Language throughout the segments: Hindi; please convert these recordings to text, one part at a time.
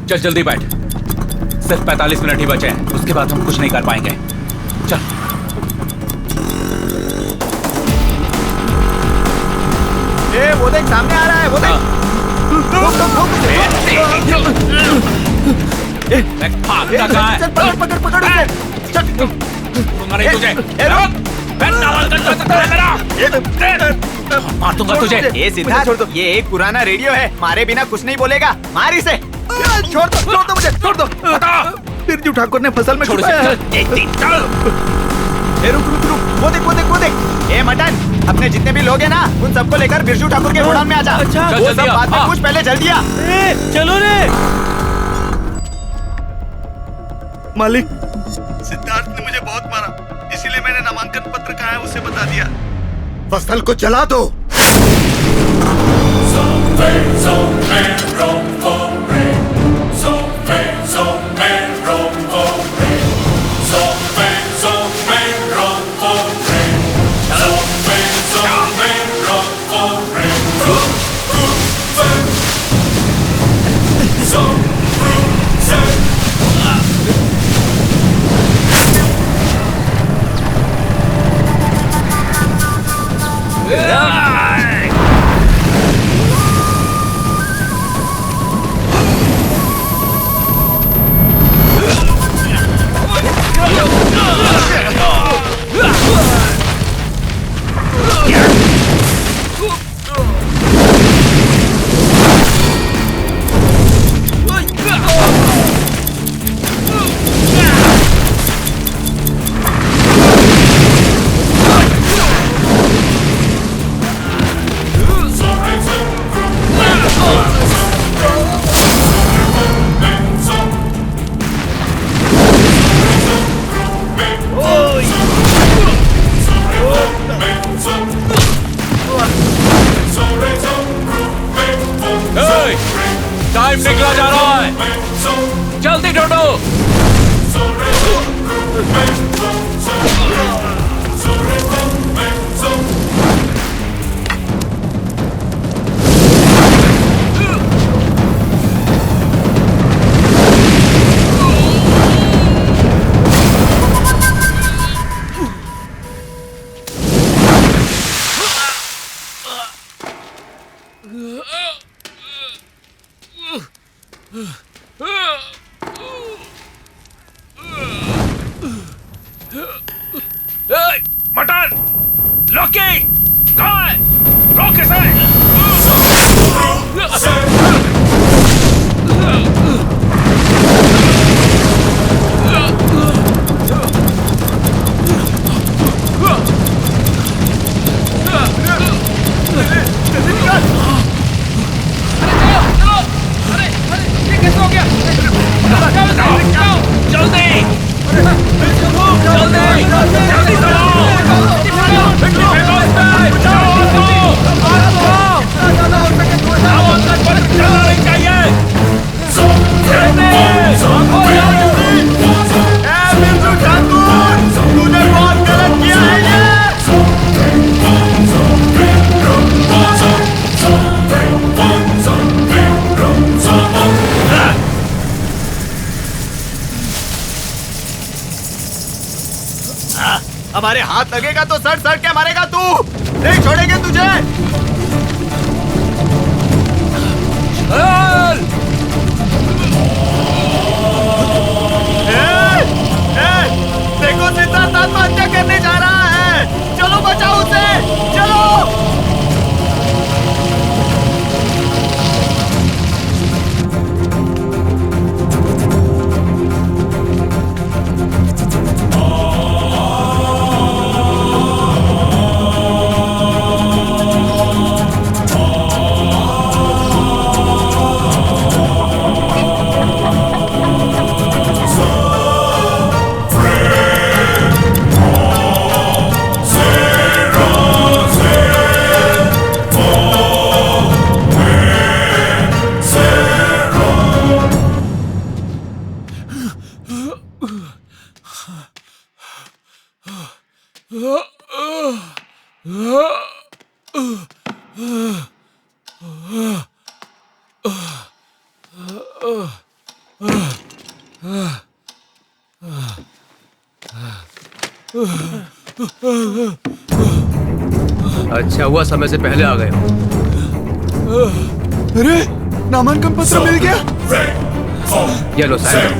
चल जल्दी बैठ, सिर्फ 45 मिनट ही बचे हैं, उसके बाद हम कुछ नहीं कर पाएंगे। चल। वो देख सामने आ रहा है, वो देख। भागता कहाँ है? पकड़ पकड़ उसे। तुम्हारे तुझे मार दूंगा तुझे। ये सिद्धार्थ, ये एक पुराना रेडियो है, मारे बिना कुछ नहीं बोलेगा। मार इसे। छोड़ दो मुझे, छोड़ दो। बिरजू ठाकुर ने फसल में छुपाया है। रुक, वो देख। ए मटन, अपने जितने भी लोग हैं ना, उन सबको लेकर बिरजू ठाकुर के गोडाउन में आजा। अच्छा, वो सब बात में कुछ पहले जल्दी आ। चलो रे। मालिक, सिद्धार्थ ने मुझे बहुत मारा, इसीलिए मैंने नामांकन पत्र कहा है उसे बता दिया। फसल को जला दो। टाइम निकला जा रहा है, जल्दी ढूंढो। मटन, लॉकी, कहाँ है? रोक इसे। हमारे हाथ लगेगा तो सर क्या मारेगा तू? नहीं छोड़ेंगे तुझे। देखो सिद्धार्थ आत्महत्या करने जा रहा है, चलो बचाओ उसे, चलो। अच्छा हुआ समय से पहले आ गए हो। अरे नामांकन पत्र मिल गया। ये लो साइन।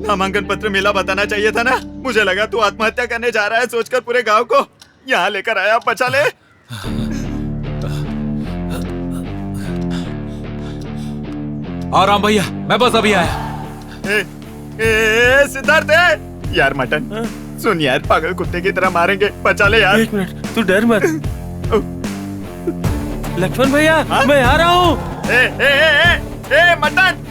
नामांकन पत्र मिला बताना चाहिए था ना। मुझे लगा तू आत्महत्या करने जा रहा है सोचकर पूरे गांव को यहाँ लेकर आया। बचा ले। आराम भैया, मैं बस अभी आया। सिद्धार्थ यार मटन सुन यार, पागल कुत्ते की तरह मारेंगे। बचा ले यार। एक मिनट, तू डर मत। लक्ष्मण भैया, मैं आ रहा हूँ। मटन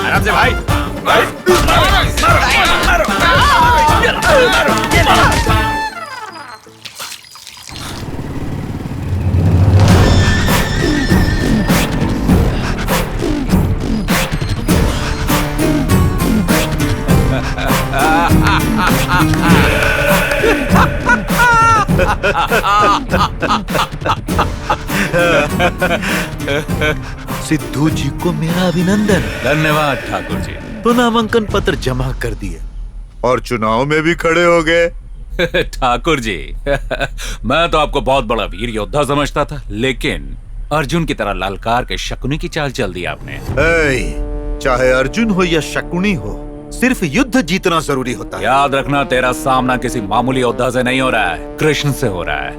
आराम से भाई। सिद्धू जी को मेरा अभिनंदन। धन्यवाद ठाकुर जी। तो नामांकन पत्र जमा कर दिए और चुनाव में भी खड़े हो गए। ठाकुर जी, मैं तो आपको बहुत बड़ा वीर योद्धा समझता था, लेकिन अर्जुन की तरह ललकार के शकुनी की चाल चल दी आपने। चाहे अर्जुन हो या शकुनी हो, सिर्फ युद्ध जीतना जरूरी होता है। याद रखना, तेरा सामना किसी मामूली योद्धा से नहीं हो रहा है, कृष्ण से हो रहा है।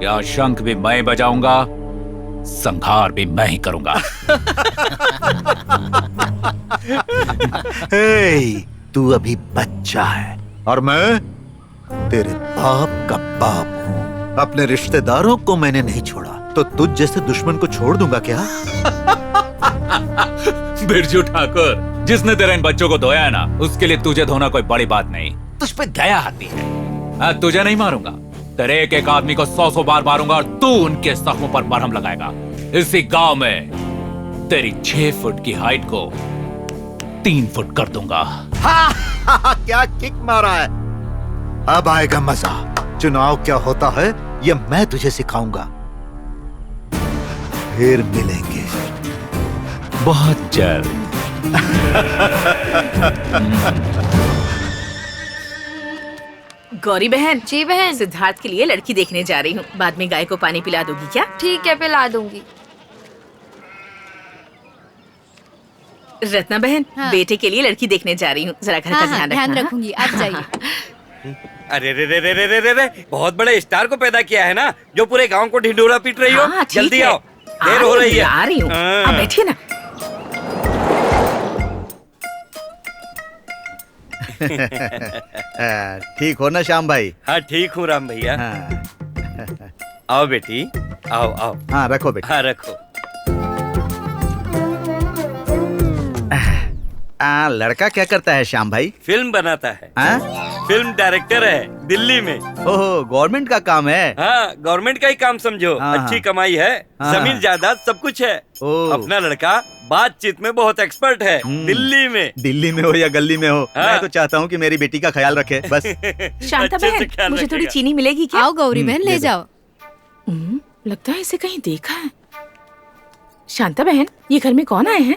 यहाँ शंख भी मैं बजाऊंगा, संहार भी मैं ही करूंगा। तू अभी बच्चा है और मैं तेरे बाप का बाप हूँ। अपने रिश्तेदारों को मैंने नहीं छोड़ा, तो तुझ जैसे दुश्मन को छोड़ दूंगा क्या? बिरजू ठाकुर, जिसने तेरे इन बच्चों को धोया है ना, उसके लिए तुझे धोना कोई बड़ी बात नहीं। तुझ पे दया आती है। मैं तुझे नहीं मारूंगा, तेरे एक एक आदमी को 100 बार मारूंगा और तू उनके जख्मों पर मरहम लगाएगा। इसी गांव में तेरी 6 फुट की हाइट को 3 फुट कर दूंगा। क्या किक मारा है। अब आएगा मजा। चुनाव क्या होता है ये मैं तुझे सिखाऊंगा। फिर मिलेंगे बहुत जल्द। गौरी बहन। जी बहन। सिद्धार्थ के लिए लड़की देखने जा रही हूँ। बाद में गाय को पानी पिला दोगी क्या? ठीक है, पिला दूंगी। रत्ना बहन, हाँ। बेटे के लिए लड़की देखने जा रही हूँ, जरा घर का ध्यान ध्यान रखना। रखूंगी। आप जाइए। अरे रे रे रे रे रे रे रे, बहुत बड़े स्टार को पैदा किया है ना, जो पूरे गांव को ढिंडोरा पीट रही हो। हाँ, ठीक जल्दी है। आओ, देर हो रही है। आ रही हूँ। आप बैठिए ना। ठीक हो ना श्याम भाई? हाँ ठीक हूँ राम भैया। आओ बेटी, आओ आओ। हाँ रखो बेटा। हाँ रखो। लड़का क्या करता है श्याम भाई? फिल्म बनाता है। हाँ? फिल्म डायरेक्टर है दिल्ली में। ओहो, गवर्नमेंट का काम है। हाँ, गवर्नमेंट का ही काम समझो। हाँ, अच्छी कमाई है, हाँ, जमीन जायदाद सब कुछ है। ओह। अपना लड़का बातचीत में बहुत एक्सपर्ट है। दिल्ली में। दिल्ली में हो या गली में हो, हाँ। मैं तो चाहता हूँ कि मेरी बेटी का ख्याल रखे बस। शांता अच्छे से बहन, ख्याल मुझे थोड़ी रखिएगा। चीनी मिलेगी क्या? आओ गौरी बहन, ले जाओ। लगता है इसे कहीं देखा है। शांता बहन, ये घर में कौन आए हैं?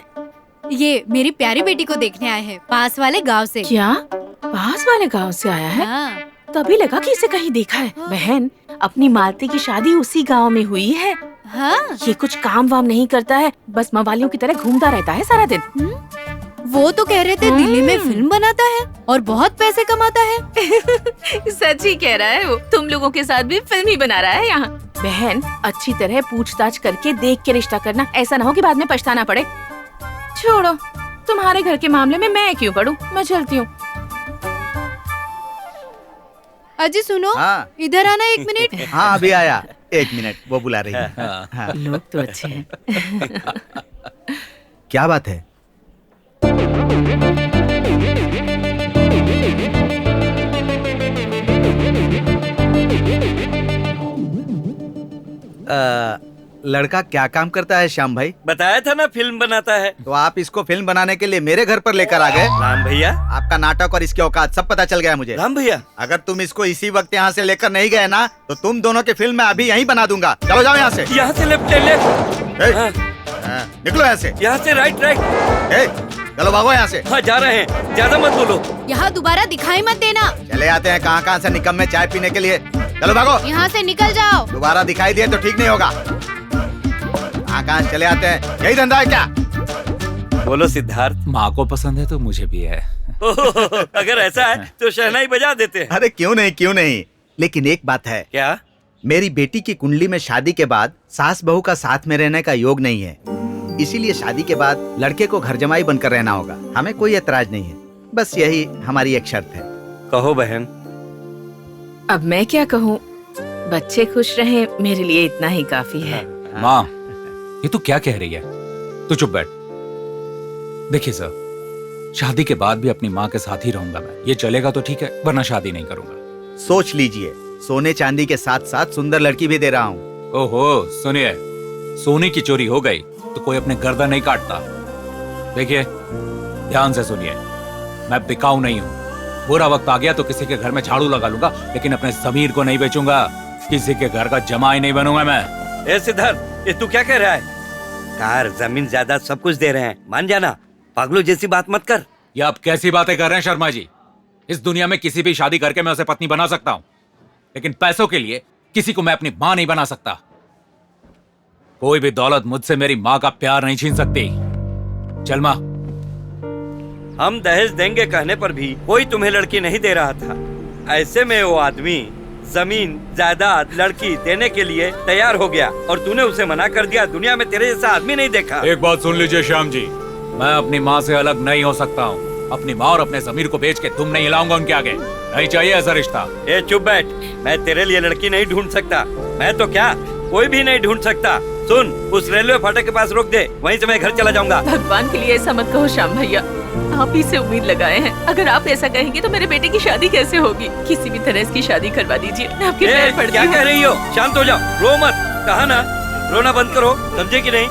ये मेरी प्यारी बेटी को देखने आए हैं, पास वाले गांव से। क्या पास वाले गांव से आया है? हाँ। तभी लगा कि इसे कहीं देखा है। बहन, अपनी मालती की शादी उसी गांव में हुई है। हाँ? ये कुछ काम वाम नहीं करता है, बस मवालियों की तरह घूमता रहता है सारा दिन। वो तो कह रहे थे दिल्ली में फिल्म बनाता है और बहुत पैसे कमाता है। सच ही कह रहा है वो। तुम लोगों के साथ भी फिल्म ही बना रहा है यहाँ। बहन, अच्छी तरह पूछताछ करके देख के रिश्ता करना, ऐसा ना हो कि बाद में पछताना पड़े। छोड़ो, तुम्हारे घर के मामले में मैं क्यों पड़ूं? मैं चलती हूँ। अजी सुनो, हाँ। इधर आना 1 मिनट। हाँ अभी आया। 1 मिनट, वो बुला रही है। हाँ। लोग तो अच्छे हैं। क्या बात है? लड़का क्या काम करता है श्याम भाई? बताया था ना फिल्म बनाता है। तो आप इसको फिल्म बनाने के लिए मेरे घर पर लेकर आ गए? राम भैया। आपका नाटक और इसके औकात सब पता चल गया मुझे। राम भैया, अगर तुम इसको इसी वक्त यहाँ से लेकर नहीं गए ना तो तुम दोनों की फिल्म मैं अभी यहीं बना दूंगा। चलो जाओ यहाँ से। यहाँ से लेफ्ट ले लेफ्ट। ए, हाँ, निकलो यहाँ से। यहाँ से राइट राइट। ए, चलो भागो यहाँ से। हाँ जा रहे हैं, ज्यादा मत बोलो। यहाँ दोबारा दिखाई मत देना। चले आते हैं कहाँ कहाँ से निकम्मे चाय पीने के लिए। चलो भागो। यहाँ से निकल जाओ। दोबारा दिखाई दिए तो ठीक नहीं होगा। कहाँ चले आते हैं, यही धंधा है क्या? बोलो सिद्धार्थ। माँ को पसंद है तो मुझे भी है। अगर ऐसा है तो शहनाई बजा देते हैं। अरे क्यों नहीं क्यों नहीं, लेकिन एक बात है। क्या? मेरी बेटी की कुंडली में शादी के बाद सास बहू का साथ में रहने का योग नहीं है, इसीलिए शादी के बाद लड़के को घर जमाई बनकर रहना होगा। हमें कोई ऐतराज नहीं है, बस यही हमारी एक शर्त है। कहो बहन। अब मैं क्या कहूँ, बच्चे खुश रहें मेरे लिए इतना ही काफी है। माँ, ये तू क्या कह रही है? तू चुप बैठ। देखिए सर, शादी के बाद भी अपनी माँ के साथ ही रहूंगा मैं। ये चलेगा तो ठीक है, वरना शादी नहीं करूंगा। सोच लीजिए, सोने चांदी के साथ साथ सुंदर लड़की भी दे रहा हूँ। ओहो सुनिए, सोने की चोरी हो गई तो कोई अपने गर्दन नहीं काटता। देखिए ध्यान से सुनिए, मैं बिकाऊ नहीं हूँ। बुरा वक्त आ गया तो किसी के घर में झाड़ू लगा लूंगा, लेकिन अपने जमीर को नहीं बेचूंगा। किसी के घर का जमाई नहीं बनूंगा मैं। ए सिद्धार्थ, ये तू क्या कह रहा है? कार, जमीन, जायदाद सब कुछ दे रहे हैं, मान जाना। पागलों जैसी बात मत कर। ये आप कैसी बातें कर रहे हैं शर्मा जी? इस दुनिया में किसी भी शादी करके मैं उसे पत्नी बना सकता हूँ, लेकिन पैसों के लिए किसी को मैं अपनी माँ नहीं बना सकता। कोई भी दौलत मुझसे मेरी माँ का प्यार नहीं छीन सकती। चल माँ। हम दहेज देंगे कहने पर भी कोई तुम्हें लड़की नहीं दे रहा था। ऐसे में वो आदमी जमीन, जायदाद, लड़की देने के लिए तैयार हो गया और तूने उसे मना कर दिया। दुनिया में तेरे जैसा आदमी नहीं देखा। एक बात सुन लीजिए श्याम जी, मैं अपनी माँ से अलग नहीं हो सकता हूँ। अपनी माँ और अपने जमीर को बेच के तुम नहीं हिलाऊंगा उनके आगे। नहीं चाहिए ऐसा रिश्ता। ए चुप बैठ, मैं तेरे लिए लड़की नहीं ढूंढ सकता। मैं तो क्या, कोई भी नहीं ढूंढ सकता। सुन, उस रेलवे फाटक के पास रोक दे, वहीं से मैं घर चला जाऊंगा। भगवान के लिए ऐसा मत कहो श्याम भैया, आप ही से उम्मीद लगाए हैं। अगर आप ऐसा कहेंगे तो मेरे बेटे की शादी कैसे होगी? किसी भी तरह इसकी शादी करवा दीजिए, मैं आपके पैर पड़ती क्या हूँ। कह रही हो? शांत हो जाओ, रो मत। कहा ना, रोना बंद करो, समझे कि नहीं?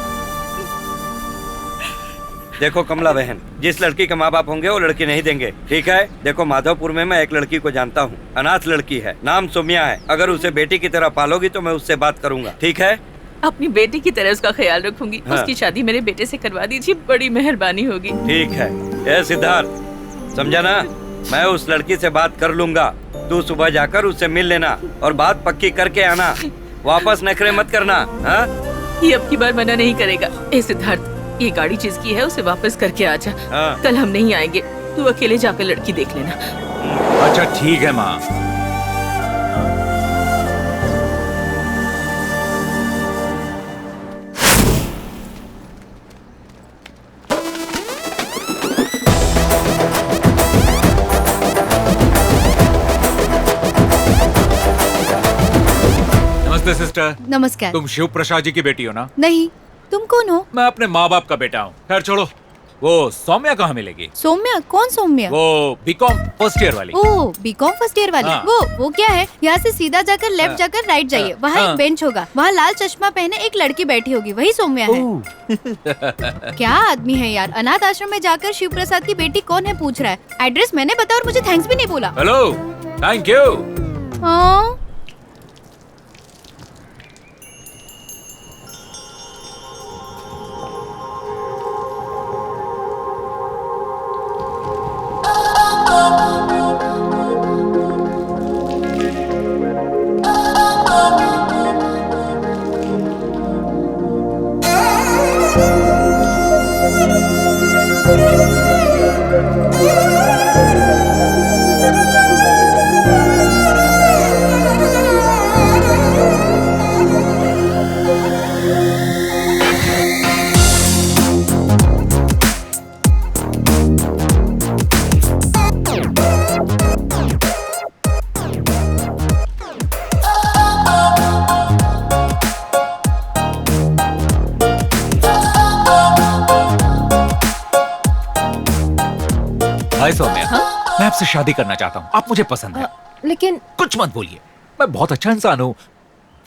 देखो कमला बहन, जिस लड़की के माँ बाप होंगे वो लड़की नहीं देंगे, ठीक है? देखो माधवपुर में मैं एक लड़की को जानता हूँ, अनाथ लड़की है, नाम सोमिया है। अगर उसे बेटी की तरह पालोगी तो मैं उससे बात करूंगा, ठीक है? अपनी बेटी की तरह उसका ख्याल रखूंगी। हाँ। उसकी शादी मेरे बेटे से करवा दीजिए, बड़ी मेहरबानी होगी। ठीक है। ए सिद्धार्थ, समझा ना? मैं उस लड़की से बात कर लूंगा। तू सुबह जाकर उससे मिल लेना और बात पक्की करके आना। वापस नखरे मत करना। हाँ? ये अब की बार मना नहीं करेगा। ए सिद्धार्थ, ये गाड़ी जिसकी है उसे वापस करके आ जा। हाँ। कल हम नहीं आएंगे, तू अकेले जाकर लड़की देख लेना। अच्छा ठीक है माँ। नमस्ते सिस्टर। नमस्कार। तुम शिव प्रसाद जी की बेटी हो ना? नहीं, तुम कौन हो? मैं अपने माँ बाप का बेटा हूँ। खैर छोड़ो, वो सौम्या कहाँ मिलेगी? सौम्या? कौन सौम्या? वो बीकॉम फर्स्ट ईयर वाली। ओ, बीकॉम फर्स्ट ईयर वाली। हाँ। वो क्या है? यहाँ से सीधा जाकर लेफ्ट हाँ। जाकर राइट जाइए, वहाँ हाँ। एक बेंच होगा, वहाँ लाल चश्मा पहने एक लड़की बैठी होगी, वही सौम्या है। क्या आदमी है यार, अनाथ आश्रम में जाकर शिव प्रसाद की बेटी कौन है पूछ रहा है। एड्रेस मैंने बताया और मुझे थैंक्स भी नहीं बोला। Hello, thank you. हाँ। हाय सौम्या। मैं आपसे शादी करना चाहता हूँ, आप मुझे पसंद है। लेकिन कुछ मत बोलिए, मैं बहुत अच्छा इंसान हूँ।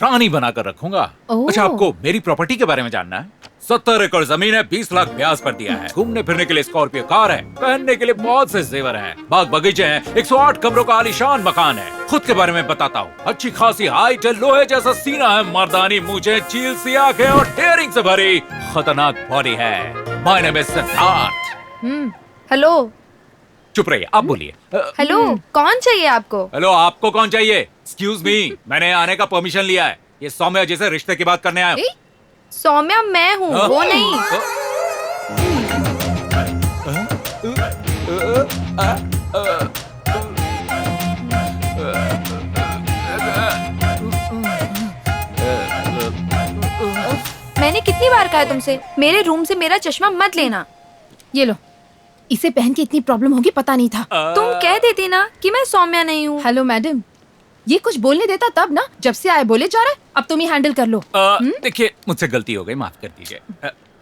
रानी बनाकर रखूंगा। ओह। अच्छा, आपको मेरी प्रॉपर्टी के बारे में जानना है? 70 एकड़ जमीन है, 20 लाख ब्याज पर दिया है, घूमने फिरने के लिए स्कॉर्पियो कार है, पहनने के लिए बहुत से जेवर हैं, बाग बगीचे हैं, 108 कमरों का आलीशान मकान है। खुद के बारे में बताता हूँ, अच्छी खासी हाइट है, लोहे जैसा सीना है, मर्दानी मूछें, चील सी आंखें और डेयरिंग से भरी खतरनाक बॉडी है। My name is Siddharth. Hello चुप रहिए, आप बोलिए। हेलो, कौन चाहिए आपको? हेलो, आपको कौन चाहिए? एक्सक्यूज मी, मैंने आने का परमिशन लिया है। ये सौम्या जैसे रिश्ते की बात करने आया हूँ। सौम्या मैं हूँ, वो नहीं। मैंने कितनी बार कहा है तुमसे, मेरे रूम से मेरा चश्मा मत लेना। ये लो, इसे पहन के इतनी प्रॉब्लम होगी पता नहीं था। तुम कह देती ना कि मैं सौम्या नहीं हूँ। हेलो मैडम, ये कुछ बोलने देता तब ना, जब से आए बोले जा रहा है। अब तुम ही हैंडल कर लो। देखिए, मुझसे गलती हो गई, माफ कर दीजिए।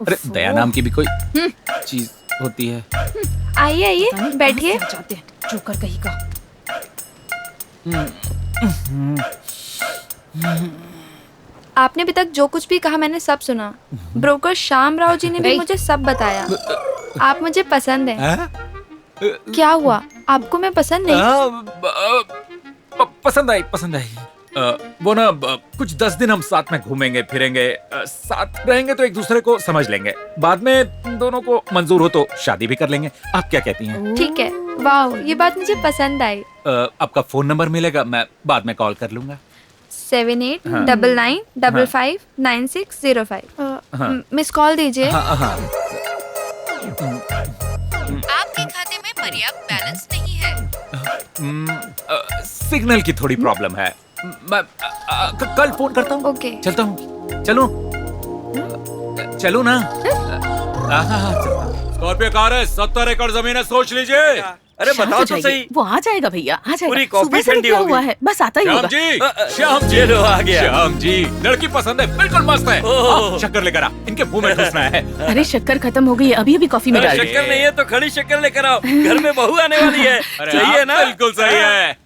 अरे दया नाम की भी कोई चीज होती है। आइए आइए, बैठिए। जाते हैं जोकर कहीं का। आपने अभी तक जो कुछ भी कहा मैंने सब सुना। ब्रोकर श्याम राव जी ने भी मुझे सब बताया। आप मुझे पसंद हैं। क्या हुआ, आपको मैं पसंद नहीं? पसंद आई, पसंद आई। वो ना, कुछ 10 दिन हम साथ में घूमेंगे फिरेंगे, साथ रहेंगे तो एक दूसरे को समझ लेंगे। बाद में दोनों को मंजूर हो तो शादी भी कर लेंगे। आप क्या कहती हैं? ठीक है। वाह, ये बात मुझे पसंद आई। आपका फोन नंबर मिलेगा? मैं बाद में कॉल कर लूंगा। 7899559605। मिस कॉल दीजिए। आपके खाते में पर्याप्त बैलेंस नहीं है। सिग्नल की थोड़ी प्रॉब्लम है। मैं कल फोन करता हूँ। ओके। चलता हूँ। चलो चलो ना। स्कॉर्पियो कार है, 70 एकड़ जमीन है, सोच लीजिए। अरे बताओ तो सही। वो आ जाएगा भैया, आ जाएगा। पूरी कॉफी सुबह से ठंडी निकला हो हुआ गई। है, बस आता ही श्याम होगा। जी, श्याम जी, ये लो आ गया। श्याम जी, लड़की पसंद है, बिल्कुल मस्त है। ओह। शक्कर लेकर आ, इनके मुंह में घुसना है। अरे शक्कर खत्म हो गई है, अभी अभी कॉफी में अरे डाल। शक्कर नहीं है तो खड़ी शक्कर लेकर आओ, घर में बहू आने वाली है। अरे सही है आप ना? बिल्कुल सही है।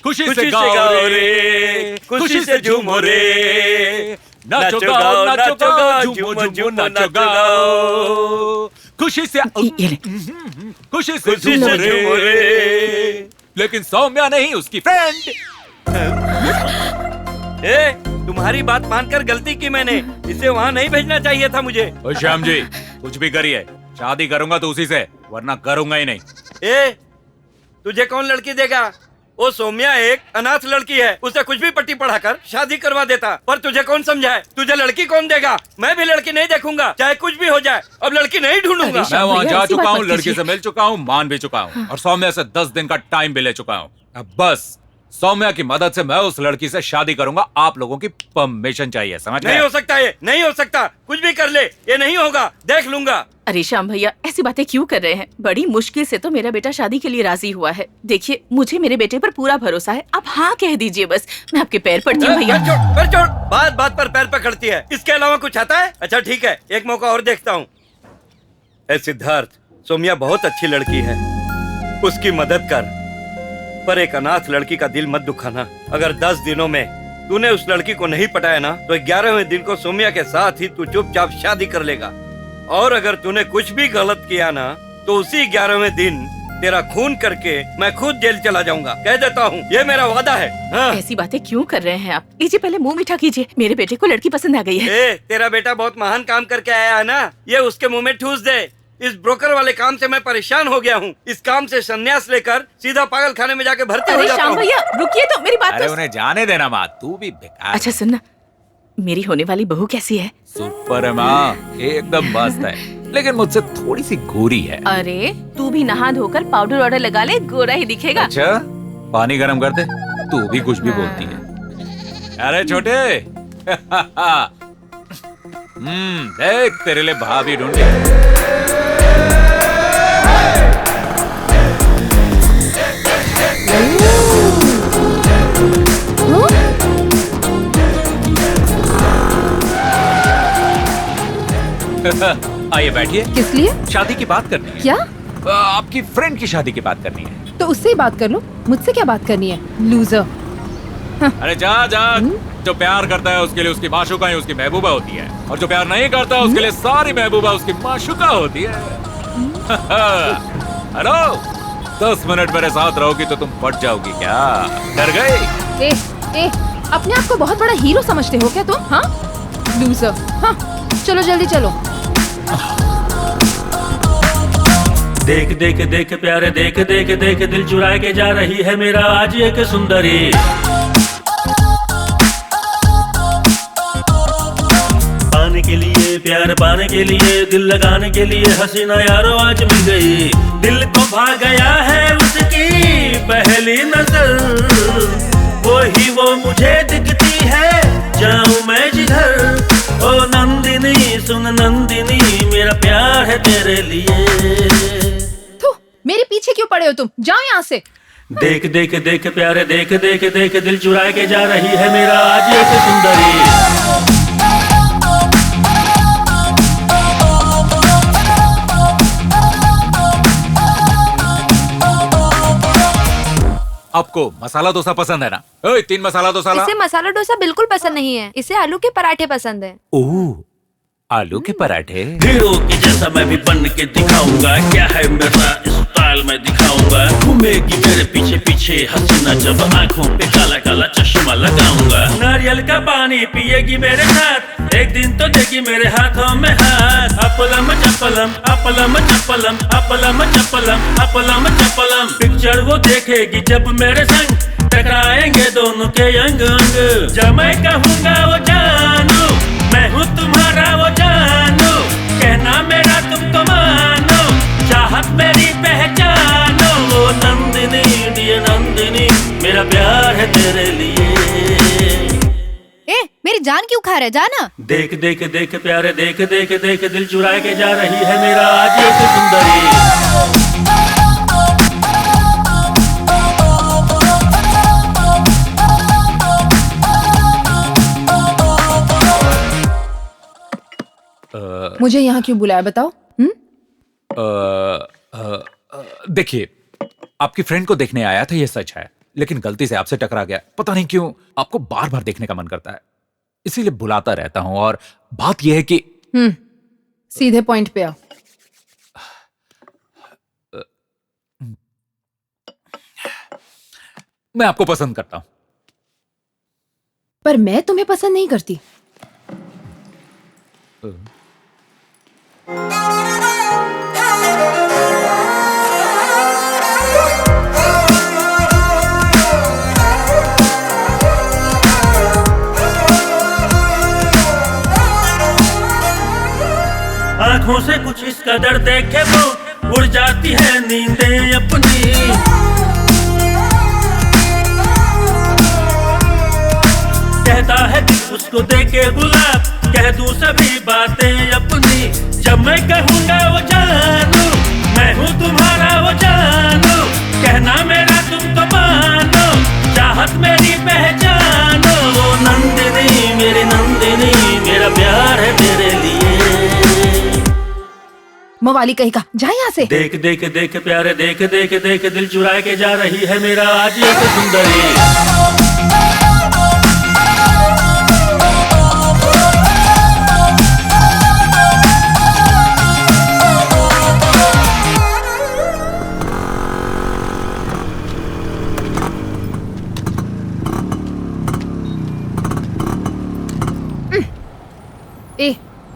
खुशी खुशी से गाओ रे, खुशी से झूमो रे, नाचो गाओ, नाचो गाओ, झूमो झूमो, नाचो गाओ। खुशी से ये ले। खुशी से झूमो रे। लेकिन सौम्या नहीं, उसकी फ्रेंड। ए, तुम्हारी बात मानकर गलती की मैंने। इसे वहाँ नहीं भेजना चाहिए था मुझे। ओ श्याम जी, कुछ भी करिए, शादी करूंगा तो उसी से, वरना करूंगा ही नहीं। ए, तुझे कौन लड़की देगा? वो सौम्या एक अनाथ लड़की है, उसे कुछ भी पट्टी पढ़ाकर शादी करवा देता। पर तुझे कौन समझाए? तुझे लड़की कौन देगा? मैं भी लड़की नहीं देखूंगा, चाहे कुछ भी हो जाए। अब लड़की नहीं ढूंढूंगा। अरे मैं वहाँ भैया, जा ऐसी चुका बात हूँ, मत लड़की कीजिए। से मिल चुका हूँ, मान भी चुका हूँ, और सौम्या से 10 दिन का टाइम भी ले चुका हूँ। अब बस सौम्या की मदद से मैं उस लड़की से शादी करूंगा। आप लोगों की परमिशन चाहिए, समझ नहीं गए? हो सकता, ये नहीं हो सकता। कुछ भी कर ले, ये नहीं होगा, देख लूंगा। अरे श्याम भैया, ऐसी बातें क्यों कर रहे हैं? बड़ी मुश्किल से तो मेरा बेटा शादी के लिए राजी हुआ है। देखिए, मुझे मेरे बेटे पर पूरा भरोसा है। आप हाँ कह दीजिए बस, मैं आपके पैर पड़ती हूँ भैया। पैर छोड़, बात बात पर पैर पकड़ती है। इसके अलावा कुछ आता है? अच्छा ठीक है, एक मौका और देखता हूँ। ए सिद्धार्थ, सोमिया बहुत अच्छी लड़की है, उसकी मदद कर। पर एक अनाथ लड़की का दिल मत दुखाना। अगर 10 दिनों में तूने उस लड़की को नहीं पटाया ना, तो 11वें दिन को सोमिया के साथ ही तू चुपचाप शादी कर लेगा। और अगर तूने कुछ भी गलत किया ना, तो उसी 11वें दिन तेरा खून करके मैं खुद जेल चला जाऊंगा। कह देता हूँ, ये मेरा वादा है। हाँ। ऐसी बातें क्यों कर रहे हैं आप? लीजिए पहले मुंह मीठा कीजिए, मेरे बेटे को लड़की पसंद आ गई है। ए, तेरा बेटा बहुत महान काम करके आया है ना, ये उसके मुंह में ठूस दे। इस ब्रोकर वाले काम से मैं परेशान हो गया हूँ। इस काम से संन्यास लेकर सीधा पागल खाने में जाके भर्ती हो अरे जाता श्याम हूँ। भैया रुकिए तो, मेरी बात अरे तो। उन्हें जाने देना माँ, तू भी बेकार। अच्छा सुनना, मेरी होने वाली बहू कैसी है? सुपर है माँ, एकदम मस्त है, लेकिन मुझसे थोड़ी सी गोरी है। अरे तू भी नहा धोकर पाउडर वाउडर लगा ले, गोरा ही दिखेगा। अच्छा, पानी गरम कर दे, तू भी कुछ भी बोलती है। अरे छोटे देख तेरे लिए भाभी ढूंढी। आइए बैठिए। किस लिए? शादी की बात करनी है। क्या? आपकी फ्रेंड की शादी की बात करनी है। तो उससे ही बात कर लो, मुझसे क्या बात करनी है, लूजर। अरे जा जा, जो प्यार करता है उसके लिए उसकी माशूका ही उसकी महबूबा होती है, और जो प्यार नहीं करता उसके लिए सारी महबूबा उसकी माशूका होती है। हेलो, 10 मिनट मेरे साथ रहोगी तो तुम पट जाओगी क्या? डर गई? ए, अपने आप को बहुत बड़ा हीरो समझते हो क्या तुम? हाँ, लूजर। हाँ, चलो जल्दी चलो। देख देख देख प्यारे, देख देख देख दिल चुरा के जा रही है मेरा आज एक सुंदरी। पाने के लिए, प्यार पाने के लिए, दिल लगाने के लिए हसीना यारो आज मिल गई। दिल को भा गया है उसकी पहली नजर, वो मुझे दिखती है जाऊं मैं जिधर। ओ नंदिनी सुन नंदिनी, मेरा प्यार है तेरे लिए। मेरे पीछे क्यों पड़े हो तुम? जाओ यहाँ से। देख देख देख प्यारे, देख देख देख दिल चुरा के जा रही है मेरा आज एक सुंदरी। आपको मसाला डोसा पसंद है ना? ओए, 3 मसाला डोसा ला। इसे मसाला डोसा बिल्कुल पसंद नहीं है, इसे आलू के पराठे पसंद है। ओह, आलू के पराठे। हीरो की जैसा मैं भी बन के दिखाऊंगा, क्या है मेरा स्टाइल मैं दिखाऊंगा। घूमेगी मेरे पीछे पीछे हसीना, जब आंखों पे काला काला चश्मा लगाऊंगा। नारियल का पानी पिएगी मेरे साथ, एक दिन तो देगी मेरे हाथों में हाथ। अपलम चपलम अपलम चपलम अपलम चपलम अपलम चपलम, पिक्चर वो देखेगी जब मेरे संग, टकराएंगे दोनों के अंग अंग। जब मैं कहूँगा वो जानू, मैं हूँ तुम्हारा वो जानू, कहना मेरा तुम तो मानो, चाहत मेरी पहचानो। वो नंदिनी डियर नंदिनी, मेरा प्यार है तेरे लिए। मेरी जान क्यों खा रहा है? जाना। देख देख देख प्यारे, देख देख देख दिल चुरा के जा रही है मेरा आज एक सुंदरी। मुझे यहाँ क्यों बुलाया बताओ? देखिए, आपकी फ्रेंड को देखने आया था, ये सच है, लेकिन गलती से आपसे टकरा गया। पता नहीं क्यों आपको बार बार देखने का मन करता है, इसीलिए बुलाता रहता हूं। और बात यह है कि सीधे पॉइंट पे आओ। मैं आपको पसंद करता हूं। पर मैं तुम्हें पसंद नहीं करती। आंखों से कुछ इस कदर देखे वो उड़ जाती है नींदें अपनी। कहता है कि उसको देके गुलाब, कह दूं सभी बातें अपनी। जब मैं कहूँगा वो जानू, मैं हूँ तुम्हारा वो जानू, कहना मेरा तुम तो मानो, चाहत मेरी पहचानो। वो नंदिनी मेरी नंदिनी, मेरा प्यार है तेरे लिए। मवाली कहीं का, जा यहाँ से। देख देख देख प्यारे, देख देख देख दिल चुरा के जा रही है मेरा आज एक सुंदरी।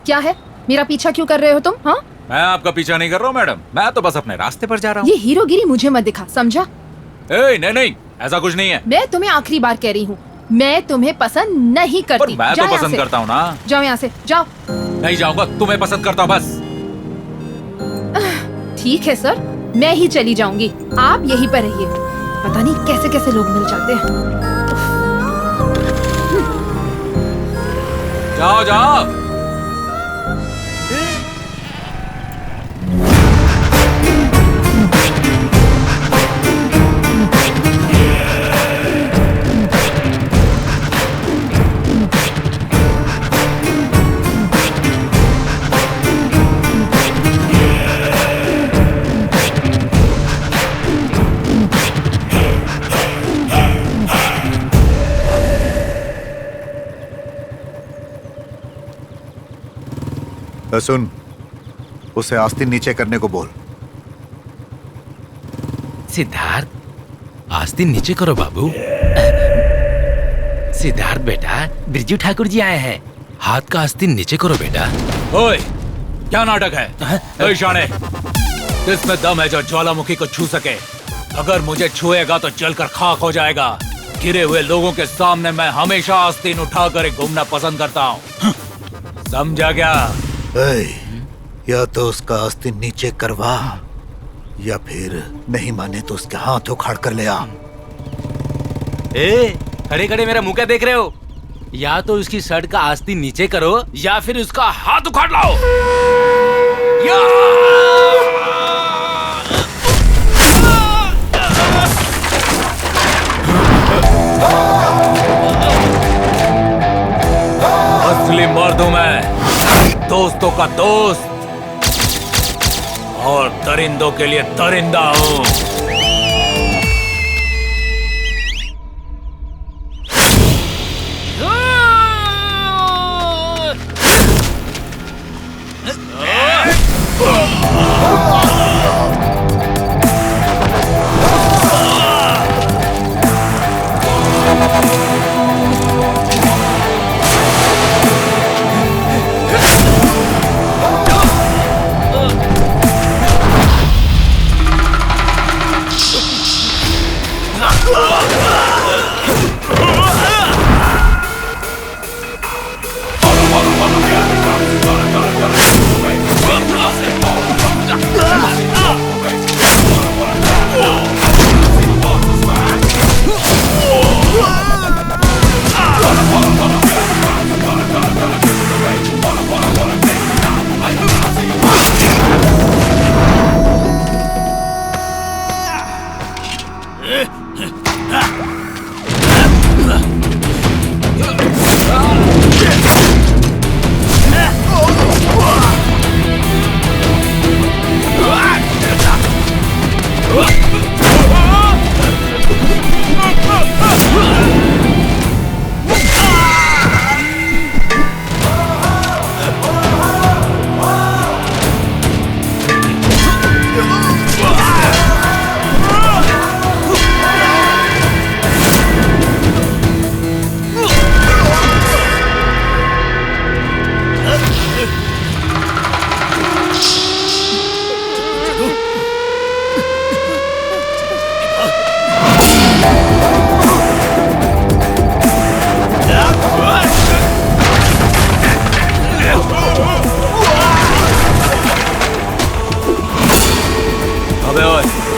क्या है? मेरा पीछा क्यों कर रहे हो तुम? हाँ, मैं आपका पीछा नहीं कर रहा हूँ मैडम, मैं तो बस अपने रास्ते पर जा रहा हूँ। ये हीरोगिरी मुझे मत दिखा, समझा? नहीं नहीं, ऐसा कुछ नहीं है। मैं तुम्हें आखिरी बार कह रही हूँ, मैं तुम्हें पसंद नहीं करती। मैं तो पसंद करता हूँ ना। जाओ यहाँ से, जाओ। नहीं जाऊंगा, तुम्हें पसंद करता हूँ बस। ठीक है सर, मैं ही चली जाऊंगी, आप यहीं पर रहिए। पता नहीं कैसे कैसे लोग मिल जाते हैं। जाओ जाओ। सुन, उसे आस्तीन नीचे करने को बोल। सिद्धार्थ, आस्तीन नीचे करो बाबू। सिद्धार्थ बेटा, बिरजू ठाकुर जी आए हैं, हाथ का आस्तीन नीचे करो बेटा। ओए, क्या नाटक है? ओए शाने, किसमें दम है जो ज्वालामुखी को छू सके? अगर मुझे छुएगा तो जलकर खाक हो जाएगा। गिरे हुए लोगों के सामने मैं हमेशा आस्तीन उठाकर घूमना पसंद करता हूँ। समझा क्या? या तो उसका आस्तीन नीचे करवा, या फिर नहीं माने तो उसके हाथ उखाड़ कर ले आ। खड़े खड़े मेरा मुंह क्या देख रहे हो? या तो उसकी शर्ट का आस्तीन नीचे करो या फिर उसका हाथ उखाड़ लाओ। असली मर्द हूं मैं, दोस्तों का दोस्त और दरिंदों के लिए दरिंदा हूं।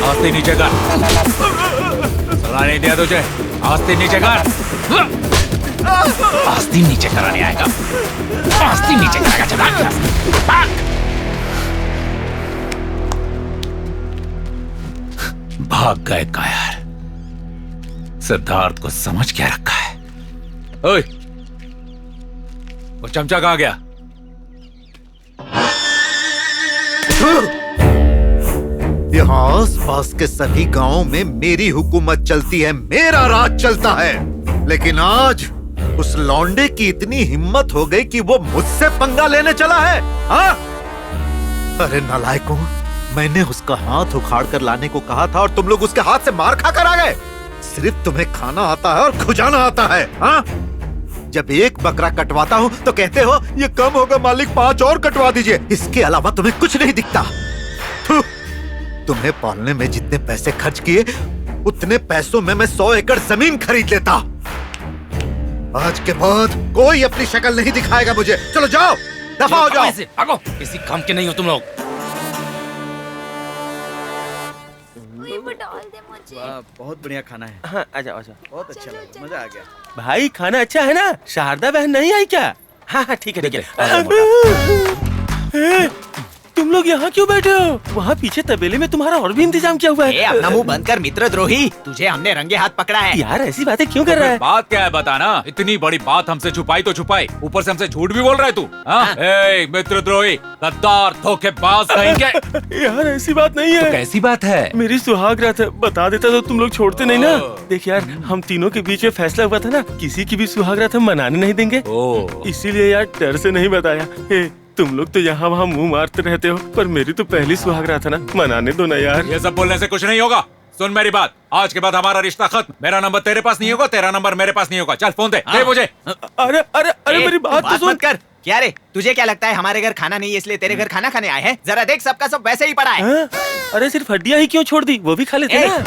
आस्तीन नीचे कर। सलाह नहीं दिया तुझे? आस्तीन नीचे कर। आस्तीन नीचे कराने आएगा, आस्तीन नीचे कराएगा। चला भाग गए कायर। सिद्धार्थ को समझ क्या रखा है? ओए, वो चमचा कहां गया? यहाँ आस-पास के सभी गांवों में मेरी हुकूमत चलती है, मेरा राज चलता है। लेकिन आज उस लौंडे की इतनी हिम्मत हो गई कि वो मुझसे पंगा लेने चला है। हाँ? अरे नालायकों, मैंने उसका हाथ उखाड़ कर लाने को कहा था और तुम लोग उसके हाथ से मार खा कर आ गए। सिर्फ तुम्हें खाना आता है और खुजाना आता है। हाँ? जब एक बकरा कटवाता हूँ तो कहते हो ये कम होगा मालिक, 5 और कटवा दीजिए। इसके अलावा तुम्हें कुछ नहीं दिखता। तुम्हें पालने में जितने पैसे खर्च किए उतने पैसों में मैं 100 एकड़ जमीन खरीद लेता। आज के बाद कोई अपनी शक्ल नहीं दिखाएगा मुझे। चलो जाओ, दफा हो जाओ। भागो, किसी काम के नहीं हो तुम लोग। डाल दे मुझे। वाह, बहुत बढ़िया खाना है। हाँ, आजा आजा। बहुत अच्छा लगा, मजा आ गया। भाई खाना अच्छा है ना? शारदा बहन नहीं आई क्या? हाँ हाँ ठीक है ठीक है। तुम लोग यहाँ क्यों बैठे हो? वहाँ पीछे तबेले में तुम्हारा और भी इंतजाम किया हुआ है। अपना मुंह बंद कर मित्रद्रोही, तुझे हमने रंगे हाथ पकड़ा है। यार ऐसी बातें क्यों कर रहा है? बात क्या है बताना। इतनी बड़ी बात हमसे छुपाई तो छुपाई, ऊपर से हमसे झूठ भी बोल रहा है तू। ए मित्रद्रोही, गद्दार, धोखेबाज कहेंगे। यार ऐसी बात नहीं है। तो कैसी बात है? मेरी सुहाग रात है, बता देता तो तुम लोग छोड़ते नहीं ना। देख यार, हम तीनों के बीच में फैसला हुआ था ना, किसी की भी सुहाग रात हम मनाने नहीं देंगे। इसीलिए यार डर से नहीं बताया। तुम लोग तो यहाँ वहाँ मुंह मारते रहते हो, पर मेरी तो पहली सुहाग रात है ना, मनाने दो ना यार। ये सब बोलने से कुछ नहीं होगा। सुन मेरी बात, आज के बाद हमारा रिश्ता खत्म। मेरा नंबर तेरे पास नहीं होगा, तेरा नंबर मेरे पास नहीं होगा। चल फोन दे मुझे। अरे अरे अरे मेरी बात तो सुन। मत कर। क्या रे, तुझे क्या लगता है हमारे घर खाना नहीं है इसलिए तेरे घर खाना खाने आए हैं? जरा देख, सबका सब वैसे ही पड़ा है। अरे सिर्फ हड्डियां ही क्यों छोड़ दी, वो भी खा लेते ना।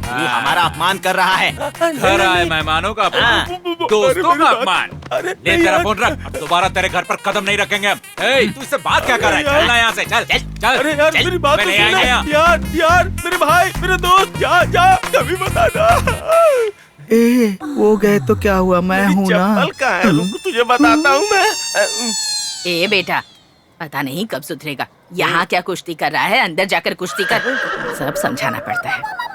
तू हमारा अपमान कर रहा है। घर आए मेहमानों का अपमान, दोस्तों का अपमान। ले तेरा फोन रख, अब दोबारा तेरे घर पर कदम नहीं रखेंगे हम। तू इससे बात क्या कर रहा है? चलना यहाँ से, चल चल चल। अरे यार मेरी बात तो सुन यार, यार मेरे भाई, मेरे दोस्त, जा कभी बताना। वो गए तो क्या हुआ, मैं हूँ ना। चप्पल कहाँ है? रुक, तुझे बताता हूँ मैं। ए बेटा, पता नहीं कब सुधरेगा। यहाँ क्या कुश्ती कर रहा है, अंदर जाकर कुश्ती कर। सब समझाना पड़ता है।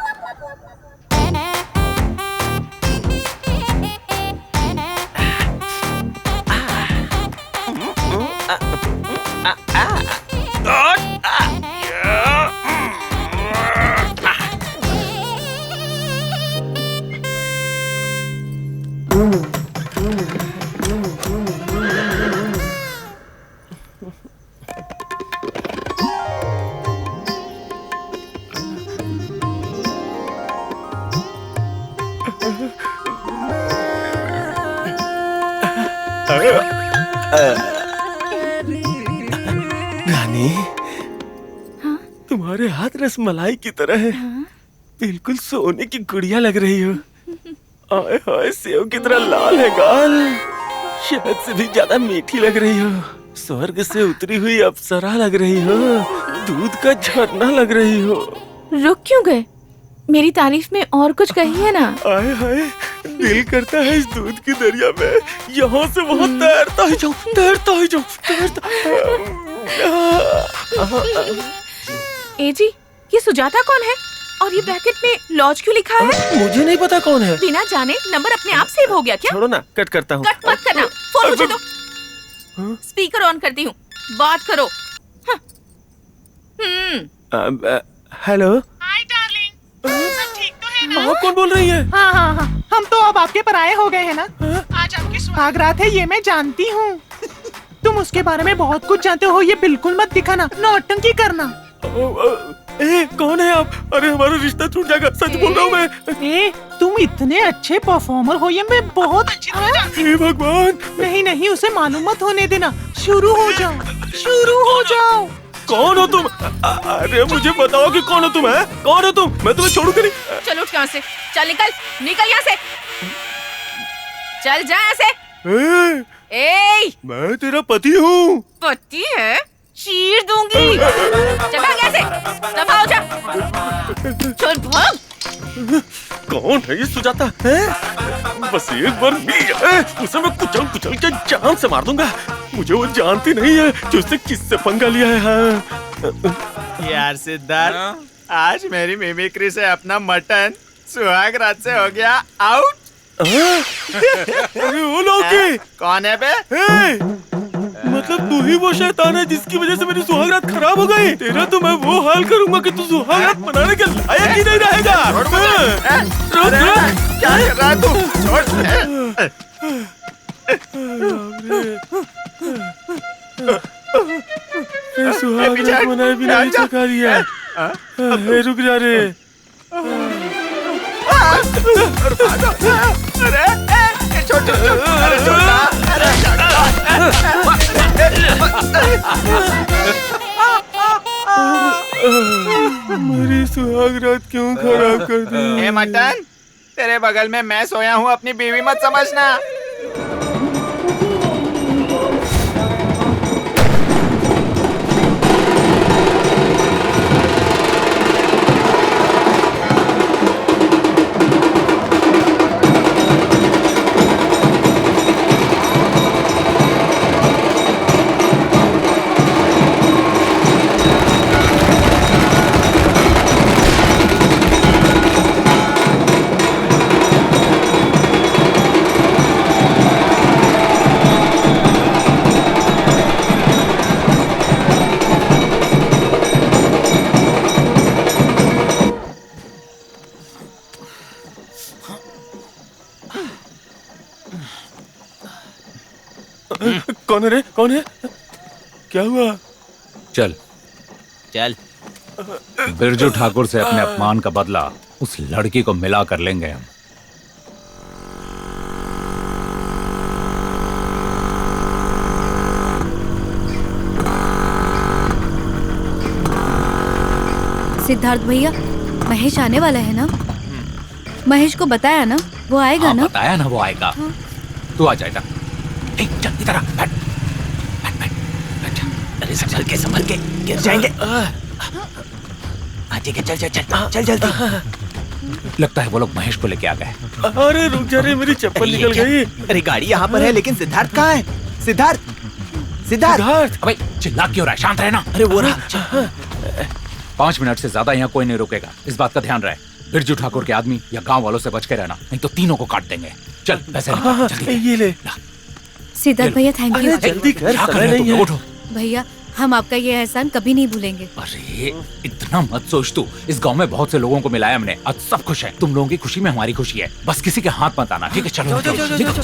रानी, तुम्हारे हाथ रसमलाई की तरह है। बिल्कुल सोने की गुड़िया लग रही हो। आए हाय, सेव की तरह लाल है गाल। शहद से भी ज्यादा मीठी लग रही हो। स्वर्ग से उतरी हुई अप्सरा लग रही हो। दूध का झरना लग रही हो। रुक क्यों गए? मेरी तारीफ में और कुछ कहिए ना। आए हाय, दिल करता है इस दूध की दरिया में यहाँ से वहाँ तैरता ही जाऊं, तैरता ही जाऊं, तैरता। ए जी, ये सुजाता कौन है? और ये ब्रैकेट में लॉज क्यों लिखा है? मुझे नहीं पता कौन है। बिना जाने नंबर अपने आप सेव हो गया क्या? छोड़ो ना, कट करता हूँ। कट मत करना, फोन मुझे दो। स्पीकर ऑन करती हूँ, बात करो। हेलो। हाय डार्लिंग, सब ठीक तो है ना? आप कौन बोल रही है? हाँ हाँ हाँ, हम तो अब आपके पराये हो गए हैं ना। आज आपकी सुहाग रात है, ये मैं जानती हूँ। तुम उसके बारे में बहुत कुछ जानते हो, ये बिल्कुल मत दिखाना, नौटंकी करना। कौन है आप? अरे हमारा रिश्ता टूट जाएगा, सच बोल रहा हूँ मैं। तुम इतने अच्छे परफॉर्मर हो, ये मैं बहुत अच्छी तरह जानती हूँ। भगवान, नहीं नहीं, उसे मालूम मत होने देना। शुरू हो जाओ, शुरू हो जाओ। कौन हो तुम? अरे मुझे बताओ कि कौन हो तुम? है कौन हो तुम? मैं तुम्हें छोड़ूंगा नहीं। चल उठ यहाँ से, चल निकल, निकल यहाँ से, चल जा यहाँ से। मैं तेरा पति हूँ। पति है? चीर दूंगी। चल भाग यहाँ से, दफा हो जा। चल भाग। कौन है ये सुजाता? है बस एक बार उसे मैं कुचल के जान से मार दूंगा। मुझे वो जानती नहीं है जो उससे किससे पंगा लिया है। हाँ। यार सिद्धार्थ, आज मेरी मिमिक्री से अपना मटन सुहाग रात से हो गया आउट। अरे वो लोग कौन है बे? मतलब तू ही वो शैतान है जिसकी वजह से मेरी सुहाग रात खराब हो गई। तेरा तो मैं वो हाल करूंगा कि तू सुहाग रात मनाने के लायक ही नहीं रहेगा। क्या कर रहा है तू? सुहाग रात मनाए बिना ही चका दिया। रुक जा रे। अरे छोटा, अरे छोटा, मेरी सुहाग रात क्यों खराब कर दी? मटन, तेरे बगल में मैं सोया हूँ, अपनी बीवी मत समझना। कौन है रे? कौन है? क्या हुआ? चल चल। बिरजू ठाकुर से अपने अपमान का बदला उस लड़की को मिला कर लेंगे हम। सिद्धार्थ भैया, महेश आने वाला है ना? महेश को बताया ना, वो आएगा ना? बताया ना वो आएगा। तू आ जाएगा। चल इधर आ, बैठ बैठ। अरे संभल के गिर जाएंगे। ठीक है, चल चल चल चल जल्दी। लगता है वो लोग महेश को लेके आ गए। अरे रुक जा रे, मेरी चप्पल निकल गई। अरे गाड़ी यहाँ पर है, लेकिन सिद्धार्थ कहाँ है? सिद्धार्थ सिद्धार्थ। अबे चिल्ला क्यों रहा है? शांत रहना। अरे वो रहा। 5 मिनट से ज्यादा यहाँ कोई नहीं रुकेगा, इस बात का ध्यान रहे। बिरजू ठाकुर के आदमी या गांव वालों से बच के रहना, नहीं तो तीनों को काट देंगे। चल पैसे ये ले। सिद्धार्थ भैया, थैंक यू। जल्दी कर, समय नहीं है। उठो भैया, हम आपका ये एहसान कभी नहीं भूलेंगे। अरे इतना मत सोच तू। इस गांव में बहुत से लोगों को मिलाया हमने, आज सब खुश है। तुम लोगों की खुशी में हमारी खुशी है। बस किसी के हाथ मत आना, ठीक है? चलो चलो चलो चलो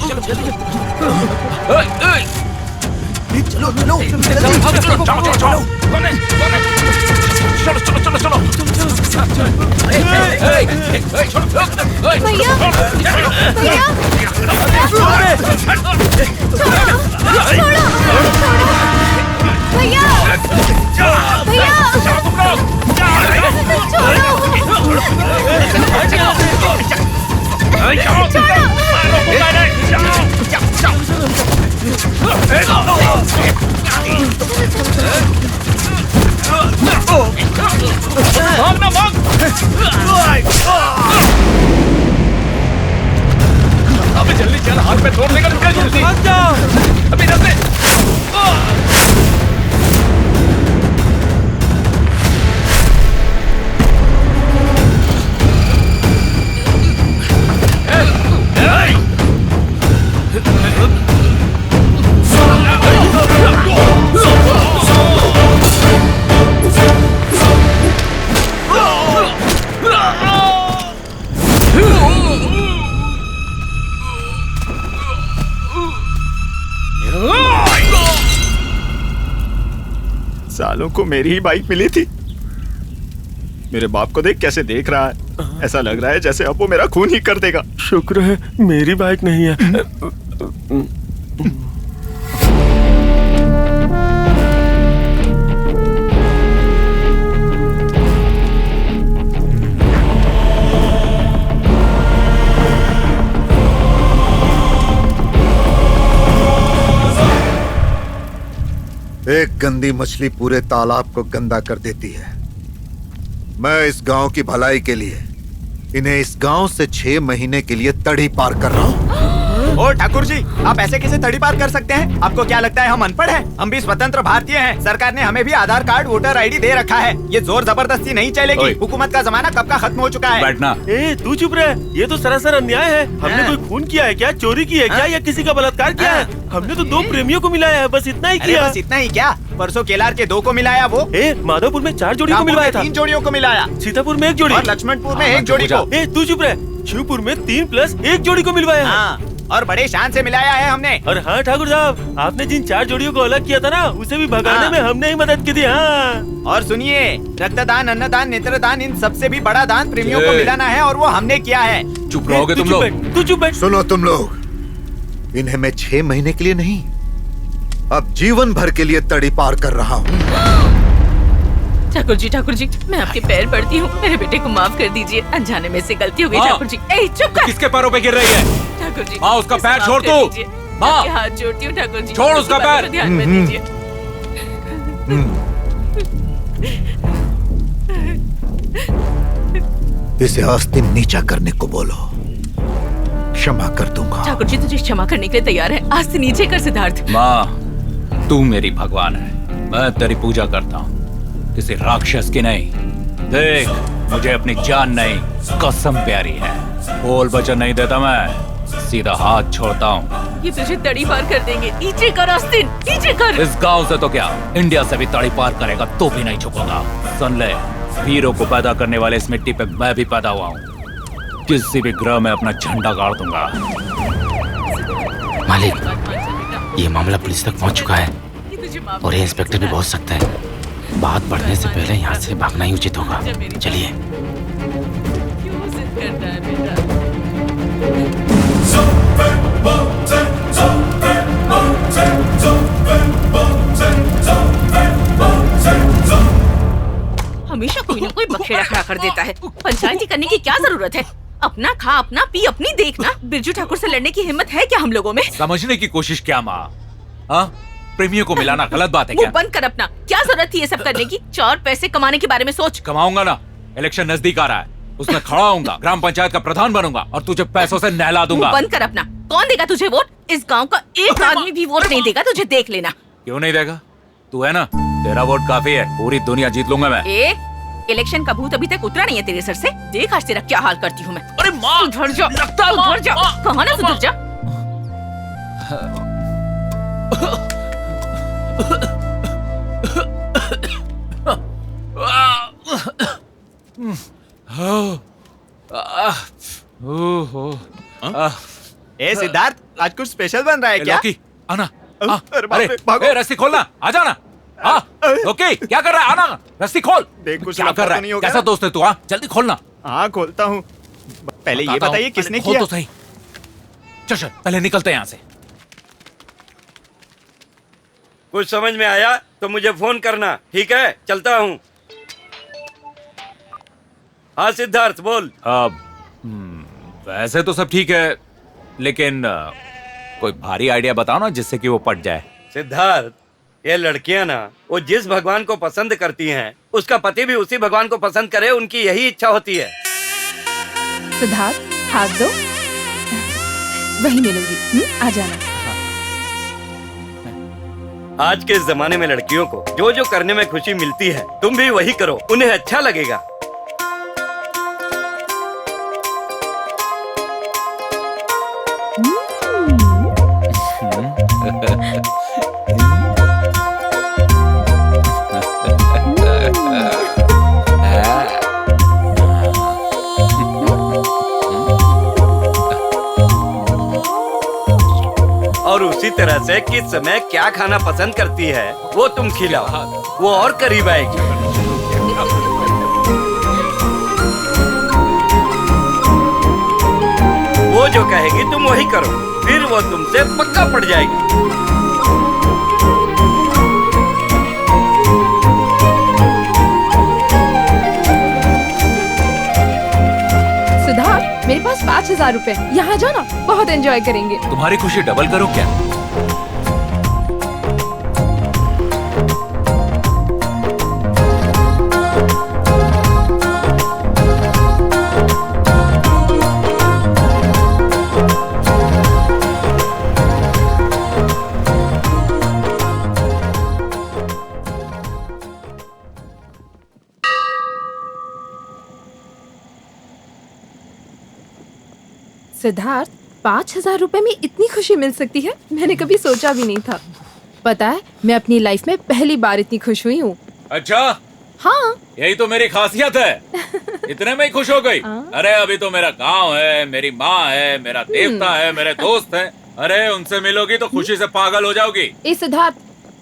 अबे जल्दी चल, हाथ में तोड़ लेकर निकल जल्दी। भाग जाओ अभी इधर से। सालों को मेरी ही बाइक मिली थी। मेरे बाप को देख कैसे देख रहा है। ऐसा लग रहा है जैसे अब वो मेरा खून ही कर देगा। शुक्र है मेरी बाइक नहीं है। एक गंदी मछली पूरे तालाब को गंदा कर देती है। मैं इस गांव की भलाई के लिए इन्हें इस गांव से 6 महीने के लिए तड़ी पार कर रहा हूँ। ओ ठाकुर जी, आप ऐसे कैसे तड़ी पार कर सकते हैं? आपको क्या लगता है हम अनपढ़ हैं? हम भी स्वतंत्र भारतीय हैं। सरकार ने हमें भी आधार कार्ड, वोटर आईडी दे रखा है। ये जोर जबरदस्ती नहीं चलेगी। हुकूमत का जमाना कब का खत्म हो चुका है। बैठना। ए तू चुप रह, ये तो सरासर अन्याय है। हमने कोई खून किया है क्या? चोरी की है क्या? या किसी का बलात्कार किया है? हमने तो 2 प्रेमियों को मिलाया है, बस इतना ही किया। बस इतना ही क्या? परसों केलार के 2 को मिलाया वो। माधवपुर में 4 जोड़ी को मिलवाया था। 3 जोड़ियों को मिलाया। सीतापुर में 1 जोड़ी और लक्ष्मणपुर में 1 जोड़ी को। तू चुप रह, शिवपुर में 3 प्लस 1 जोड़ी को मिलवाया। हाँ, और बड़े शान से मिलाया है हमने। और हाँ ठाकुर साहब, आपने जिन 4 जोड़ियों को अलग किया था ना, उसे भी भगाने में हमने ही मदद की थी। हाँ। और सुनिए, रक्तदान, अन्नदान, नेत्रदान, इन सबसे भी बड़ा दान प्रेमियों को मिलाना है, और वो हमने किया है। चुप रहोगे तुम लोग? तू चुप बैठ। सुनो तुम लोग, इन्हें मैं 6 महीने के लिए नहीं, अब जीवन भर के लिए तड़ी पार कर रहा हूँ। ठाकुर जी, मैं आपके पैर पड़ती हूँ। मेरे बेटे को माफ कर दीजिए, अनजाने में से गलती हो गई। ठाकुर जी, चुप कर। किसके पैरों पे गिर रही है? ठाकुर जी, माँ उसका पैर छोड़ तू। माँ, हाथ जोड़ती हूँ ठाकुर जी। छोड़ उसका पैर। ध्यान में दीजिए। इसे आस्तीन नीचा करने को बोलो, क्षमा कर दूंगा। ठाकुर जी, तुझे क्षमा करने के लिए तैयार है। आज से नीचे कर सिद्धार्थ। माँ, तू मेरी भगवान है, मैं तेरी पूजा करता हूँ, किसी राक्षस की नहीं। देख, मुझे अपनी जान नहीं, कसम प्यारी है। बोल वचन नहीं देता मैं, सीधा हाथ छोड़ता हूँ। ये तुझे तड़ी पार कर देंगे। नीचे कर आस्तीन, नीचे कर। इस गांव से तो क्या, इंडिया से भी तड़ी पार करेगा तो भी नहीं झुकूंगा। सुन ले, वीरों को पैदा करने वाले इस मिट्टी पे मैं भी पैदा हुआ हूँ। किसी भी ग्रह में अपना झंडा गाड़ दूंगा। मालिक, ये मामला पुलिस तक पहुंच चुका है। और ये इंस्पेक्टर भी बहुत सख्त है। बात बढ़ने से पहले यहाँ से भागना ही उचित होगा। चलिए। हमेशा कोई ना कोई बखेड़ा खड़ा कर देता है। पंचायती करने की क्या जरूरत है? अपना खा, अपना पी, अपनी देखना। बिरजू ठाकुर से लड़ने की हिम्मत है क्या हम लोगों में? समझने की कोशिश क्या माँ? हाँ, प्रेमियों को मिलाना गलत बात है क्या? मुंह बंद कर अपना। क्या जरूरत थी ये सब करने की? 4 पैसे कमाने के बारे में सोच। कमाऊंगा ना, इलेक्शन नजदीक आ रहा है, उसमें खड़ा होऊंगा, ग्राम पंचायत का प्रधान बनूंगा और तुझे पैसों से नहला दूंगा। मुंह बंद कर अपना। कौन देगा तुझे वोट? इस गाँव का एक आदमी भी वोट नहीं देगा तुझे, देख लेना। क्यों नहीं देगा? तू है ना, तेरा वोट काफी है, पूरी दुनिया जीत लूंगा मैं। इलेक्शन का भूत अभी तक उतरा नहीं है तेरे सर से। देख आज तेरा क्या हाल करती हूँ मैं। अरे माँ, सुधर जा, सुधर जा। कहाँ ना सुधर जा। ए सिद्धार्थ, आज कुछ स्पेशल बन रहा है क्या? लौकी, आना। अरे रस्सी खोलना, आ जाना। ओके, क्या कर रहा है? आना, रस्सी खोल। देख कुछ क्या कर रहा है? कैसा दोस्त है तू? जल्दी खोलना। हाँ खोलता हूँ। पहले ये बताइए किसने खोल किया? तो सही। चल पहले निकलते हैं यहाँ से। कुछ समझ में आया तो मुझे फोन करना, ठीक है? चलता हूँ। हाँ सिद्धार्थ बोल। वैसे तो सब ठीक है, लेकिन कोई भारी आइडिया बताओ ना जिससे कि वो पट जाए। सिद्धार्थ, ये लड़कियां ना, वो जिस भगवान को पसंद करती हैं, उसका पति भी उसी भगवान को पसंद करे, उनकी यही इच्छा होती है। सिद्धार्थ, हाथ दो। वही मिलूंगी, आ जाना। आज के इस जमाने में लड़कियों को जो जो करने में खुशी मिलती है, तुम भी वही करो, उन्हें अच्छा लगेगा। और उसी तरह से किस समय क्या खाना पसंद करती है वो तुम खिलाओ, वो और करीब आएगी। वो जो कहेगी तुम वही करो, फिर वो तुमसे पक्का पड़ जाएगी। सिद्धार्थ, मेरे पास 5000 रुपए, यहाँ जाना, बहुत एंजॉय करेंगे। तुम्हारी खुशी डबल करो क्या? सिद्धार्थ, 5000 रुपए में इतनी खुशी मिल सकती है, मैंने कभी सोचा भी नहीं था। पता है, मैं अपनी लाइफ में पहली बार इतनी खुश हुई हूँ। अच्छा? हाँ, यही तो मेरी खासियत है। इतने में ही खुश हो गई? अरे अभी तो मेरा गांव है, मेरी माँ है, मेरा देवता है, मेरे दोस्त है। अरे उनसे मिलोगी तो खुशी से पागल हो जाओगी। ए सिद्धार्थ,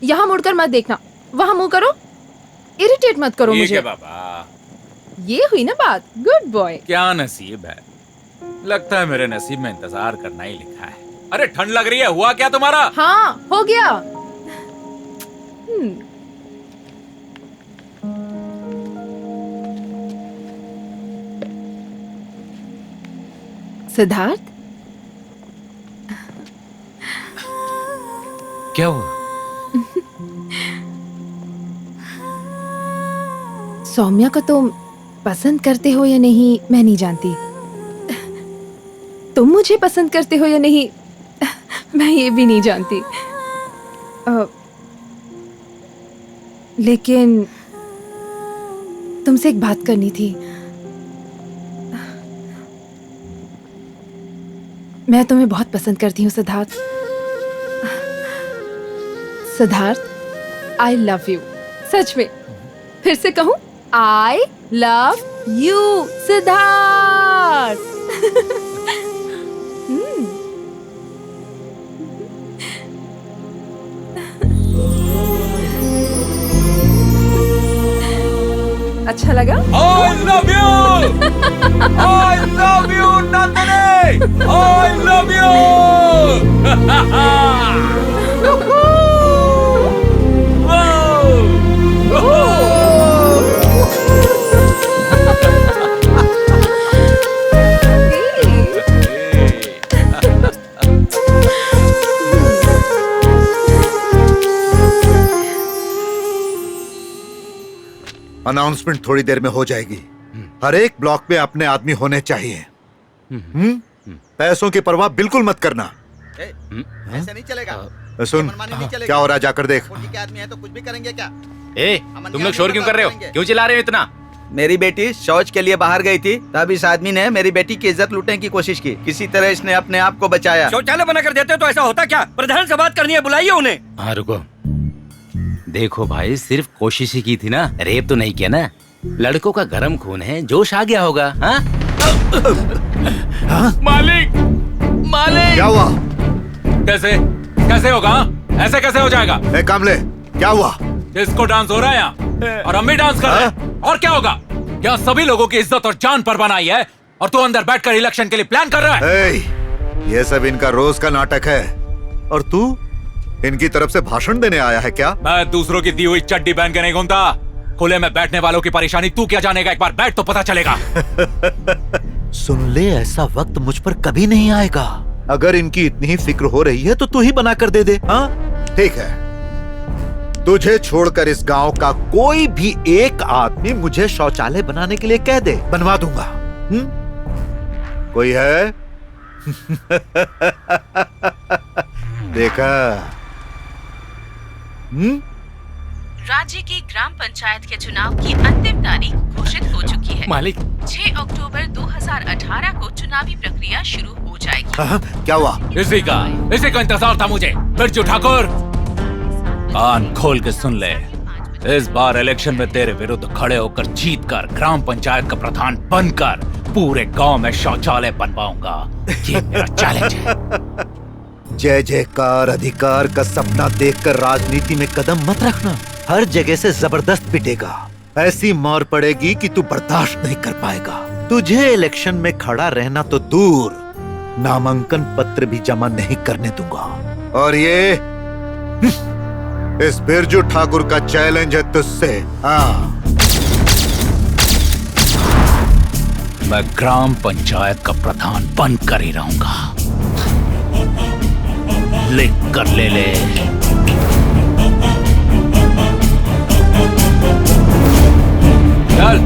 यहाँ मुड़कर मत देखना, वहाँ मुँह करो, इरिटेट मत करो मुझे। ठीक है बाबा। ये हुई ना बात, गुड बॉय। क्या नसीब है, लगता है मेरे नसीब में इंतजार करना ही लिखा है। अरे ठंड लग रही है, हुआ क्या तुम्हारा? हाँ, हो गया। सिद्धार्थ, क्या हुआ? सौम्या को तुम पसंद करते हो या नहीं मैं नहीं जानती, तुम मुझे पसंद करते हो या नहीं मैं ये भी नहीं जानती, लेकिन तुमसे एक बात करनी थी। मैं तुम्हें बहुत पसंद करती हूँ Siddharth. Siddharth, I love you. सच में, फिर से कहूँ, आई लव यू सिद्धार्थ। अच्छा लगा? I love you! I love you, Nandini! I love announcement थोड़ी देर में हो जाएगी। हर एक ब्लॉक में अपने आदमी होने चाहिए। पैसों की परवाह बिल्कुल मत करना। ऐसे नहीं चलेगा। सुन, क्या हो रहा है जाकर देख। के आदमी है तो कुछ भी करेंगे क्या? तुम लोग शोर क्यों कर रहे हो? क्यों चिल्ला रहे हो इतना? मेरी बेटी शौच के लिए बाहर गई थी, तब इस आदमी ने मेरी बेटी की इज्जत लूटने की कोशिश की। किसी तरह इसने अपने आप को बचाया। शौचालय बना कर देते तो ऐसा होता क्या? प्रधान से बात करनी है, बुलाइए उन्हें। हाँ रुको, देखो भाई, सिर्फ कोशिश ही की थी ना, रेप तो नहीं किया ना। लड़कों का गरम खून है, जोश आ गया होगा। हाँ? मालिक, मालिक! क्या हुआ? कैसे कैसे होगा? ऐसे कैसे हो जाएगा? ए कामले, क्या हुआ? डिस्को डांस हो रहा है यहाँ और हम भी डांस कर रहे हैं। और क्या होगा? क्या सभी लोगों की इज्जत और जान पर बनाई है और तू अंदर बैठकर इलेक्शन के लिए प्लान कर रहा है? ये सब इनका रोज का नाटक है और तू इनकी तरफ से भाषण देने आया है क्या? मैं दूसरों की दी हुई चड्डी पहन के नहीं घूमता। खुले में बैठने वालों की परेशानी तू क्या जानेगा? एक बार बैठ तो पता चलेगा। सुन ले, ऐसा वक्त मुझ पर कभी नहीं आएगा। अगर इनकी इतनी ही फिक्र हो रही है तो तू ही बना कर दे दे। हाँ ठीक है, तुझे छोड़कर इस गांव का कोई भी एक आदमी मुझे शौचालय बनाने के लिए कह दे, बनवा दूंगा। कोई है? देखा? राज्य की ग्राम पंचायत के चुनाव की अंतिम तारीख घोषित हो चुकी है। मालिक, 6 अक्टूबर 2018 को चुनावी प्रक्रिया शुरू हो जाएगी। क्या हुआ? इसी का इंतजार था मुझे। बिरजू ठाकुर, कान खोल के सुन ले। इस बार इलेक्शन में तेरे विरुद्ध खड़े होकर जीतकर ग्राम पंचायत का प्रधान बनकर पूरे गांव में शौचालय बनवाऊंगा। ये मेरा चैलेंज है। जय जयकार अधिकार का सपना देखकर राजनीति में कदम मत रखना। हर जगह से जबरदस्त पिटेगा। ऐसी मार पड़ेगी कि तू बर्दाश्त नहीं कर पाएगा। तुझे इलेक्शन में खड़ा रहना तो दूर, नामांकन पत्र भी जमा नहीं करने दूंगा। और ये इस बिरजू ठाकुर का चैलेंज है तुझसे। हाँ, मैं ग्राम पंचायत का प्रधान बनकर ही रहूंगा। लिख कर ले ले। चल।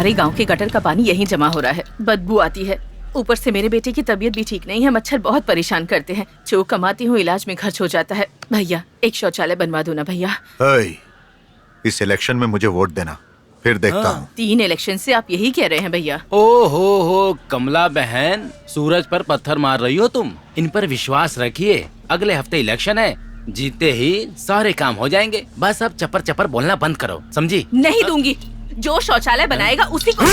सारे गांव के गटर का पानी यहीं जमा हो रहा है, बदबू आती है। ऊपर से मेरे बेटे की तबीयत भी ठीक नहीं है, मच्छर बहुत परेशान करते हैं। जो कमाती हूँ इलाज में खर्च हो जाता है। भैया एक शौचालय बनवा दो ना भैया। इस इलेक्शन में मुझे वोट देना, फिर देखता हूँ। 3 इलेक्शन से आप यही कह रहे हैं भैया। ओ हो कमला बहन, सूरज पर पत्थर मार रही हो तुम। इन पर विश्वास रखिए, अगले हफ्ते इलेक्शन है, जीते ही सारे काम हो जाएंगे। बस अब चपर चपर बोलना बंद करो, समझी? नहीं दूंगी, जो शौचालय बनाएगा उसी को।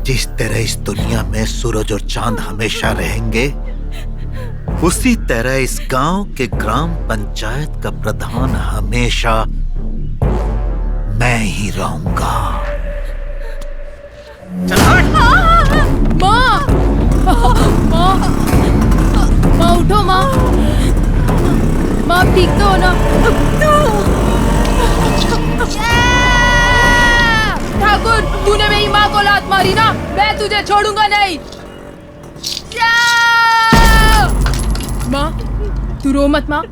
जिस तरह इस दुनिया में सूरज और चांद हमेशा रहेंगे, उसी तरह इस गांव के ग्राम पंचायत का प्रधान हमेशा मैं ही रहूंगा। माँ, माँ उठो माँ, माँ ठीक तो हो ना? ठाकुर, तूने मेरी माँ को लात मारी ना, मैं तुझे छोड़ूंगा नहीं। माँ तू रो मत माँ,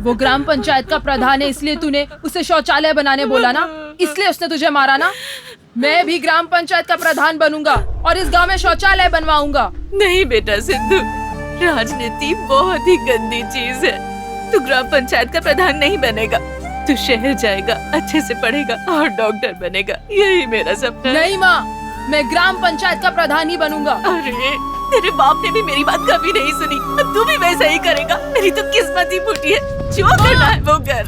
वो ग्राम पंचायत का प्रधान है, इसलिए तूने उसे शौचालय बनाने बोला ना, इसलिए उसने तुझे मारा ना। मैं भी ग्राम पंचायत का प्रधान बनूंगा और इस गांव में शौचालय बनवाऊंगा। नहीं बेटा सिद्धू, राजनीति बहुत ही गंदी चीज है। तू ग्राम पंचायत का प्रधान नहीं बनेगा, तू शहर जाएगा, अच्छे से पढ़ेगा और डॉक्टर बनेगा, यही मेरा सपना। नहीं माँ, मैं ग्राम पंचायत का प्रधान ही बनूंगा। अरे तेरे बाप ने भी मेरी बात कभी नहीं सुनी, तू भी वैसा ही करेगा। मेरी तो किस्मत ही फूटी है, जो करना है वो कर।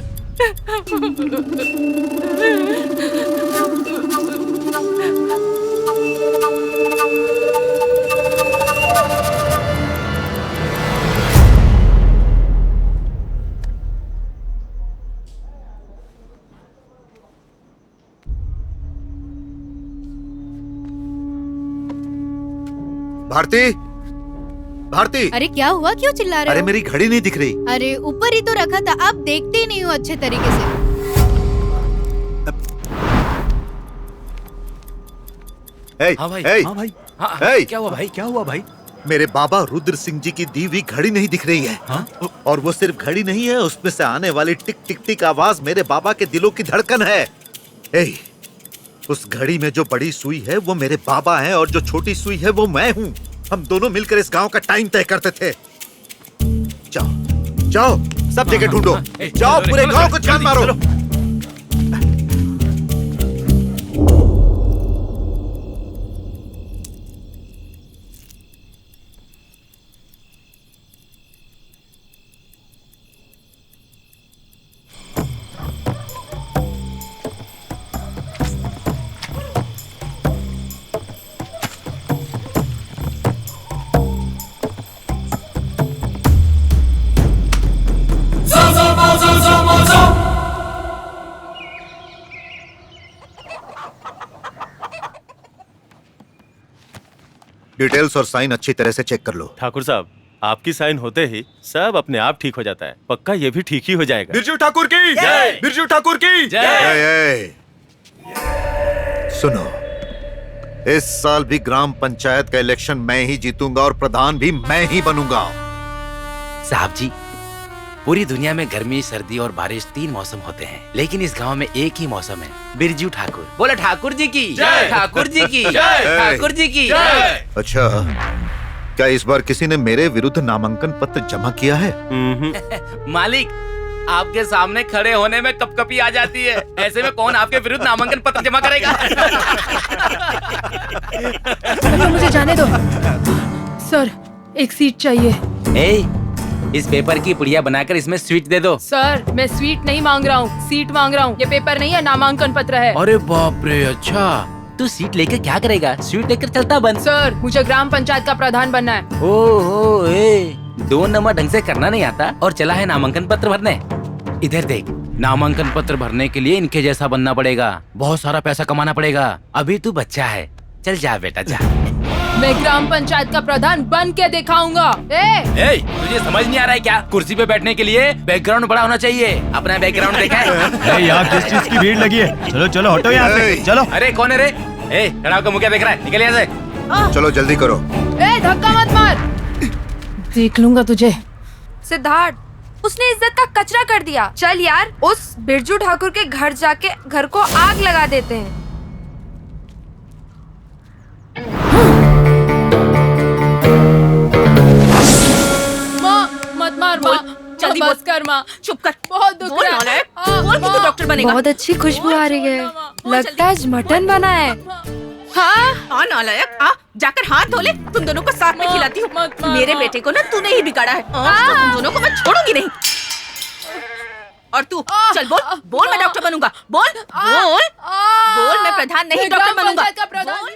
भारती, भारती। अरे क्या हुआ, क्यों चिल्ला रहे हो? अरे मेरी घड़ी नहीं दिख रही। अरे ऊपर ही तो रखा था, आप देखते ही नहीं हो अच्छे तरीके से। हाँ भाई, हाँ भाई, क्या हुआ भाई? क्या हुआ भाई? मेरे बाबा रुद्र सिंह जी की दी हुई घड़ी नहीं दिख रही है। और वो सिर्फ घड़ी नहीं है, उसमें से आने वाली टिक टिक टिक आवाज मेरे बाबा के दिलों की धड़कन है। उस घड़ी में जो बड़ी सुई है वो मेरे बाबा हैं और जो छोटी सुई है वो मैं हूँ। हम दोनों मिलकर इस गांव का टाइम तय करते थे। जाओ जाओ, सब जगह ढूंढो, जाओ पूरे गांव को छान मारो। डिटेल्स और साइन अच्छी तरह से चेक कर लो। ठाकुर साहब, आपकी साइन होते ही सब अपने आप ठीक हो जाता है। पक्का ये भी ठीक ही हो जाएगा। बिरजू ठाकुर की जय, बिरजू ठाकुर की जय। सुनो, इस साल भी ग्राम पंचायत का इलेक्शन मैं ही जीतूंगा और प्रधान भी मैं ही बनूंगा। साहब जी, पूरी दुनिया में गर्मी, सर्दी और बारिश 3 मौसम होते हैं, लेकिन इस गांव में एक ही मौसम है। बिरजू ठाकुर बोले ठाकुर जी की जय, ठाकुर जी की जय, ठाकुर जी की जय। अच्छा, क्या इस बार किसी ने मेरे विरुद्ध नामांकन पत्र जमा किया है? मालिक, आपके सामने खड़े होने में कपकपी आ जाती है, ऐसे में कौन आपके विरुद्ध नामांकन पत्र जमा करेगा? मुझे जाने दो सर, एक सीट चाहिए। इस पेपर की पुड़िया बनाकर इसमें स्वीट दे दो। सर, मैं स्वीट नहीं मांग रहा हूँ, सीट मांग रहा हूँ। ये पेपर नहीं है, नामांकन पत्र है। अरे बाप रे, अच्छा तू सीट लेकर क्या करेगा? स्वीट लेकर चलता बन। सर, मुझे ग्राम पंचायत का प्रधान बनना है। ओहो, 2 नंबर ढंग से करना नहीं आता और चला है नामांकन पत्र भरने। इधर देख, नामांकन पत्र भरने के लिए इनके जैसा बनना पड़ेगा, बहुत सारा पैसा कमाना पड़ेगा। अभी तू बच्चा है, चल जा बेटा जा। मैं ग्राम पंचायत का प्रधान बन के दिखाऊंगा। तुझे समझ नहीं आ रहा है क्या? कुर्सी पे बैठने के लिए बैकग्राउंड बड़ा होना चाहिए। अपना बैकग्राउंड देखा है? यहाँ किस चीज की भीड़ लगी है? चलो चलो हटो यहाँ से, चलो। अरे कौन है रे? खड़ा होकर मुँह क्या देख रहा है? निकल यहाँ से। चलो जल्दी करो। धक्का मत मार, देख लूंगा तुझे। सिद्धार्थ, उसने इज्जत का कचरा कर दिया। चल यार, उस बिरजू ठाकुर के घर जाके घर को आग लगा देते हैं। माँ मत मार माँ, जल्दी बस कर माँ, चुप कर। बहुत दुख रहा है। बोल कि तू डॉक्टर बनेगा। बहुत अच्छी खुशबू आ रही है, लगता है आज मटन बना है। हाँ नालायक, आ जाकर हाथ धो ले। तुम दोनों को साथ में खिलाती हूँ। मेरे बेटे को ना तूने ही बिगाड़ा है। तो तुम दोनों को मैं छोड़ूंगी नहीं। और तू चल बोल, बोल मैं डॉक्टर बनूंगा। बोल बोल बोल, मैं प्रधान नहीं डॉक्टर बनूंगा। बोल।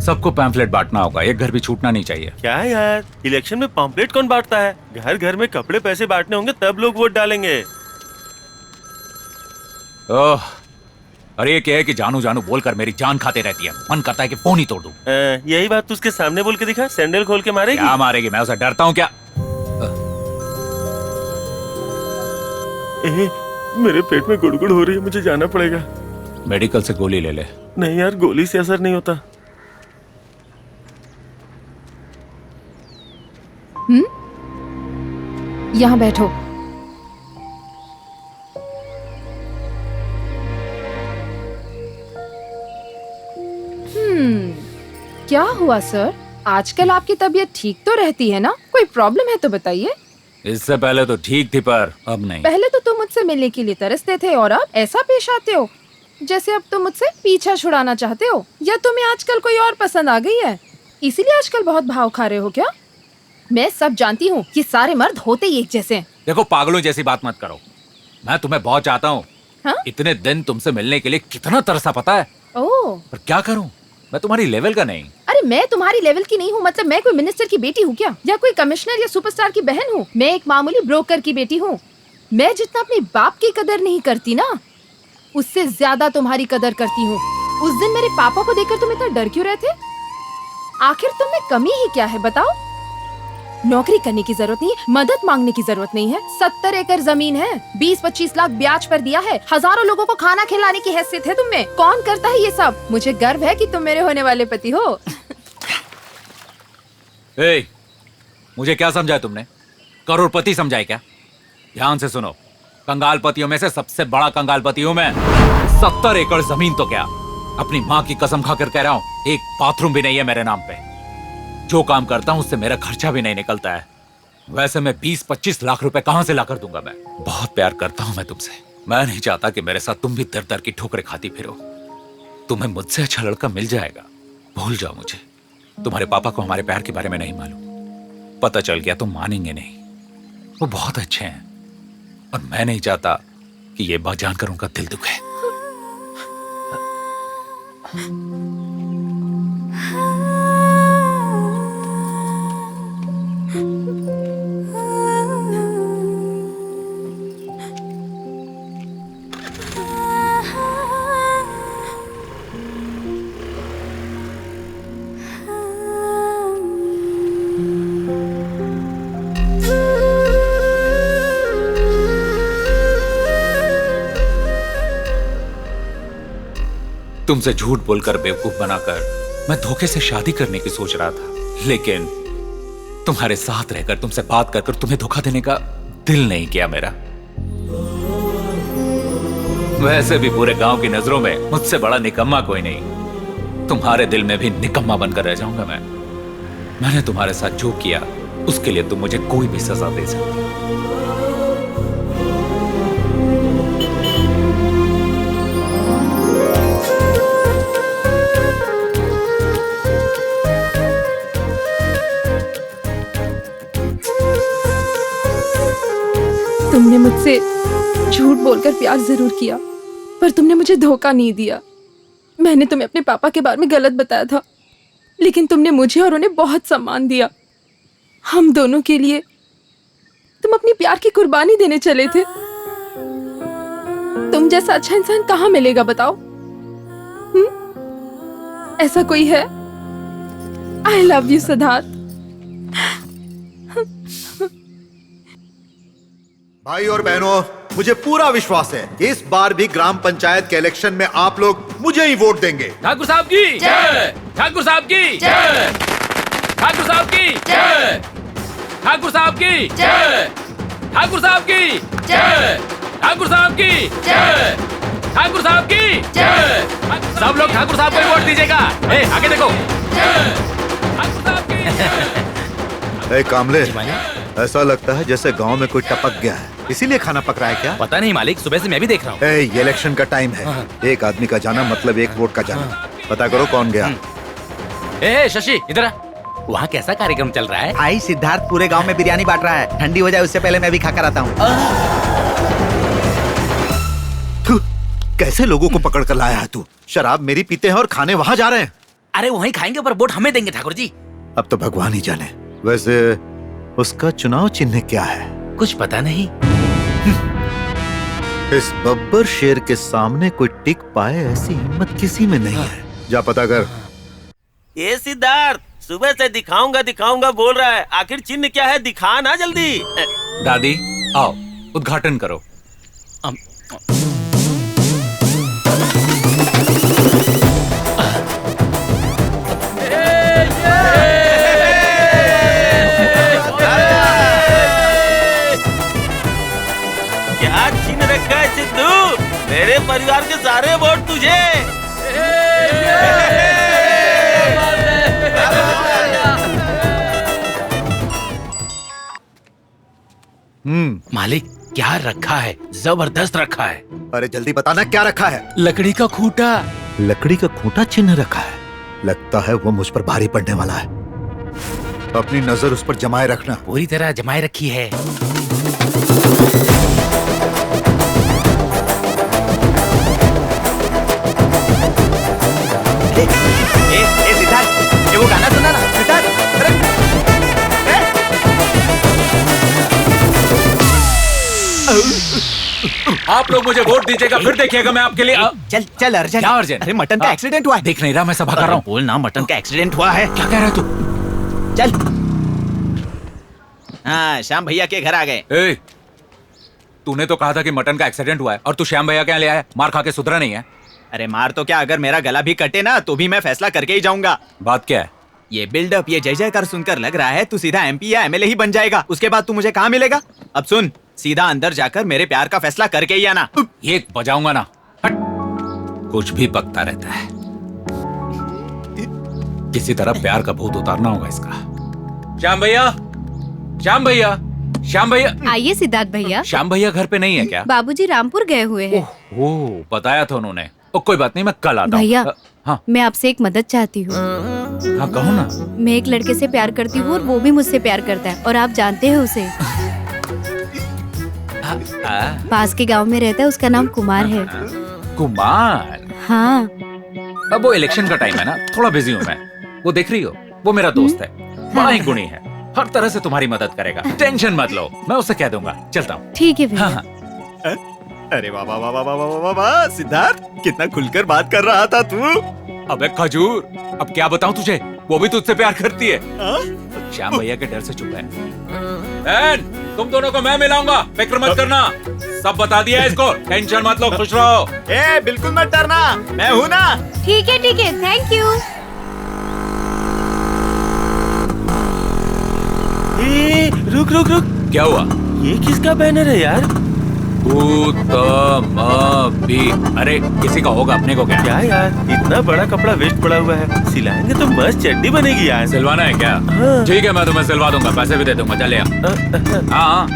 सबको पैम्फलेट बांटना होगा, एक घर भी छूटना नहीं चाहिए। क्या यार, इलेक्शन में पम्पलेट कौन बांटता है? घर घर में कपड़े पैसे बांटने होंगे तब लोग वोट डालेंगे। ओह, अरे ये क्या है कि जानू जानू बोलकर मेरी जान खाते रहती है। मन करता है कि फोन ही तोड़ दूं। यही बात तू उसके सामने बोल के दिखा, सैंडल खोल के मारेगी। क्या मारेगी? मैं उसे डरता हूँ क्या? मेरे पेट में गुड़गुड़ हो रही है, मुझे जाना पड़ेगा। मेडिकल से गोली ले ले। नहीं यार, गोली से असर नहीं होता। यहाँ बैठो। क्या हुआ सर? आजकल आपकी तबीयत ठीक तो रहती है ना? कोई प्रॉब्लम है तो बताइए। इससे पहले तो ठीक थी पर अब नहीं। पहले तो तुम मुझसे मिलने के लिए तरसते थे और अब ऐसा पेश आते हो जैसे अब तुम मुझसे पीछा छुड़ाना चाहते हो, या तुम्हें आजकल कोई और पसंद आ गई है इसीलिए आजकल बहुत भाव खा रहे हो क्या? मैं सब जानती हूँ कि सारे मर्द होते ही एक जैसे हैं। देखो पागलों जैसी बात मत करो। मैं तुम्हें बहुत चाहता हूँ। हाँ? इतने दिन तुमसे मिलने के लिए कितना तरसा पता है। ओह, पर क्या करूँ, मैं तुम्हारी लेवल का नहीं। अरे मैं तुम्हारी लेवल की नहीं हूँ, मतलब मैं कोई मिनिस्टर की बेटी हूँ क्या, या कोई कमिश्नर या सुपरस्टार की बहन हूँ? मैं एक मामूली ब्रोकर की बेटी हूँ। मैं जितना अपने बाप की कदर नहीं करती ना, उससे ज्यादा तुम्हारी कदर करती हूँ। उस दिन मेरे पापा को देखकर तुम इतना डर क्यों रहे थे? आखिर तुम में कमी ही क्या है बताओ? नौकरी करने की जरूरत नहीं, मदद मांगने की जरूरत नहीं है। 70 एकड़ जमीन है, 20-25 लाख ब्याज पर दिया है, हजारों लोगों को खाना खिलाने की हैसियत है तुम में। कौन करता है ये सब? मुझे गर्व है कि तुम मेरे होने वाले पति हो। ए, मुझे क्या समझा तुमने? करोड़पति समझा है क्या? ध्यान से सुनो, कंगालपतियों में से सबसे बड़ा कंगालपति हूँ मैं। 70 एकड़ जमीन तो क्या, अपनी माँ की कसम खाकर कह रहा हूँ, एक बाथरूम भी नहीं है मेरे नाम पे। जो काम करता हूँ उससे मेरा खर्चा भी नहीं निकलता है। वैसे मैं 20-25 लाख रुपए कहाँ से ला कर दूंगा? मैं बहुत प्यार करता हूँ मैं तुमसे। मैं नहीं चाहता कि मेरे साथ तुम भी दर दर की ठोकरें खाती फिरो। तुम्हें मुझसे अच्छा लड़का मिल जाएगा, भूल जाओ मुझे। तुम्हारे पापा को हमारे प्यार के बारे में नहीं मालूम। पता चल गया तो मानेंगे नहीं। वो बहुत अच्छे हैं और मैं नहीं चाहता कि ये बात जानकर उनका दिल दुखे। तुमसे झूठ बोलकर बेवकूफ बनाकर मैं धोखे से शादी करने की सोच रहा था, लेकिन तुम्हारे साथ रहकर तुमसे बात कर कर तुम्हें धोखा देने का दिल नहीं किया मेरा। वैसे भी पूरे गांव की नजरों में मुझसे बड़ा निकम्मा कोई नहीं। तुम्हारे दिल में भी निकम्मा बनकर रह जाऊंगा मैं। मैंने तुम्हारे साथ जो किया उसके लिए तुम मुझे कोई भी सजा दे सकती। तुमने मुझसे झूठ बोलकर प्यार जरूर किया, पर तुमने मुझे धोखा नहीं दिया। मैंने तुम्हें अपने पापा के बारे में गलत बताया था, लेकिन तुमने मुझे और उन्हें बहुत सम्मान दिया। हम दोनों के लिए तुम अपनी प्यार की कुर्बानी देने चले थे। तुम जैसा अच्छा इंसान कहाँ मिलेगा बताओ? ऐसा कोई है? आई लव यू सिद्धार्थ। भाई और बहनों, मुझे पूरा विश्वास है कि इस बार भी ग्राम पंचायत के इलेक्शन में आप लोग मुझे ही वोट देंगे। ठाकुर साहब की जय, ठाकुर साहब की जय, ठाकुर साहब की जय, ठाकुर साहब की जय, ठाकुर साहब की जय, ठाकुर साहब की जय, ठाकुर साहब की जय। सब लोग ठाकुर साहब को ही वोट दीजिएगा। आगे देखो। ठाकुर साहब की ए कामले, ऐसा लगता है जैसे गांव में कोई टपक गया है, इसीलिए खाना पक रहा है क्या? पता नहीं मालिक, सुबह से मैं भी देख रहा हूँ। ये इलेक्शन का टाइम है, एक आदमी का जाना मतलब एक वोट का जाना। पता करो कौन गया। शशि इधर आ। वहाँ कैसा कार्यक्रम चल रहा है? भाई सिद्धार्थ पूरे गांव में बिरयानी बांट रहा है, ठंडी हो जाए उससे पहले मैं भी खाकर आता हूँ। कैसे लोगों को पकड़ कर लाया है तू? शराब मेरी पीते हैं और खाने वहाँ जा रहे हैं। अरे वहीं खाएंगे पर वोट हमें देंगे ठाकुर जी। अब तो भगवान ही जाने। वैसे उसका चुनाव चिन्ह क्या है? कुछ पता नहीं। इस बब्बर शेर के सामने कोई टिक पाए ऐसी हिम्मत किसी में नहीं है। जा पता कर। ये सिद्धार्थ सुबह से दिखाऊंगा दिखाऊंगा बोल रहा है, आखिर चिन्ह क्या है? दिखा ना जल्दी। दादी आओ उद्घाटन करो। क्या चिन्ह रखा है सिद्धू? मेरे परिवार के सारे वोट तुझे। मालिक क्या रखा है? जबरदस्त रखा है। अरे जल्दी बताना क्या रखा है? लकड़ी का खूंटा। लकड़ी का खूंटा चिन्ह रखा है। लगता है वो मुझ पर भारी पड़ने वाला है। अपनी नजर उस पर जमाए रखना। पूरी तरह जमाए रखी है। सिद्धार्थ, ये वो गाना सुना ना सिद्धार्थ। आप लोग मुझे वोट दीजिएगा, फिर देखिएगा मैं आपके लिए। चल चल अर्जन। क्या अर्जन? अरे मटन का एक्सीडेंट हुआ है। देख नहीं रहा मैं सभा कर रहा हूँ। बोल ना, मटन का एक्सीडेंट हुआ है। क्या कह रहा है तू? चल। हाँ, श्याम भैया के घर आ गए। तूने तो कहा था कि मटन का एक्सीडेंट हुआ है और तू श्याम भैया क्या ले आया? मार खा के सुधरा नहीं है। अरे मार तो क्या, अगर मेरा गला भी कटे ना तो भी मैं फैसला करके ही जाऊंगा। बात क्या है? ये बिल्डअप, ये जय जयकार सुनकर लग रहा है तू सीधा एमपी या एमएलए ही बन जाएगा। उसके बाद तू मुझे कहाँ मिलेगा? अब सुन, सीधा अंदर जाकर मेरे प्यार का फैसला करके ही आना। ये बजाऊंगा ना। हट। कुछ भी पकता रहता है। किसी तरह प्यार का भूत उतारना होगा इसका। श्याम भैया, श्याम भैया, श्याम भैया। आइए सिद्धार्थ भैया। श्याम भैया घर पे नहीं है क्या? बाबूजी रामपुर गए हुए हैं। ओह, बताया था उन्होंने। कोई बात नहीं, मैं कल आता हूँ। भैया, हाँ मैं आपसे एक मदद चाहती हूँ। हाँ कहो ना। मैं एक लड़के से प्यार करती हूँ और वो भी मुझसे प्यार करता है, और आप जानते हैं उसे। पास के गांव में रहता है, उसका नाम कुमार है। कुमार? हाँ। अब वो इलेक्शन का टाइम है ना, थोड़ा बिजी हूँ मैं। वो देख रही हो, वो मेरा दोस्त है, बड़ा ही गुणी है, हर तरह से तुम्हारी मदद करेगा। टेंशन मत लो, मैं उसे कह दूंगा। चलता हूँ। ठीक है भैया। हाँ। अरे वाह वाह वाह वाह वाह वाह वाह, सिद्धार्थ कितना खुलकर बात कर रहा था तू। अबे खजूर, अब क्या बताऊं तुझे, वो भी तुझसे प्यार करती है। श्याम भैया के डर से चुप है। बहन, तुम दोनों को मैं मिलाऊंगा, फिक्र मत करना। सब बता दिया है इसको, टेंशन मत लो, खुश रहो। बिल्कुल मत डरना, मैं हूँ ना। ठीक है, थैंक यू। रुक रुक रुक। क्या हुआ? ये किसका बैनर है यार? अरे किसी का होगा, अपने को क्या यार, इतना बड़ा कपड़ा वेस्ट पड़ा हुआ है, सिलाएंगे तो मस्त चड्डी बनेगी यार। सिलवाना है क्या? हाँ। ठीक है, मैं तुम्हें सिलवा दूंगा, पैसे भी दे दूंगा। चले हाँ।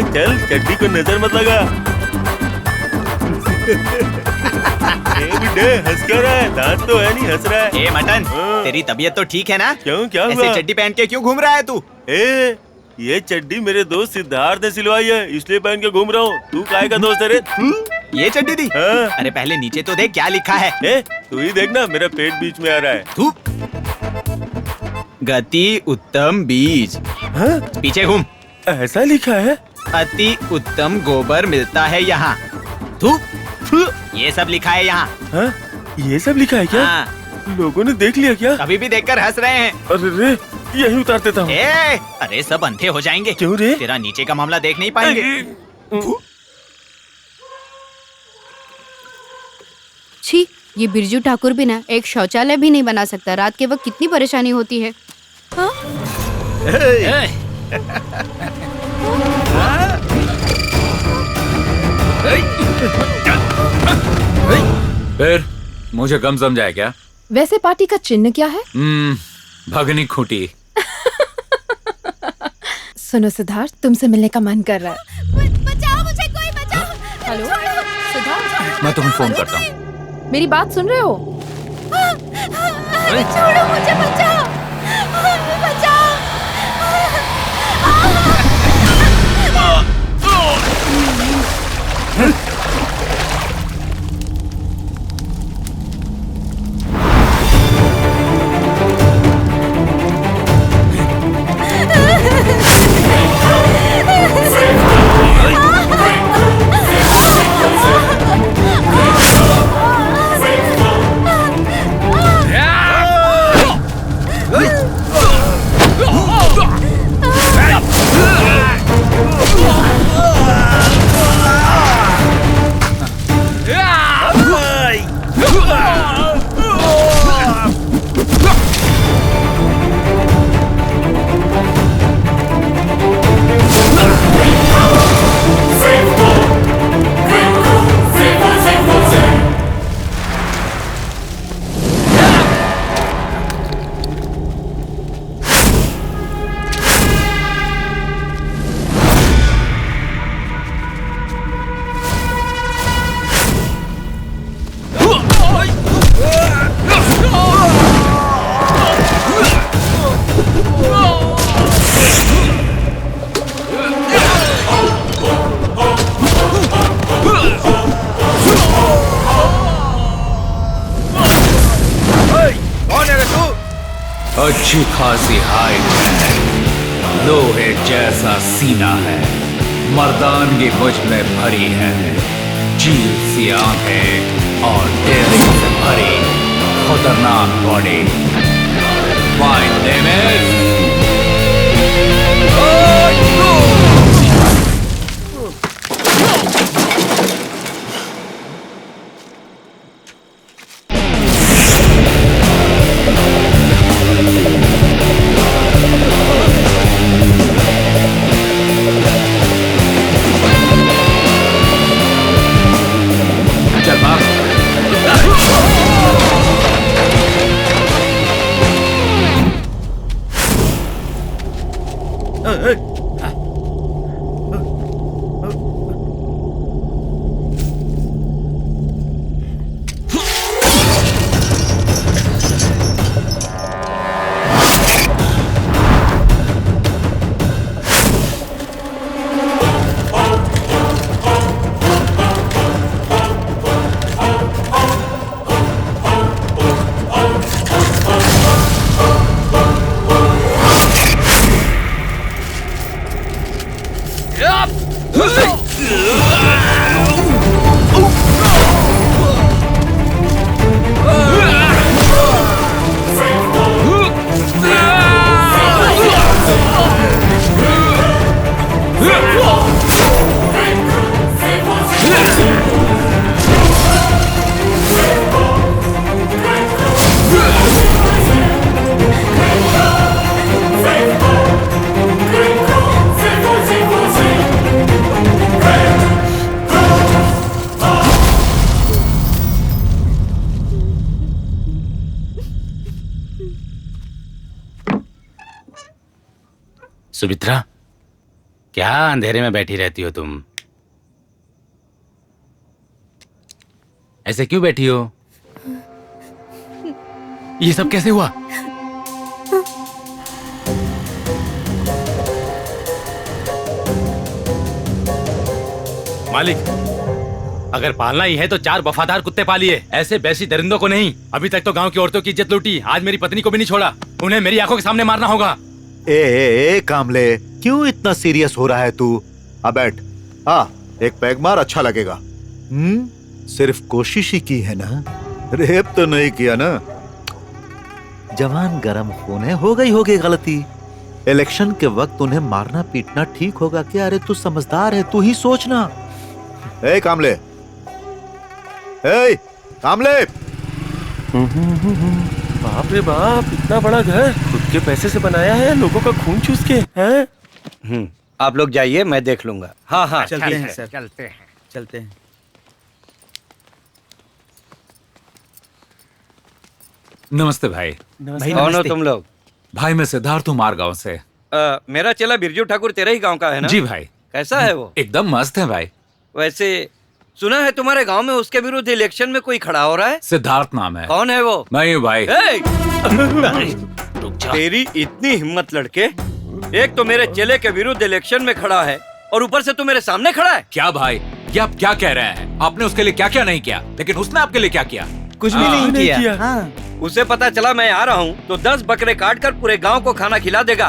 चल, चड्डी को नजर मत लगा। हंस क्यों रहा है? दांत तो है नहीं, हंस रहा है। मटन, तेरी तबीयत तो ठीक है ना? क्यों, क्या हुआ? ऐसे चड्डी पहन के क्यों घूम रहा है तू? ये चड्डी मेरे दोस्त सिद्धार्थ ने सिलवाई है, इसलिए पहन के घूम रहा हूँ। तू काहे का दोस्त है रे? ये चड्डी दी? अरे पहले नीचे तो देख क्या लिखा है। तू ही देखना, मेरा पेट बीच में आ रहा है। तू गति उत्तम बीज। पीछे घूम। ऐसा लिखा है? अति उत्तम गोबर मिलता है यहाँ। ये सब लिखा है यहाँ। हाँ? ये सब लिखा है क्या? हाँ। लोगों ने देख लिया क्या? अभी भी देखकर हंस रहे हैं। अरे रे, यही उतार देता हूँ। अरे सब अंधे हो जाएंगे। क्यों रे? तेरा नीचे का मामला देख नहीं पाएंगे। छी, ये बिरजू ठाकुर भी ना एक शौचालय भी नहीं बना सकता। रात के वक्त कितनी परेशानी होती है। हाँ? फिर मुझे कम समझा है क्या? वैसे पार्टी का चिन्ह क्या है? भगनी खूंटी। सुनो सिद्धार्थ, तुमसे मिलने का मन कर रहा है। बचाओ मुझे, कोई बचाओ। हेलो सिद्धार्थ, मैं तुम्हें फोन करता हूँ। मेरी बात सुन रहे हो? छोड़ो मुझे, बचाओ बचाओ। अच्छी खासी हाइट है, लोहे जैसा सीना है, मर्दानगी मुझ में भरी है, चील सी आंखें और डेयरिंग से भरी खतरनाक body. My name is Sumitra, क्या अंधेरे में बैठी रहती हो तुम? ऐसे क्यों बैठी हो? ये सब कैसे हुआ? मालिक, अगर पालना ही है तो 4 वफादार कुत्ते पालिए, ऐसे बैसी दरिंदों को नहीं। अभी तक तो गांव की औरतों की इज्जत लूटी, आज मेरी पत्नी को भी नहीं छोड़ा। उन्हें मेरी आंखों के सामने मारना होगा। ए कामले, क्यों इतना सीरियस हो रहा है तू? अब बैठ, एक पैग मार, अच्छा लगेगा। सिर्फ कोशिश ही की है ना, रेप तो नहीं किया ना। जवान गरम खून है, हो गई होगी गलती। इलेक्शन के वक्त उन्हें मारना पीटना ठीक होगा क्या? अरे तू समझदार है, तू ही सोचना। ए कामले, ए कामले। बाप रे बाप, इतना बड़ा घर खुद के पैसे से बनाया है, लोगों का खून चूस के हैं? आप लोग जाइए, मैं देख लूंगा। हाँ हाँ चलते हैं सर, चलते हैं। नमस्ते भाई। कौन हो तुम लोग? भाई मैं सिद्धार्थ हूँ मारगांव से। मेरा चेला बिरजू ठाकुर तेरे ही गांव का है ना? जी भाई। कैसा है वो? एकदम मस्त है भाई। वैसे सुना है तुम्हारे गांव में उसके विरुद्ध इलेक्शन में कोई खड़ा हो रहा है? सिद्धार्थ नाम है। कौन है वो? मैं हूँ भाई। तेरी इतनी हिम्मत लड़के, एक तो मेरे चेले के विरुद्ध इलेक्शन में खड़ा है और ऊपर से तू मेरे सामने खड़ा है। क्या भाई, ये आप क्या कह रहे हैं? आपने उसके लिए क्या क्या नहीं किया, लेकिन उसने आपके लिए क्या किया? कुछ भी नहीं किया। हाँ। उसे पता चला मैं आ रहा हूँ तो 10 बकरे काट कर पूरे गांव को खाना खिला देगा।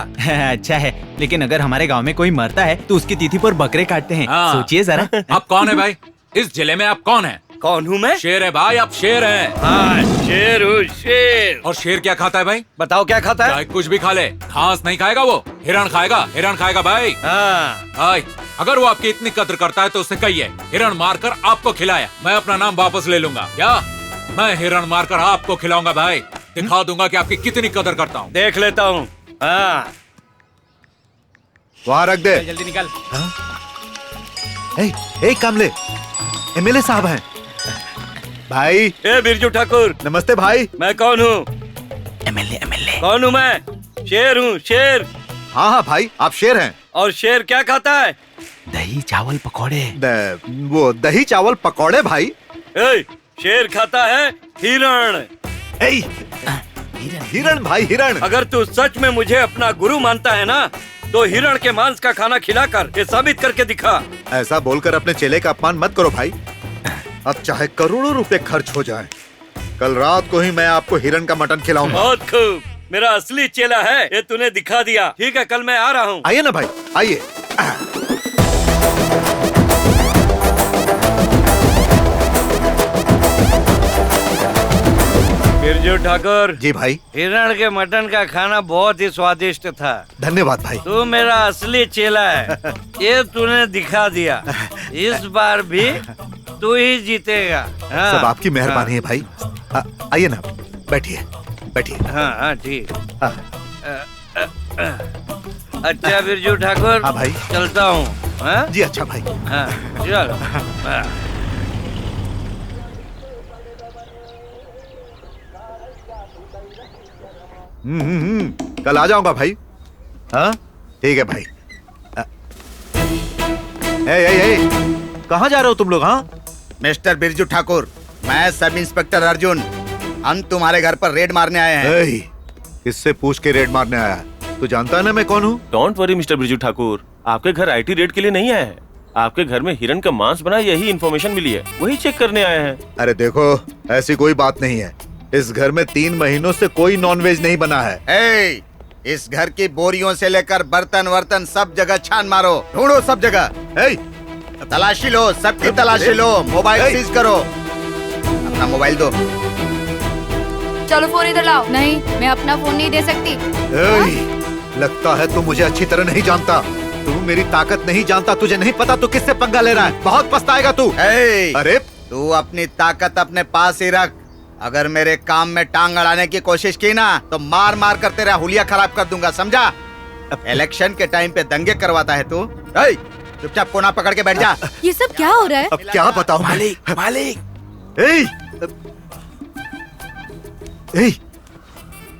अच्छा है, लेकिन अगर हमारे गांव में कोई मरता है तो उसकी तिथि पर बकरे काटते हैं। सोचिए जरा। आप कौन है भाई? इस जिले में आप कौन है? कौन हूँ मैं? शेर है भाई, आप शेर हैं। हाँ, शेर हूँ, शेर। और शेर क्या खाता है भाई? बताओ क्या खाता है? कुछ भी खा ले, घास नहीं खाएगा वो, हिरण खाएगा, हिरण खाएगा भाई। भाई अगर वो आपकी इतनी कद्र करता है तो उससे कहिए हिरण मारकर आपको खिलाया, मैं अपना नाम वापस ले लूंगा। क्या? मैं हिरण मारकर आपको खिलाऊंगा भाई, दिखा दूंगा कि आपकी कितनी कदर करता हूँ। देख लेता हूँ। वहाँ रख दे। जल्दी निकल। ए कामले, एमएलए साहब हैं। भाई। ए बिरजू ठाकुर। नमस्ते भाई। मैं कौन हूँ? एमएलए। कौन हूँ मैं? शेर हूँ, शेर। हाँ हाँ भाई, आप शेर हैं। और शेर क्या खाता है? दही चावल पकौड़े। वो दही चावल पकौड़े भाई। शेर खाता है हिरण। हिरण भाई, हिरण। अगर तू सच में मुझे अपना गुरु मानता है ना, तो हिरण के मांस का खाना खिलाकर ये साबित करके दिखा। ऐसा बोलकर अपने चेले का अपमान मत करो भाई। अब चाहे करोड़ों रुपए खर्च हो जाएं, कल रात को ही मैं आपको हिरण का मटन खिलाऊंगा। बहुत खूब, मेरा असली चेला है, ये तूने दिखा दिया। ठीक है, कल मैं आ रहा हूँ। आइए ना भाई, आइए। बिरजू ठाकुर। जी भाई। हिरण के मटन का खाना बहुत ही स्वादिष्ट था। धन्यवाद भाई। तू मेरा असली चेला है, ये तूने दिखा दिया। इस बार भी तू ही जीतेगा। सब आपकी मेहरबानी है भाई। आइए ना, बैठिए बैठिए। हाँ ठीक। अच्छा बिरजू ठाकुर। हाँ भाई। चलता हूँ। जी अच्छा भाई। हाँ चलो। कल आ जाऊंगा भाई। हाँ ठीक है भाई। कहाँ जा रहे हो तुम लोग? हाँ मिस्टर बिरजू ठाकुर, मैं सब इंस्पेक्टर अर्जुन, हम तुम्हारे घर पर रेड मारने आए हैं। इससे पूछ के रेड मारने आया है? तू जानता है ना मैं कौन हूँ? Don't worry mister Birju Thakur, आपके घर आईटी रेड के लिए नहीं आए हैं। आपके घर में हिरण का मांस बना, यही इन्फॉर्मेशन मिली है, वही चेक करने आए हैं। अरे देखो, ऐसी कोई बात नहीं है। इस घर में 3 महीनों से कोई नॉनवेज नहीं बना है। इस घर की बोरियों से लेकर बर्तन वर्तन सब जगह छान मारो, ढूंढो सब जगह। तलाशी लो, सबकी तलाशी लो, मोबाइल सीज करो। अपना मोबाइल दो। चलो फोन इधर लाओ। नहीं, मैं अपना फोन नहीं दे सकती। लगता है तू मुझे अच्छी तरह नहीं जानता। तू मेरी ताकत नहीं जानता, तुझे नहीं पता तू किससे पंगा ले रहा है। बहुत पछताएगा तू। अरे तू अपनी ताकत अपने पास ही रख। अगर मेरे काम में टांग अड़ाने की कोशिश की ना, तो मार मार कर तेरा हुलिया खराब कर दूंगा, समझा? इलेक्शन के टाइम पे दंगे करवाता है तू। चुपचाप कोना पकड़ के बैठ जा। ये सब क्या हो रहा है? अब क्या बताऊं? मालिक मालिक।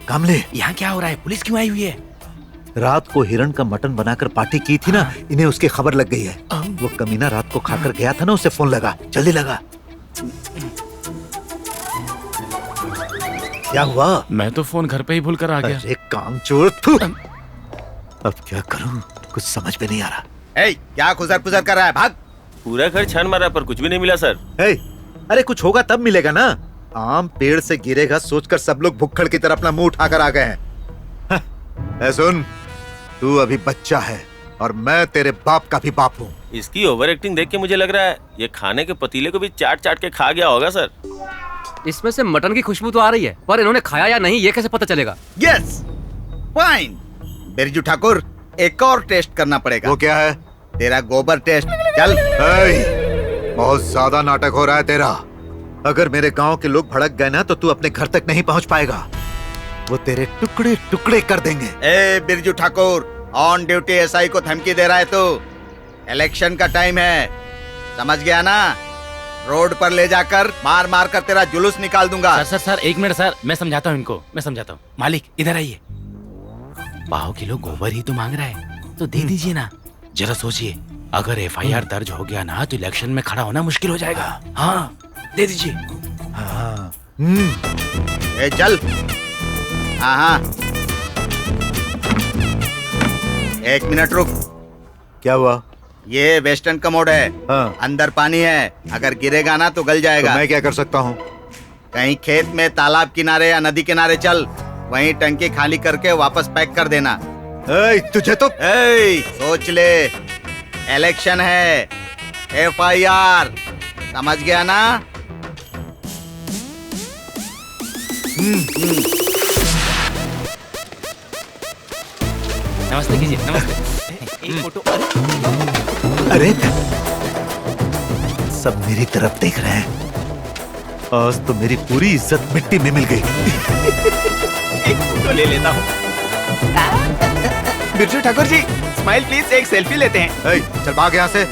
कामले, यहाँ क्या हो रहा है? पुलिस क्यों आई हुई है? रात को हिरण का मटन बनाकर पार्टी की थी ना, इन्हें उसकी खबर लग गई है। वो कमीना रात को खाकर गया था ना, उसे फोन लगा। जल्दी लगा। क्या हुआ? मैं तो फोन घर पे ही भूल कर आ गया। अरे कामचोर, अब क्या करूं, कुछ समझ में नहीं आ रहा। क्या खुजर खुजर कर रहा है? भाग। पूरा घर छान मारा पर कुछ भी नहीं मिला सर। अरे कुछ होगा तब मिलेगा ना। आम पेड़ से गिरेगा सोचकर सब लोग भुक्खड़ की तरह अपना मुंह उठाकर आ गए हैं। सुन, तू अभी बच्चा है और मैं तेरे बाप का भी बाप हूँ। इसकी ओवर एक्टिंग देख के मुझे लग रहा है ये खाने के पतीले को भी चाट चाट के खा गया होगा सर। इसमें से मटन की खुशबू तो आ रही है, पर इन्होंने खाया या नहीं ये कैसे पता चलेगा? Yes, fine. बिरजू ठाकुर, एक और टेस्ट करना पड़ेगा। वो क्या है? तेरा गोबर टेस्ट। चल। बहुत ज्यादा नाटक हो रहा है तेरा। अगर मेरे गांव के लोग भड़क गए ना तो तू अपने घर तक नहीं पहुंच पाएगा। वो तेरे टुकड़े टुकड़े कर देंगे। ए Birju Thakur, on duty SI को धमकी दे रहा है तू। इलेक्शन का टाइम है, समझ गया ना? रोड पर ले जाकर मार मार कर तेरा जुलूस निकाल दूंगा। सर सर सर एक मिनट सर, मैं समझाता हूँ इनको, मैं समझाता हूँ। मालिक इधर आइए। 5 किलो गोबर ही तो मांग रहा है, तो दे दीजिए ना। जरा सोचिए, अगर एफआईआर दर्ज हो गया ना तो इलेक्शन में खड़ा होना मुश्किल हो जाएगा। हाँ दे दीजिए। ए चल। हाँ, 1 मिनट रुक। क्या हुआ? ये वेस्टर्न कमोड है। हाँ। अंदर पानी है, अगर गिरेगा ना तो गल जाएगा। तो मैं क्या कर सकता हूँ? कहीं खेत में, तालाब किनारे या नदी किनारे चल, वहीं टंकी खाली करके वापस पैक कर देना। तुझे तो सोच ले, इलेक्शन है, एफआईआर, समझ गया ना? नमस्ते कीजिए, नमस्ते। एक फोटो। अरे सब मेरी तरफ देख रहे हैं। आज तो मेरी पूरी इज्जत मिट्टी में मिल गई। एक फोटो ले लेता हूँ। बिरजू ठाकुर जी, स्माइल प्लीज, एक सेल्फी लेते हैं। चल भाग यहाँ से।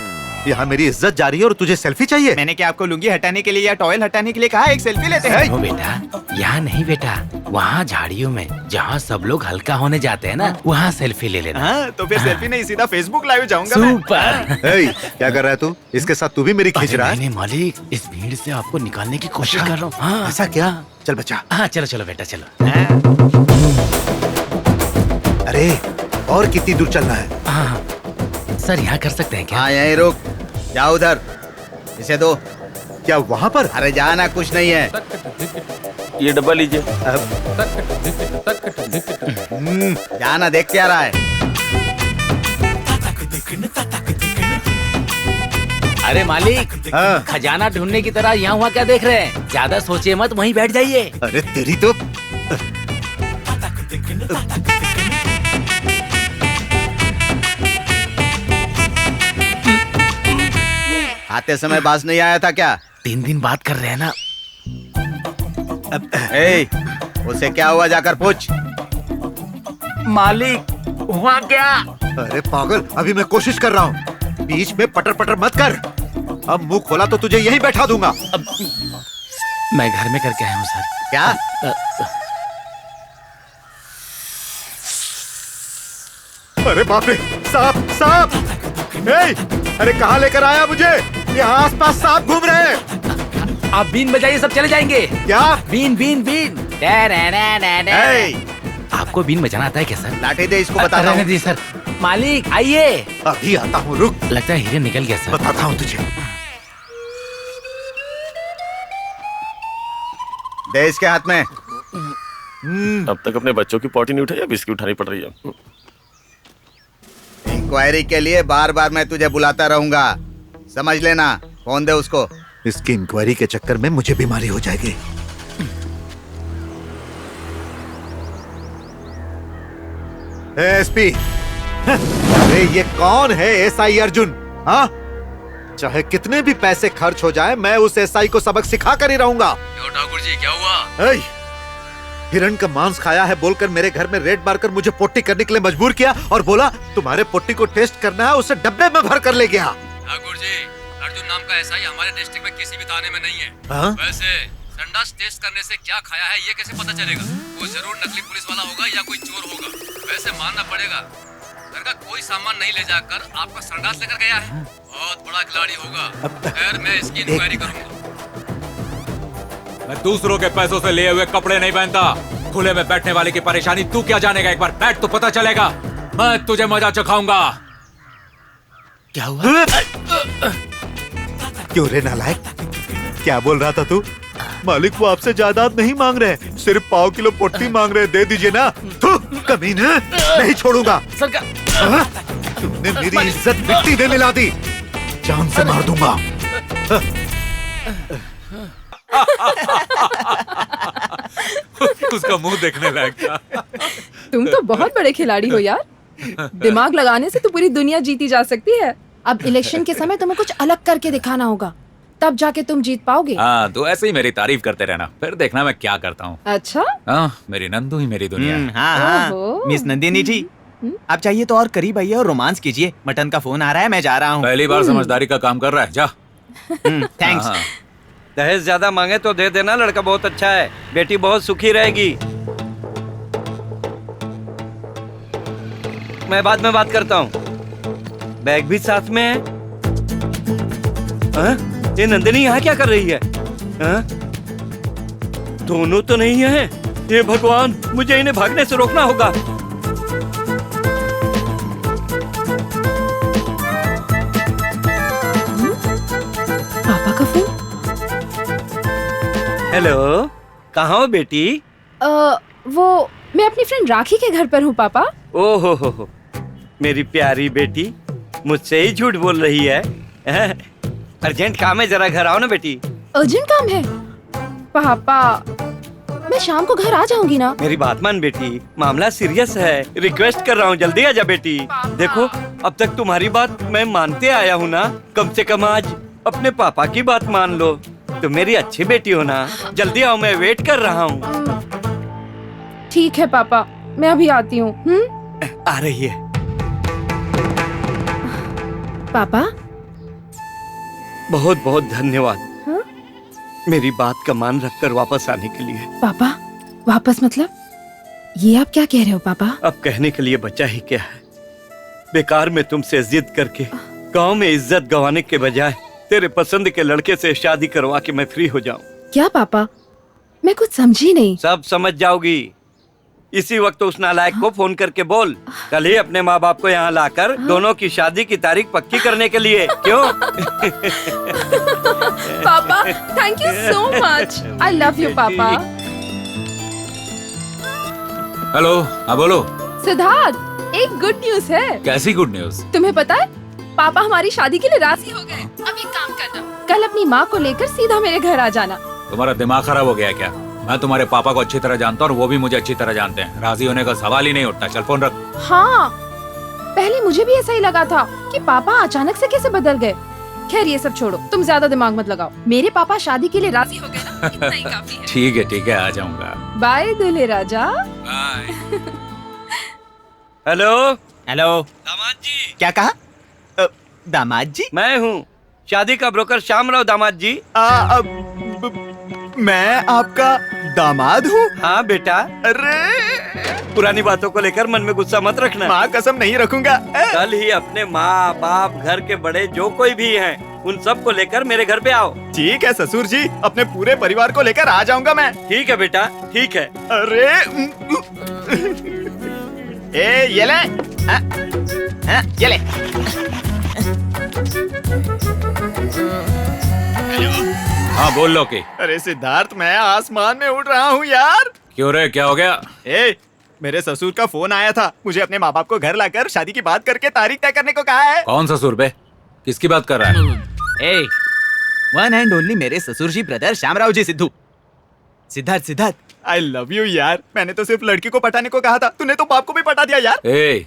यहाँ मेरी इज्जत जा रही है और तुझे सेल्फी चाहिए? मैंने क्या आपको लुंगी हटाने के लिए या टॉवेल हटाने के लिए कहा? एक सेल्फी लेते हैं। ओ बेटा, यहाँ नहीं बेटा, वहाँ झाड़ियों में जहाँ सब लोग हल्का होने जाते हैं ना, वहाँ सेल्फी ले लेना। हाँ, तो फिर सेल्फी नहीं, सीधा फेसबुक लाइव जाऊंगा मैं। सुपर। क्या कर रहा है तू? इसके साथ तू भी मेरी खींच रहा है? नहीं मालिक, इस भीड़ से आपको निकालने की कोशिश कर रहा हूँ। हाँ ऐसा क्या? चल बच्चा। हाँ चलो चलो बेटा चलो। अरे और कितनी दूर चलना है? हाँ सर, यहाँ कर सकते हैं क्या? हाँ यहीं रुक, जाओ उधर, इसे दो। क्या वहाँ पर? अरे जाना, कुछ नहीं है। ये डब्बा लीजिए। जाना, देख क्या रहा है? अरे मालिक, खजाना ढूंढने की तरह यहाँ हुआ क्या देख रहे हैं? ज्यादा सोचिए मत, वहीं बैठ जाइए। अरे तेरी तो। आते समय बाज नहीं आया था क्या? 3 दिन बात कर रहे हैं ना। उसे क्या हुआ, जाकर पूछ। मालिक हुआ क्या? अरे पागल, अभी मैं कोशिश कर रहा हूँ। बीच में पटर पटर मत कर। अब मुंह खोला तो तुझे यहीं बैठा दूंगा। मैं घर में करके आया हूँ सर। क्या? अरे बाप रे, सांप सांप! अरे कहाँ लेकर आया मुझे? यहाँ आसपास सांप घूम रहे हैं। आप बीन बजाइए, सब चले जाएंगे। क्या? बीन बीन बीन। आपको बीन बजाना आता है क्या सर? लाठी दे, इसको बताता हूँ। सर मालिक आइए। अभी आता हूँ, रुक। लगता है हीरे निकल गया सर। बताता हूँ तुझे। दे इसके हाथ में। अब तक अपने बच्चों की पॉटी नहीं उठाई, अब इसकी उठानी पड़ रही है। इंक्वायरी के लिए बार बार मैं तुझे बुलाता रहूंगा, समझ लेना। फोन दे उसको। इसकी इंक्वायरी के चक्कर में मुझे बीमारी हो जाएगी। एसपी, अरे ये कौन है? एसआई अर्जुन। हाँ, चाहे कितने भी पैसे खर्च हो जाए, मैं उस एसआई को सबक सिखा कर ही रहूंगा। ठाकुर जी क्या हुआ? हिरण का मांस खाया है बोलकर मेरे घर में रेड मारकर मुझे पोटी करने के लिए मजबूर किया और बोला तुम्हारे पोटी को टेस्ट करना है, उसे डब्बे में भर कर ले गया। ठाकुर जी, अर्जुन नाम का एसआई हमारे डिस्ट्रिक्ट में किसी भी थाने में नहीं है। हाँ? वैसे संडास टेस्ट करने से क्या खाया है ये कैसे पता चलेगा? वो जरूर नकली पुलिस वाला होगा या कोई चोर होगा। वैसे मानना पड़ेगा, घर का कोई सामान नहीं ले जाकर आपका संडास लेकर गया है। बहुत बड़ा खिलाड़ी होगा। खैर मैं इसकी इंक्वायरी करूंगा। मैं दूसरों के पैसों से लिए हुए कपड़े नहीं पहनता। खुले में बैठने वाले की परेशानी तू क्या जानेगा? एक बार बैठ तो पता चलेगा। मैं तुझे मजा चखाऊंगा। क्या हुआ? क्यों रे नालायक, क्या बोल रहा था तू? मालिक वो आपसे जायदाद नहीं मांग रहे, सिर्फ 5 किलो पोटी मांग रहे। दे दीजिए ना। कमीने, नहीं छोड़ूंगा। सरकार तुमने मेरी इज्जत मिट्टी में मिला दी। जान से मार दूंगा। उसका मुंह देखने लायक था। तुम तो बहुत बड़े खिलाड़ी हो यार। दिमाग लगाने से तो पूरी दुनिया जीती जा सकती है। अब इलेक्शन के समय तुम्हें कुछ अलग करके दिखाना होगा, तब जाके तुम जीत पाओगे। हाँ, तो ऐसे ही मेरी तारीफ करते रहना, फिर देखना मैं क्या करता हूँ। अच्छा। हाँ, मेरी नंदू ही मेरी दुनिया है। हाँ हाँ, मिस नंदिनी जी, आप चाहिए तो और करीब आइए और रोमांस कीजिए। मटन का फोन आ रहा है, मैं जा रहा हूँ। पहली बार समझदारी का काम कर रहा है, जा। थैंक्स। दहेज ज्यादा मांगे तो दे देना, लड़का बहुत अच्छा है, बेटी बहुत सुखी रहेगी। मैं बाद में बात करता हूँ। बैग भी साथ में है। हाँ? ये नंदिनी यहाँ क्या कर रही है? हाँ? दोनों तो नहीं है। हे भगवान, मुझे इन्हें भागने से रोकना होगा। पापा का फोन। हेलो, कहाँ हो बेटी? वो मैं अपनी फ्रेंड राखी के घर पर हूँ पापा। ओहो हो, मेरी प्यारी बेटी मुझसे ही झूठ बोल रही है। अर्जेंट काम है, जरा घर आओ ना बेटी। अर्जेंट काम है पापा, मैं शाम को घर आ जाऊंगी ना। मेरी बात मान बेटी, मामला सीरियस है, रिक्वेस्ट कर रहा हूँ, जल्दी आ जा बेटी। देखो, अब तक तुम्हारी बात मैं मानते आया हूँ ना, कम से कम आज अपने पापा की बात मान लो। तुम मेरी अच्छी बेटी हो ना, जल्दी आओ, मैं वेट कर रहा हूँ। ठीक है पापा, मैं अभी आती हूँ। आ रही है। पापा बहुत बहुत धन्यवाद। हाँ? मेरी बात का मान रखकर वापस आने के लिए। पापा वापस मतलब? ये आप क्या कह रहे हो पापा? अब कहने के लिए बचा ही क्या है। बेकार में तुमसे जिद करके गांव में इज्जत गंवाने के बजाय तेरे पसंद के लड़के से शादी करवा के मैं फ्री हो जाऊं। क्या पापा, मैं कुछ समझी नहीं। सब समझ जाओगी। इसी वक्त उस नालायक को फोन करके बोल, कल ही अपने माँ बाप को यहाँ लाकर दोनों की शादी की तारीख पक्की करने के लिए। क्यों? पापा thank you so much, I love you पापा। हेलो, हाँ बोलो। सिद्धार्थ, एक गुड न्यूज है। कैसी गुड न्यूज? तुम्हें पता है, पापा हमारी शादी के लिए राजी हो गए। अब एक काम करना, कल अपनी माँ को लेकर सीधा मेरे घर आ जाना। तुम्हारा दिमाग खराब हो गया क्या? मैं तुम्हारे पापा को अच्छी तरह जानता हूँ और वो भी मुझे अच्छी तरह जानते हैं। राजी होने का सवाल ही नहीं उठता। चल फोन रख। हाँ, पहले मुझे भी ऐसा ही लगा था कि पापा अचानक से कैसे बदल गए। खैर ये सब छोड़ो, तुम ज्यादा दिमाग मत लगाओ। मेरे पापा शादी के लिए राजी हो गए ना, इतना ही काफी है। ठीक है, आ जाऊंगा। बाय दूल्हे राजा। बाय। हेलो हेलो, दामाद जी। क्या कहा? दामाद जी? मैं हूँ शादी का ब्रोकर श्यामराव दामाद जी। मैं आपका दामाद हूँ? हाँ बेटा। अरे पुरानी बातों को लेकर मन में गुस्सा मत रखना। माँ कसम नहीं रखूंगा। कल ही अपने माँ बाप, घर के बड़े जो कोई भी हैं, उन सब को लेकर मेरे घर पे आओ। ठीक है ससुर जी, अपने पूरे परिवार को लेकर आ जाऊंगा मैं। ठीक है बेटा, ठीक है। अरे ये ले, ये ले। हाँ बोल लो की। अरे सिद्धार्थ, मैं आसमान में उड़ रहा हूँ यार। क्यों रे, क्या हो गया? मेरे ससुर का फोन आया था, मुझे अपने माँ बाप को घर लाकर शादी की बात करके तारीख तय करने को कहा है। कौन ससुर बे? किसकी बात कर रहा है? वन एंड ओनली मेरे ससुर जी brother Shyamrao ji Sidhu. Siddharth, I love you यार। मैंने तो सिर्फ लड़की को पटाने को कहा था, तूने तो बाप को भी पटा दिया यार।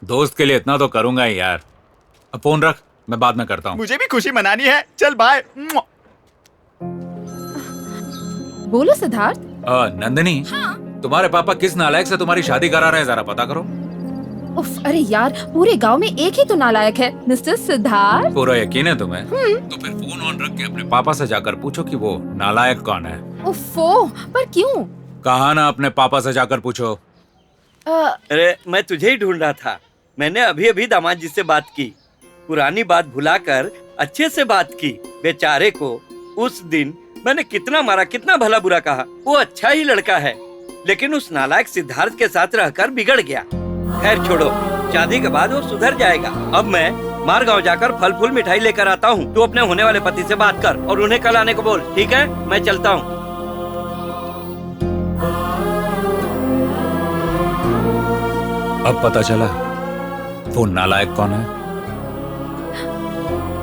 दोस्त के लिए इतना तो करूंगा ही यार। अब फोन रख, मैं बाद में करता हूँ। मुझे भी खुशी मनानी है, चल बाय। बोलो सिद्धार्थ। नंदिनी, हाँ? तुम्हारे पापा किस नालायक से तुम्हारी शादी करा रहे हैं, जरा पता करो। उफ, अरे यार, पूरे गांव में एक ही तो नालायक है, मिस्टर सिद्धार्थ। पूरा यकीन है तुम्हें? तो फिर फोन ऑन रख के अपने पापा से जाकर पूछो कि वो नालायक कौन है। उफ़ो, पर क्यों? कहा ना, अपने पापा से जाकर पूछो। अरे मैं तुझे ही ढूंढ रहा था। मैंने अभी अभी दामाद जी से बात की, पुरानी बात भुलाकर अच्छे से बात की। बेचारे को उस दिन मैंने कितना मारा, कितना भला बुरा कहा। वो अच्छा ही लड़का है, लेकिन उस नालायक सिद्धार्थ के साथ रहकर बिगड़ गया। खैर छोड़ो, शादी के बाद वो सुधर जाएगा। अब मैं मारगांव जाकर फल फूल मिठाई लेकर आता हूँ। तू अपने होने वाले पति से बात कर और उन्हें कल आने को बोल, ठीक है? मैं चलता हूँ। अब पता चला वो नालायक कौन है?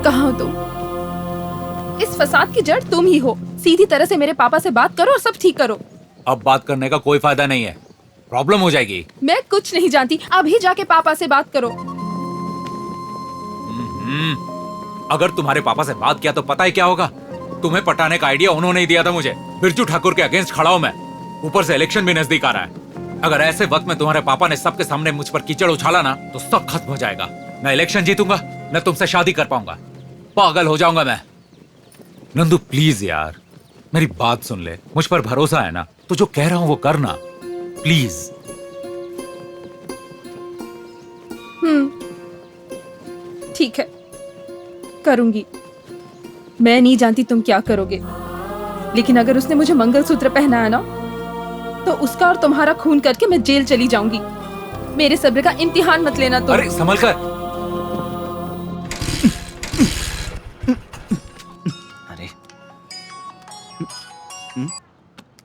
कहाँ हो तुम? इस फसाद की जड़ तुम ही हो। सीधी तरह से मेरे पापा से बात करो और सब ठीक करो। अब बात करने का कोई फायदा नहीं है, प्रॉब्लम हो जाएगी। मैं कुछ नहीं जानती, अभी जाके पापा से बात करो। अगर तुम्हारे पापा से बात किया तो पता है क्या होगा? तुम्हें पटाने का आइडिया उन्होंने ही दिया था मुझे। बिरजू ठाकुर के अगेंस्ट खड़ा हूं मैं, ऊपर से इलेक्शन भी नजदीक आ रहा है। अगर ऐसे वक्त में तुम्हारे पापा ने सबके सामने मुझ पर कीचड़ उछाला ना तो सब खत्म हो जाएगा। न इलेक्शन जीतूंगा, न तुमसे शादी कर पाऊंगा, पागल हो जाऊंगा मैं। नंदू प्लीज यार, मेरी बात सुन ले, मुझ पर भरोसा है ना? तो जो कह रहा हूं वो करना प्लीज। ठीक है, करूंगी। मैं नहीं जानती तुम क्या करोगे, लेकिन अगर उसने मुझे मंगलसूत्र पहनाया ना तो उसका और तुम्हारा खून करके मैं जेल चली जाऊंगी। मेरे सब्र का इम्तिहान मत लेना तुम। अरे संभल कर। अरे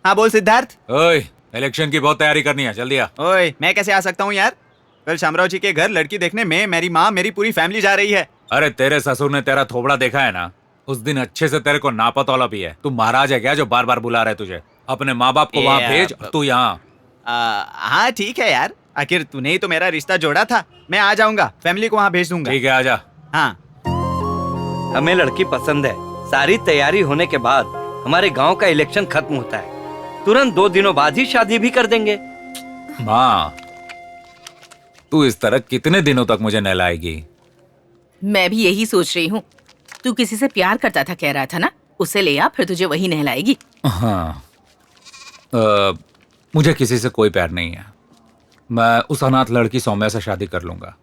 हाँ बोल सिद्धार्थ। ओए, इलेक्शन की बहुत तैयारी करनी है, जल्दी आ। ओए, मैं कैसे आ सकता हूँ यार? कल शामराव जी के घर लड़की देखने में मेरी माँ, मेरी पूरी फैमिली जा रही है। अरे तेरे ससुर ने तेरा थोबड़ा देखा है ना, उस दिन अच्छे से तेरे को नापा तौला भी है। तू महाराज है क्या जो बार बार बुला रहे तुझे? अपने माँ बाप को वहाँ भेज, तू यहाँ। हाँ ठीक है यार, आखिर तूने ही तो मेरा रिश्ता जोड़ा था। मैं आ जाऊंगा, फैमिली को वहाँ भेज दूंगा। ठीक है, आजा। हाँ, हमें लड़की पसंद है। सारी तैयारी होने के बाद हमारे गांव का इलेक्शन खत्म होता है, तुरंत 2 दिनों बाद ही शादी भी कर देंगे। माँ, तू इस तरह कितने दिनों तक मुझे नहलाएगी? मैं भी यही सोच रही हूँ। तू किसी से प्यार करता था कह रहा था ना, उसे ले आ, फिर तुझे वही नहलाएगी। हाँ, मुझे किसी से कोई प्यार नहीं है। मैं उस अनाथ लड़की सौम्या से शादी कर लूंगा।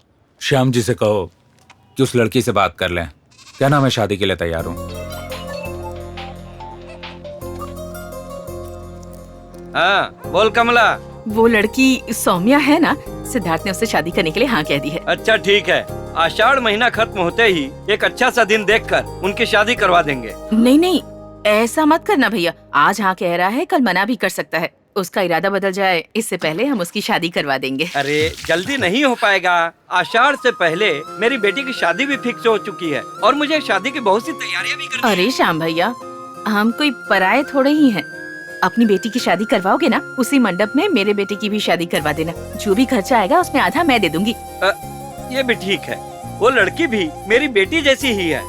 श्याम जी से कहो कि उस लड़की से बात कर लें, कहना मैं शादी के लिए तैयार हूँ। हाँ बोल कमला। वो लड़की सौम्या है ना? सिद्धार्थ ने उससे शादी करने के लिए हाँ कह दी है। अच्छा ठीक है, आषाढ़ महीना खत्म होते ही एक अच्छा सा दिन देखकर उनकी शादी करवा देंगे। नहीं नहीं, ऐसा मत करना भैया। आज हाँ कह रहा है, कल मना भी कर सकता है। उसका इरादा बदल जाए इससे पहले हम उसकी शादी करवा देंगे। अरे जल्दी नहीं हो पाएगा। आषाढ़ से पहले मेरी बेटी की शादी भी फिक्स हो चुकी है और मुझे शादी की बहुत सी तैयारियां भी करनी है। अरे श्याम भैया, हम कोई पराये थोड़े ही हैं। अपनी बेटी की शादी करवाओगे ना, उसी मंडप में मेरे बेटे की भी शादी करवा देना। जो भी खर्चा आएगा उसमें आधा मैं दे दूंगी। ये भी ठीक है। वो लड़की भी मेरी बेटी जैसी ही है।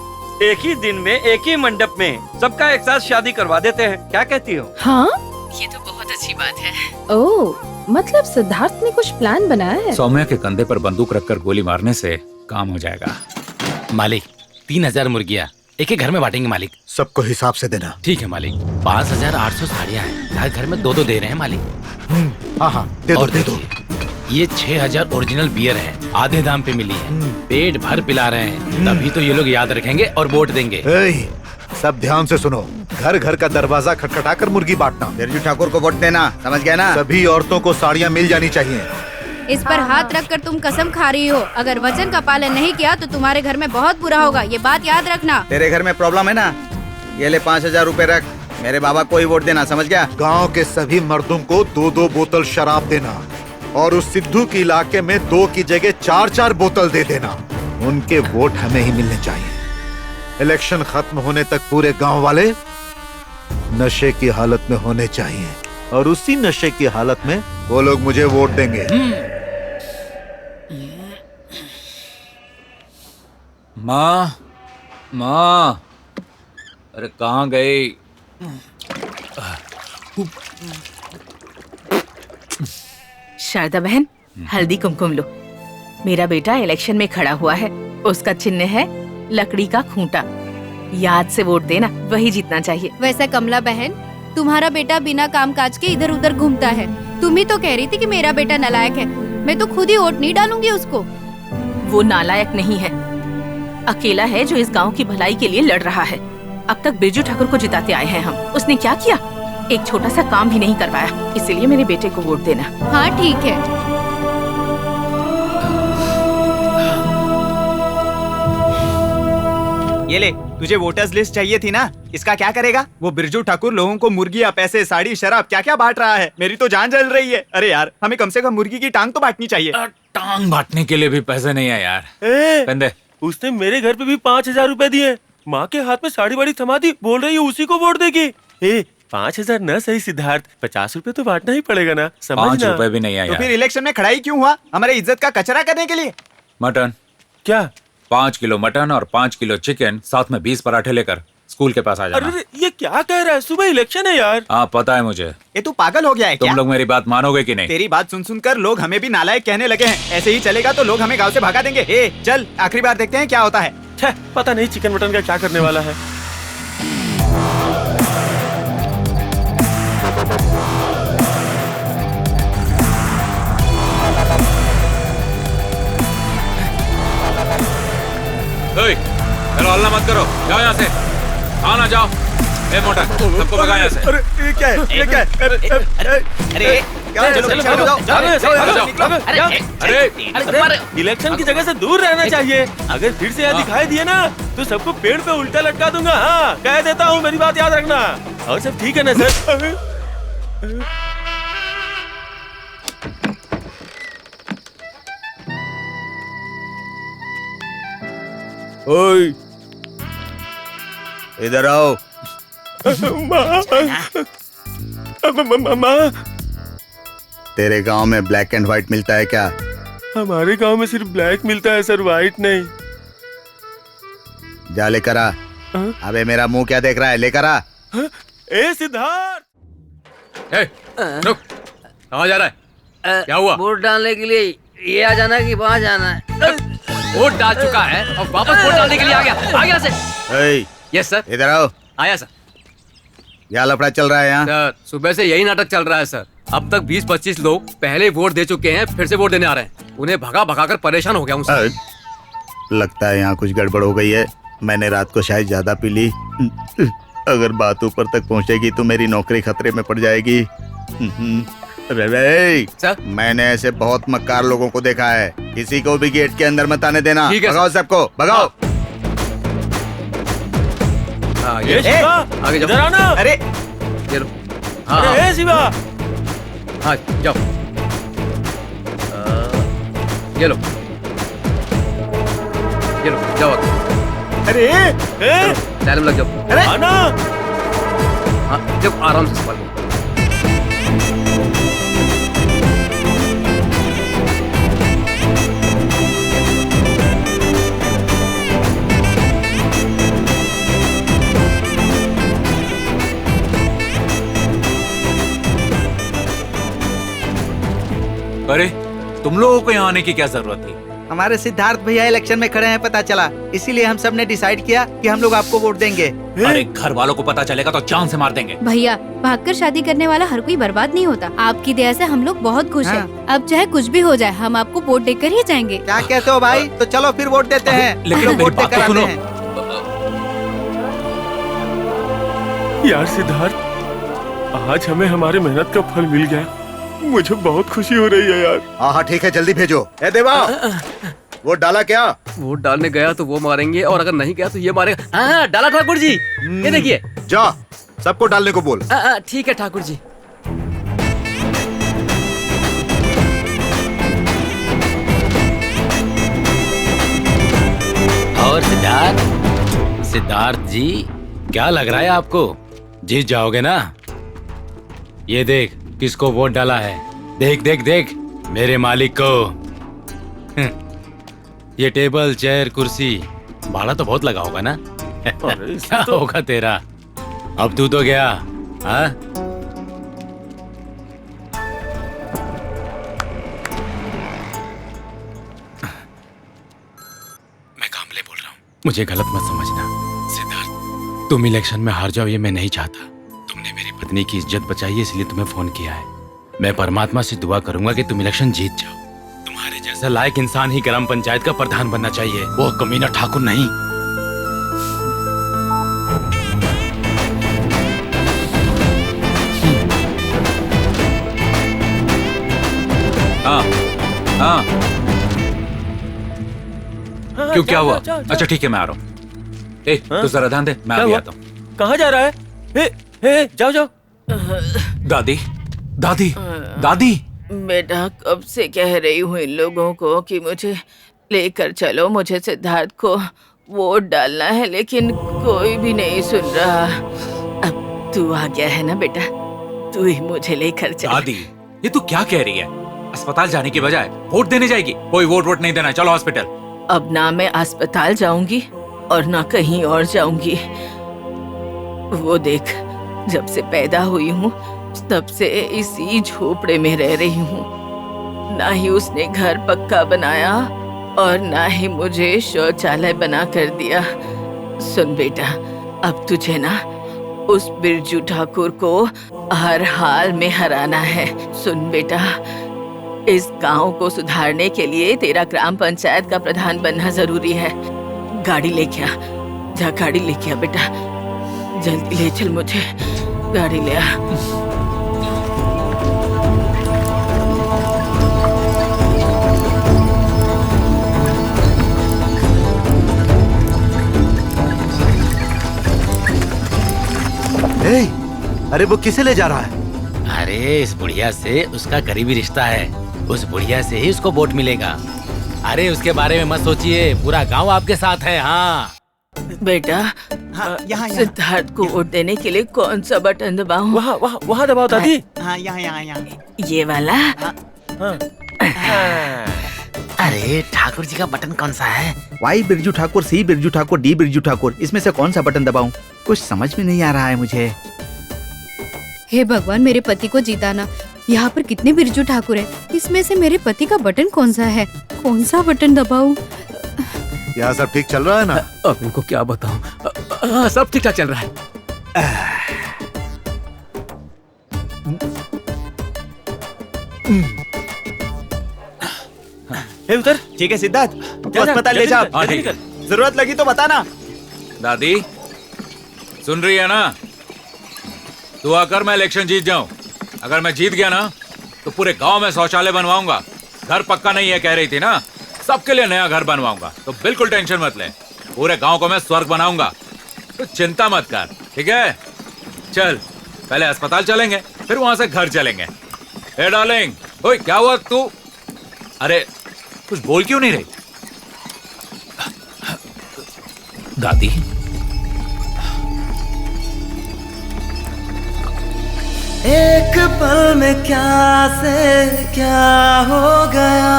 एक ही दिन में एक ही मंडप में सबका एक साथ शादी करवा देते हैं। क्या कहती हो? हाँ, ये तो बहुत अच्छी बात है। ओह, मतलब सिद्धार्थ ने कुछ प्लान बनाया है। सौम्या के कंधे पर बंदूक रखकर गोली मारने से काम हो जाएगा। मालिक, 3000 मुर्गियाँ एक ही घर में बांटेंगे मालिक। सबको हिसाब से देना। ठीक है मालिक। 5800 साड़ियाँ हैं, हर घर में 2-2 दे रहे हैं मालिक। हाँ, दे दो, दे दो। ये 6000 ओरिजिनल बियर है, आधे दाम पे मिली है। पेट भर पिला रहे हैं, तभी तो ये लोग याद रखेंगे और वोट देंगे। सब ध्यान से सुनो, घर घर का दरवाजा खटखटा कर मुर्गी बांटना। बिरजू ठाकुर को वोट देना, समझ गया ना? सभी औरतों को साड़ियाँ मिल जानी चाहिए। इस पर हाथ रखकर तुम कसम खा रही हो, अगर वचन का पालन नहीं किया तो तुम्हारे घर में बहुत बुरा होगा, ये बात याद रखना। तेरे घर में प्रॉब्लम है ना? ये ले 5000 रुपए रख, मेरे बाबा को ही वोट देना, समझ गया? गांव के सभी मर्दों को 2-2 बोतल शराब देना और उस सिद्धू के इलाके में 2 की जगह 4-4 बोतल दे देना। उनके वोट हमें ही मिलने चाहिए। इलेक्शन खत्म होने तक पूरे गांव वाले नशे की हालत में होने चाहिए और उसी नशे की हालत में वो लोग मुझे वोट देंगे। माँ, माँ, अरे कहाँ गई? शारदा बहन, हल्दी कुमकुम लो। मेरा बेटा इलेक्शन में खड़ा हुआ है, उसका चिन्ह है लकड़ी का खूंटा। याद से वोट देना, वही जीतना चाहिए। वैसे कमला बहन, तुम्हारा बेटा बिना कामकाज के इधर उधर घूमता है। तुम ही तो कह रही थी कि मेरा बेटा नालायक है। मैं तो खुद ही वोट नहीं डालूंगी उसको। वो नालायक नहीं है, अकेला है जो इस गांव की भलाई के लिए लड़ रहा है। अब तक बिरजू ठाकुर को जिताते आए हैं हम। उसने क्या किया? एक छोटा सा काम भी नहीं करवाया। इसीलिए मेरे बेटे को वोट देना। हाँ ठीक है। ये ले, तुझे वोटर्स लिस्ट चाहिए थी ना? इसका क्या करेगा? वो बिरजू ठाकुर लोगों को मुर्गियाँ, पैसे, साड़ी, शराब क्या क्या बांट रहा है। मेरी तो जान जल रही है। अरे यार, हमें कम से कम मुर्गी की टांग तो बांटनी चाहिए। टांग बांटने के लिए भी पैसे नहीं है यार। कंधे उसने मेरे घर पे भी 5,000 रुपए दिए। माँ के हाथ में साड़ी वाड़ी थमा दी, बोल रही है उसी को वोट देगी। 5,000 न सही सिद्धार्थ, 50 रुपए तो बांटना ही पड़ेगा ना, समझना। 5 रुपए भी नहीं है तो यार। फिर इलेक्शन में खड़ा ही क्यों हुआ? हमारे इज्जत का कचरा करने के लिए? मटन क्या? 5 किलो मटन और 5 किलो चिकन, साथ में 20 पराठे लेकर स्कूल के पास आ जाना। अरे ये क्या कह रहा है? सुबह इलेक्शन है यार। हाँ पता है मुझे। ये तू पागल हो गया है क्या? तुम लोग मेरी बात मानोगे कि नहीं? तेरी बात सुन सुनकर लोग हमें भी नालायक कहने लगे हैं। ऐसे ही चलेगा तो लोग हमें गांव से भगा देंगे। चल आखिरी बार देखते हैं क्या होता है। पता नहीं चिकन मटन का क्या करने वाला है। चलो हल्ला मत करो, जाओ यहाँ से। आना जाओ। ए मोटा, सबको भगा यहाँ से। अरे ये क्या है? ये क्या है? अरे इलेक्शन की जगह से दूर रहना चाहिए। अगर फिर से यहाँ दिखाई दिए ना तो सबको पेड़ पे उल्टा लटका दूंगा। हाँ कह देता हूँ, मेरी बात याद रखना। और सब ठीक है ना सर? ओए इधर आओ। माँ, तेरे गांव में ब्लैक एंड व्हाइट मिलता है क्या? हमारे गांव में सिर्फ ब्लैक मिलता है सर, व्हाइट नहीं। जा लेकर आ। अबे मेरा मुंह क्या देख रहा है, लेकर आ। ए सिद्धार्थ, रुक, कहाँ जा रहा है? क्या हुआ? वोट डालने के लिए ये आ जाना कि वहाँ जाना है? वोट डाल चुका है और वापस वोट डालने के लिए आ गया से। Yes sir. इधर आओ। आया सर। क्या लफड़ा चल रहा है यहाँ? सर सुबह से यही नाटक चल रहा है सर। अब तक 20-25 लोग पहले वोट दे चुके हैं, फिर से वोट देने आ रहे हैं। उन्हें भगा भगा कर परेशान हो गया हूँ सर। लगता है यहाँ कुछ गड़बड़ हो गई है। मैंने रात को शायद ज्यादा पी ली। अगर बात ऊपर तक पहुँचेगी तो मेरी नौकरी खतरे में पड़ जाएगी। सर मैंने ऐसे बहुत मक्कार लोगों को देखा है। किसी को भी गेट के अंदर मत आने देना। भगाओ सबको, भगाओ। ये आगे इधर आना। अरे ये लो। अरे शिवा, हाँ जाओ। ये लो, ये लो, जाओ। अरे लाइन में लग जाओ। अरे आना। हाँ जब आराम से संभालो। अरे तुम लोगों को यहाँ आने की क्या जरूरत थी? हमारे सिद्धार्थ भैया इलेक्शन में खड़े हैं, पता चला। इसीलिए हम सब ने डिसाइड किया कि हम लोग आपको वोट देंगे। अरे घर वालों को पता चलेगा तो जान से मार देंगे। भैया भागकर शादी करने वाला हर कोई बर्बाद नहीं होता। आपकी दया से हम लोग बहुत खुश हैं। अब चाहे कुछ भी हो जाए, हम आपको वोट देकर ही जाएंगे। क्या कहते हो भाई? तो चलो फिर वोट देते हैं। लेकिन वोट देकर आते हैं। यार सिद्धार्थ, आज हमें हमारे मेहनत का फल मिल गया। मुझे बहुत खुशी हो रही है यार। हाँ ठीक है, जल्दी भेजो। ए देवा, वोट डाला क्या? वोट डालने गया तो वो मारेंगे और अगर नहीं गया तो ये मारेगा। हाँ डाला ठाकुर जी, ये देखिए। जा सबको डालने को बोल। ठीक है ठाकुर जी। और सिद्धार्थ जी क्या लग रहा है आपको? जीत जाओगे ना? ये देख किसको वोट डाला है। देख देख देख मेरे मालिक को। ये टेबल चेयर कुर्सी भाड़ा तो बहुत लगा होगा ना? क्या होगा तेरा? अब तू तो गया। हाँ मैं कामले बोल रहा हूँ, मुझे गलत मत समझना। सिद्धार्थ तुम इलेक्शन में हार जाओ ये मैं नहीं चाहता। तुमने मेरी पत्नी की इज्जत बचाई है इसलिए तुम्हें फोन किया है। मैं परमात्मा से दुआ करूंगा कि तुम इलेक्शन जीत जाओ। तुम्हारे जैसा लायक इंसान ही ग्राम पंचायत का प्रधान बनना चाहिए, वो कमीना ठाकुर नहीं। हाँ हाँ क्यों, क्या हुआ? अच्छा ठीक है मैं आ रहा हूँ। तू जरा ध्यान दे, मैं अभी आता हूँ। कहाँ जा रहा है? जाओ जाओ। दादी दादी दादी बेटा कब से कह रही हूँ इन लोगों को कि मुझे लेकर चलो, मुझे सिद्धार्थ को वोट डालना है, लेकिन कोई भी नहीं सुन रहा। अब तू आ गया है ना बेटा, तू ही मुझे लेकर चल। दादी ये तू क्या कह रही है? अस्पताल जाने की बजाय वोट देने जाएगी? कोई वोट नहीं देना, चलो हॉस्पिटल। अब ना मैं अस्पताल जाऊंगी और ना कहीं और जाऊंगी। वो देख, जब से पैदा हुई हूँ तब से इसी झोपड़े में रह रही हूँ। ना ही उसने घर पक्का बनाया और ना ही मुझे शौचालय बना कर दिया। सुन बेटा, अब तुझे ना उस बिरजू ठाकुर को हर हाल में हराना है। सुन बेटा, इस गांव को सुधारने के लिए तेरा ग्राम पंचायत का प्रधान बनना जरूरी है। गाड़ी लेके आ, जा गाड़ी लेके आ बेटा, जल्दी ले चल, मुझे गाड़ी ले आ। अरे वो किसे ले जा रहा है? अरे इस बुढ़िया से उसका करीबी रिश्ता है, उस बुढ़िया से ही उसको वोट मिलेगा। अरे उसके बारे में मत सोचिए, पूरा गांव आपके साथ है। हाँ बेटा, यहाँ सिद्धार्थ को वोट देने के लिए कौन सा बटन दबाऊं? वहाँ दबाओ दादी। हाँ यहाँ। ये वाला? अरे ठाकुर जी का बटन कौन सा है? वाई बिरजू ठाकुर, सी बिरजू ठाकुर, डी बिरजू ठाकुर, इसमें से कौन सा बटन दबाऊं? कुछ समझ में नहीं आ रहा है मुझे। हे भगवान, मेरे पति को जिताना। यहाँ पर कितने बिरजू ठाकुर हैं, इसमें से मेरे पति का बटन कौन सा है? कौन सा बटन दबाऊं? यहाँ सब ठीक चल रहा है ना? अब इनको क्या बताऊं? सब ठीक ठाक चल रहा है। उधर ठीक है सिद्धार्थ, तो अस्पताल ले जा। जरूरत लगी तो बताना। दादी सुन रही है ना? तू आकर मैं इलेक्शन जीत जाऊं। अगर मैं जीत गया ना तो पूरे गांव में शौचालय बनवाऊंगा। घर पक्का नहीं है कह रही थी ना, सबके लिए नया घर बनवाऊंगा। तो बिल्कुल टेंशन मत ले, पूरे गांव को मैं स्वर्ग बनाऊंगा। तो चिंता मत कर, ठीक है? चल पहले अस्पताल चलेंगे, फिर वहां से घर चलेंगे। ए डार्लिंग, ओए क्या हुआ तू? अरे कुछ बोल क्यों नहीं रही? दादी एक पल में क्या से क्या हो गया,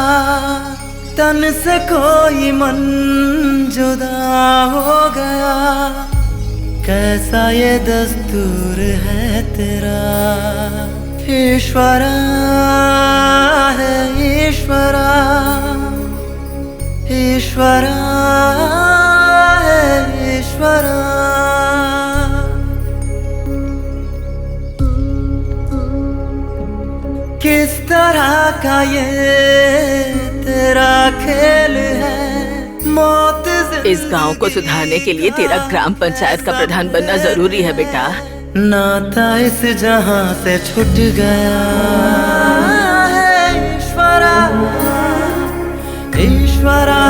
तन से कोई मन जुदा हो गया। कैसा ये दस्तूर है तेरा ईश्वरा, है ईश्वरा, ईश्वरा है ईश्वरा। किस तरह का ये तेरा खेल है, मौत इस गांव को सुधारने के लिए तेरा ग्राम पंचायत का प्रधान बनना जरूरी है बेटा। नाता इस जहां से छूट गया है ईश्वरा, ईश्वरा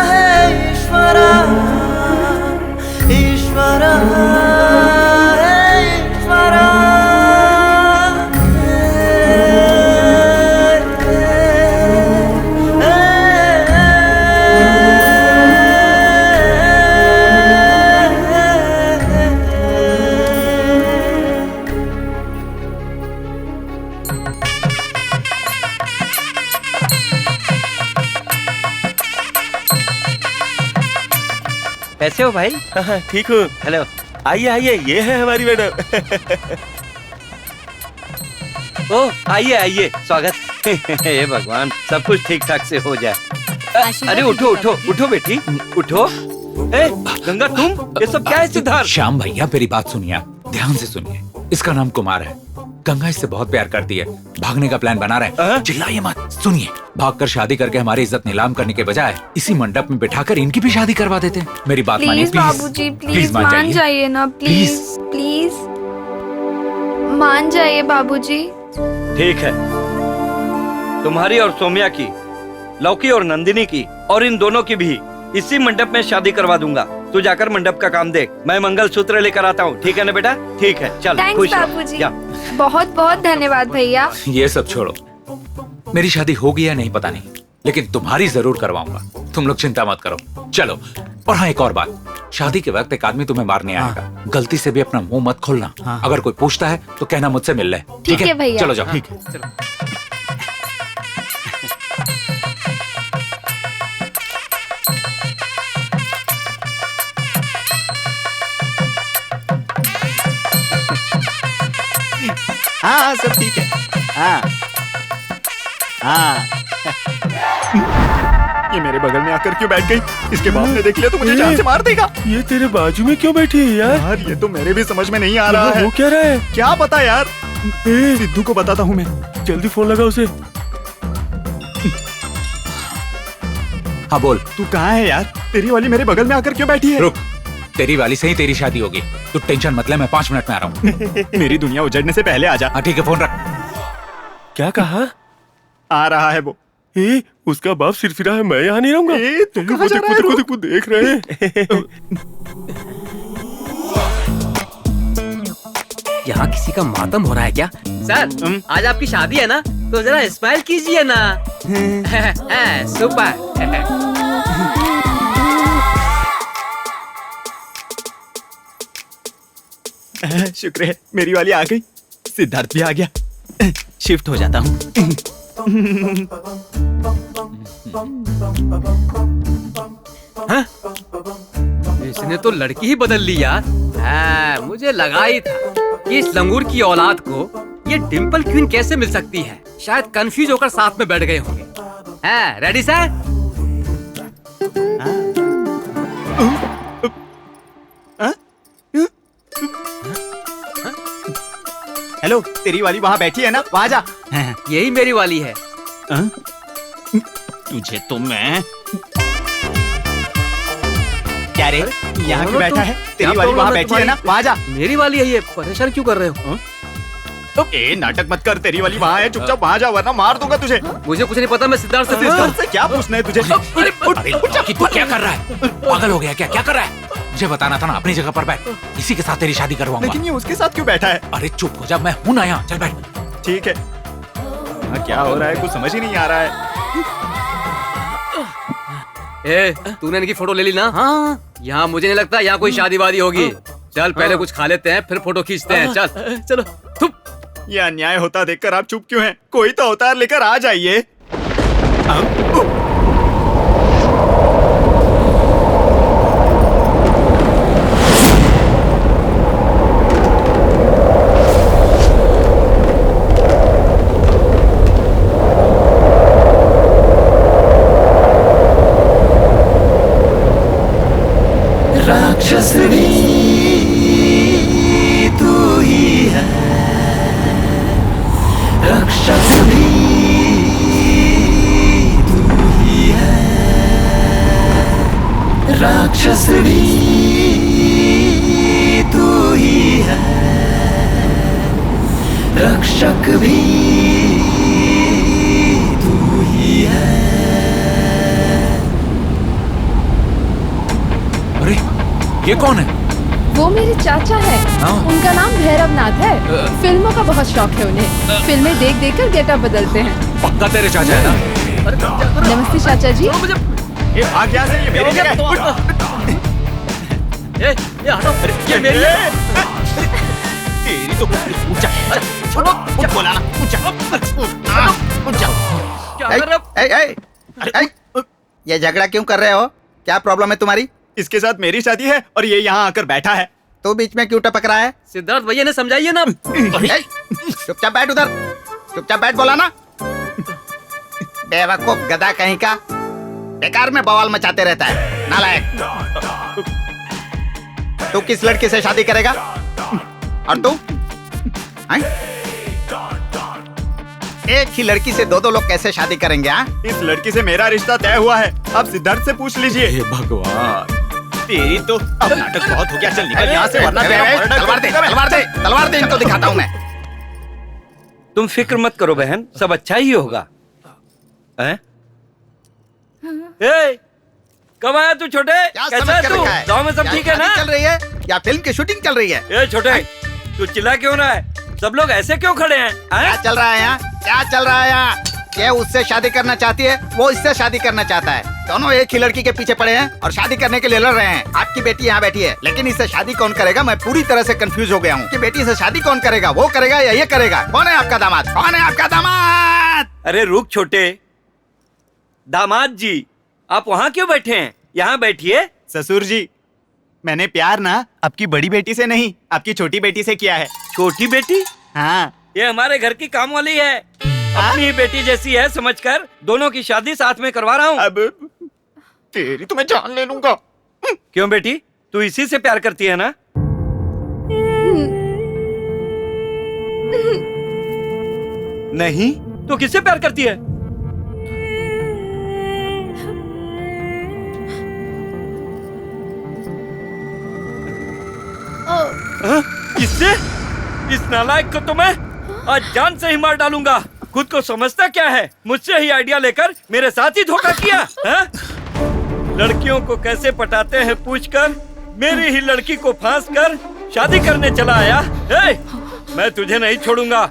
है ईश्वरा, ईश्वरा है ईश्वरा। कैसे हो भाई? ठीक हूँ। हेलो, आइए आइए, ये है हमारी मैडम। ओ आइए आइए, स्वागत। हे भगवान, सब कुछ ठीक ठाक से हो जाए। अरे उठो उठो उठो बेटी, उठो। ए गंगा, तुम ये सब क्या है? सिद्धार्थ, श्याम भैया मेरी बात सुनिए, ध्यान से सुनिए। इसका नाम कुमार है, गंगा इससे बहुत प्यार करती है, भागने का प्लान बना रहे हैं। चिल्लाइए मत, सुनिए। भागकर शादी करके हमारी इज्जत नीलाम करने के बजाय इसी मंडप में बिठाकर इनकी भी शादी करवा देते हैं। मेरी बात मानिए प्लीज बाबूजी, प्लीज मान मान जाइए ना, प्लीज प्लीज मान जाइए बाबूजी। ठीक है, तुम्हारी और सोम्या की, लौकी और नंदिनी की, और इन दोनों की भी इसी मंडप में शादी करवा दूंगा। तू जाकर मंडप का काम देख, मैं मंगलसूत्र लेकर आता हूँ। ठीक है ना बेटा? ठीक है, चल थैंक्स खुश रहो। बाबूजी। जा। बहुत बहुत धन्यवाद भैया। ये सब छोड़ो, मेरी शादी होगी या नहीं पता नहीं, लेकिन तुम्हारी जरूर करवाऊंगा। तुम लोग चिंता मत करो। चलो, और हाँ एक और बात, शादी के वक्त एक आदमी तुम्हें मारने आएगा, गलती से भी अपना मुंह मत खोलना। अगर कोई पूछता है तो कहना मुझसे मिल ले। ठीक है भैया। चलो जाओ। ठीक है। चलो। हाँ सब ठीक है। हाँ हाँ ये मेरे बगल में आकर क्यों बैठ गई? इसके बाप ने देख लिया तो मुझे जान से मार देगा। ये तेरे बाजू में क्यों बैठी है यार? यार ये तो मेरे भी समझ में नहीं आ रहा है। वो क्या रहा है? क्या पता यार, सिद्धू को बताता हूँ मैं। जल्दी फोन लगा उसे। हाँ बोल। तू कहाँ है यार? तेरी वाली मेरे बगल में आकर क्यों बैठी है? रुक, तेरी वाली से ही तेरी शादी होगी। तू टेंशन मत ले, मैं 5 मिनट में आ रहा हूँ। मेरी दुनिया उजड़ने से पहले आ जा। हाँ ठीक है, फोन रख। क्या कहा? आ रहा है वो। उसका बाप सिरफिरा है, मैं यहाँ नहीं रहूंगा। देखो देख रहे हैं। यहाँ किसी का मातम हो रहा है क्या? सर, आज आपकी शादी है ना, तो जरा स्माइल कीजिए ना। सुपर। शुक्र है मेरी वाली आ गई। सिद्धार्थ भी आ गया। शिफ्ट हो जाता हूँ। हाँ? इसने तो लड़की ही बदल ली यार। हाँ, मुझे लगा ही था कि इस लंगूर की औलाद को ये डिम्पल क्वीन कैसे मिल सकती है। शायद कंफ्यूज होकर साथ में बैठ गए होंगे। हाँ, रेडी सर? हेलो, तेरी वाली वहाँ बैठी है ना, वहाँ जा। यही मेरी वाली है। तुझे तो मैं क्या रे, यहाँ क्यों बैठा है? तेरी वाली वहाँ बैठी है ना, वहाँ जा। मेरी वाली है ये, परेशान क्यों कर रहे हो? ए नाटक मत कर, तेरी वाली वहाँ है, चुपचाप वहाँ जा वरना मार दूंगा तुझे। मुझे कुछ नहीं पता, मैं सिद्धार्थ से क्या पूछना है तुझे? अरे तू क्या कर रहा है? पागल हो गया क्या? क्या कर रहा है? मुझे बताना था ना, अपनी जगह पर बैठ। इसी के साथ तेरी शादी करवाऊंगा। लेकिन ये उसके साथ क्यों बैठा है? अरे चुप हो जा, मैं हूं ना यहाँ। चल बैठ। ठीक है। क्या हो रहा है कुछ समझ ही नहीं आ रहा है। ए, तूने इनकी फोटो ले ली ना? हाँ। यहाँ मुझे नहीं लगता यहाँ कोई शादी वादी होगी। चल पहले कुछ खा लेते हैं, फिर फोटो खींचते हैं। चल चलो। ये अन्याय होता देखकर आप चुप क्यों हैं? कोई तो अवतार लेकर आ जाइए। राक्षस भी तू ही है, रक्षक भी तू ही है, राक्षस भी तू ही है, रक्षक भी तू ही है। अरे ये कौन है? वो मेरे चाचा है। उनका नाम भैरवनाथ है। फिल्मों का बहुत शौक है उन्हें। फिल्में देख देख कर गेटअप बदलते हैं। पक्का तेरे चाचा है ना? नमस्ते चाचा जी। ये भाग यहाँ से, ये मेरी जगह है। ये हटो, ये मेरी है। तेरी तो ऊंचा छोड़ो, ऊंचा बोला ना, ऊंचा। क्या कर रहे हो? ये झगड़ा क्यों कर रहे हो? क्या प्रॉब्लम है तुम्हारी? इसके साथ मेरी शादी है और ये यहाँ आकर बैठा है। तो बीच में क्यों टपक रहा है? सिद्धार्थ भैया ने समझाइए ना। चुपचाप बैठ उधर, चुपचाप बैठ बोला ना। बेवकूफ गधा कहीं का, बेकार में बवाल मचाते रहता है, नालायक। तू किस लड़की से शादी करेगा? और तू? एक ही लड़की से दो लोग कैसे शादी करेंगे? इस लड़की से मेरा रिश्ता तय हुआ है। अब सिद्धार्थ से पूछ लीजिए। भगवान, तेरी तो अब नाटक बहुत हो गया। चल निकल यहाँ से वरना तलवार दे, तलवार दे, तलवार दे, इनको दिखाता हूँ मैं। तुम फिक्र मत करो बहन, सब अच्छा ही होगा। कब आया तू छोटे? कैसा है तू? गाँव में सब ठीक है ना? चल रही है या फिल्म की शूटिंग चल रही है? ए छोटे, तू चिल्ला क्यों रहा है? सब लोग ऐसे क्यों खड़े हैं? क्या चल रहा है यहाँ? क्या चल रहा है यहाँ? ये उससे शादी करना चाहती है, वो इससे शादी करना चाहता है। दोनों एक ही लड़की के पीछे पड़े हैं और शादी करने के लिए लड़ रहे हैं। आपकी बेटी यहाँ बैठी है, लेकिन इससे शादी कौन करेगा? मैं पूरी तरह से कंफ्यूज हो गया हूँ कि बेटी से शादी कौन करेगा, वो करेगा या ये करेगा? कौन है आपका दामाद? कौन है आपका दामाद? अरे रुक छोटे, दामाद जी आप वहाँ क्यों बैठे हैं? यहाँ बैठिए। ससुर जी, मैंने प्यार ना आपकी बड़ी बेटी से नहीं, आपकी छोटी बेटी से किया है। छोटी बेटी? हाँ, ये हमारे घर की काम वाली है। अपनी ही बेटी जैसी है समझकर दोनों की शादी साथ में करवा रहा हूँ। अब तेरी तो मैं जान ले लूंगा। क्यों बेटी, तू इसी से प्यार करती है ना? नहीं तो किससे प्यार करती है? किससे? इस नालायक को तो मैं आज जान से ही मार डालूंगा। खुद को समझता क्या है? मुझसे ही आइडिया लेकर मेरे साथ ही धोखा किया है? लड़कियों को कैसे पटाते हैं पूछकर मेरी ही लड़की को फांस कर शादी करने चला आया। मैं तुझे नहीं छोड़ूंगा,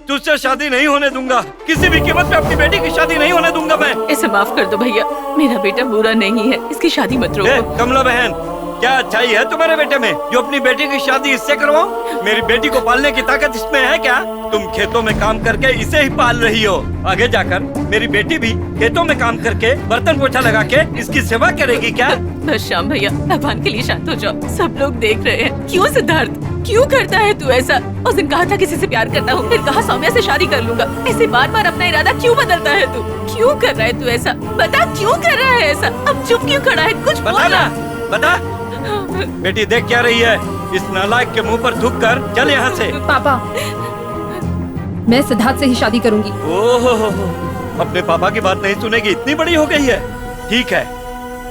तुझसे शादी नहीं होने दूंगा, किसी भी कीमत पे अपनी बेटी की शादी नहीं होने दूंगा मैं। इसे माफ कर दो भैया, मेरा बेटा बुरा नहीं है, इसकी शादी मत रोको। कमला बहन, क्या अच्छाई है तुम्हारे बेटे में जो अपनी बेटी की शादी इससे करवाओ? मेरी बेटी को पालने की ताकत इसमें है क्या? तुम खेतों में काम करके इसे ही पाल रही हो, आगे जाकर मेरी बेटी भी खेतों में काम करके बर्तन पोछा लगा के इसकी सेवा करेगी क्या? बस श्याम भैया, भगवान के लिए शांत हो जाओ, सब लोग देख रहे हैं। क्यों सिद्धार्थ, क्यों करता है तू ऐसा? उस दिन कहा था किसी से प्यार करता हूँ, फिर कहा सौम्या से शादी कर लूंगा। ऐसे बार बार अपना इरादा क्यों बदलता है तू? क्यों कर रहा है तू ऐसा? बता क्यों कर रहा है ऐसा? अब चुप क्यों खड़ा है? कुछ बता ना, बता। बेटी देख क्या रही है? इस नालायक के मुंह पर थूक कर चल यहाँ से। पापा, मैं सिद्धार्थ से ही शादी करूंगी। ओहो, अपने पापा की बात नहीं सुनेगी, इतनी बड़ी हो गई है। ठीक है,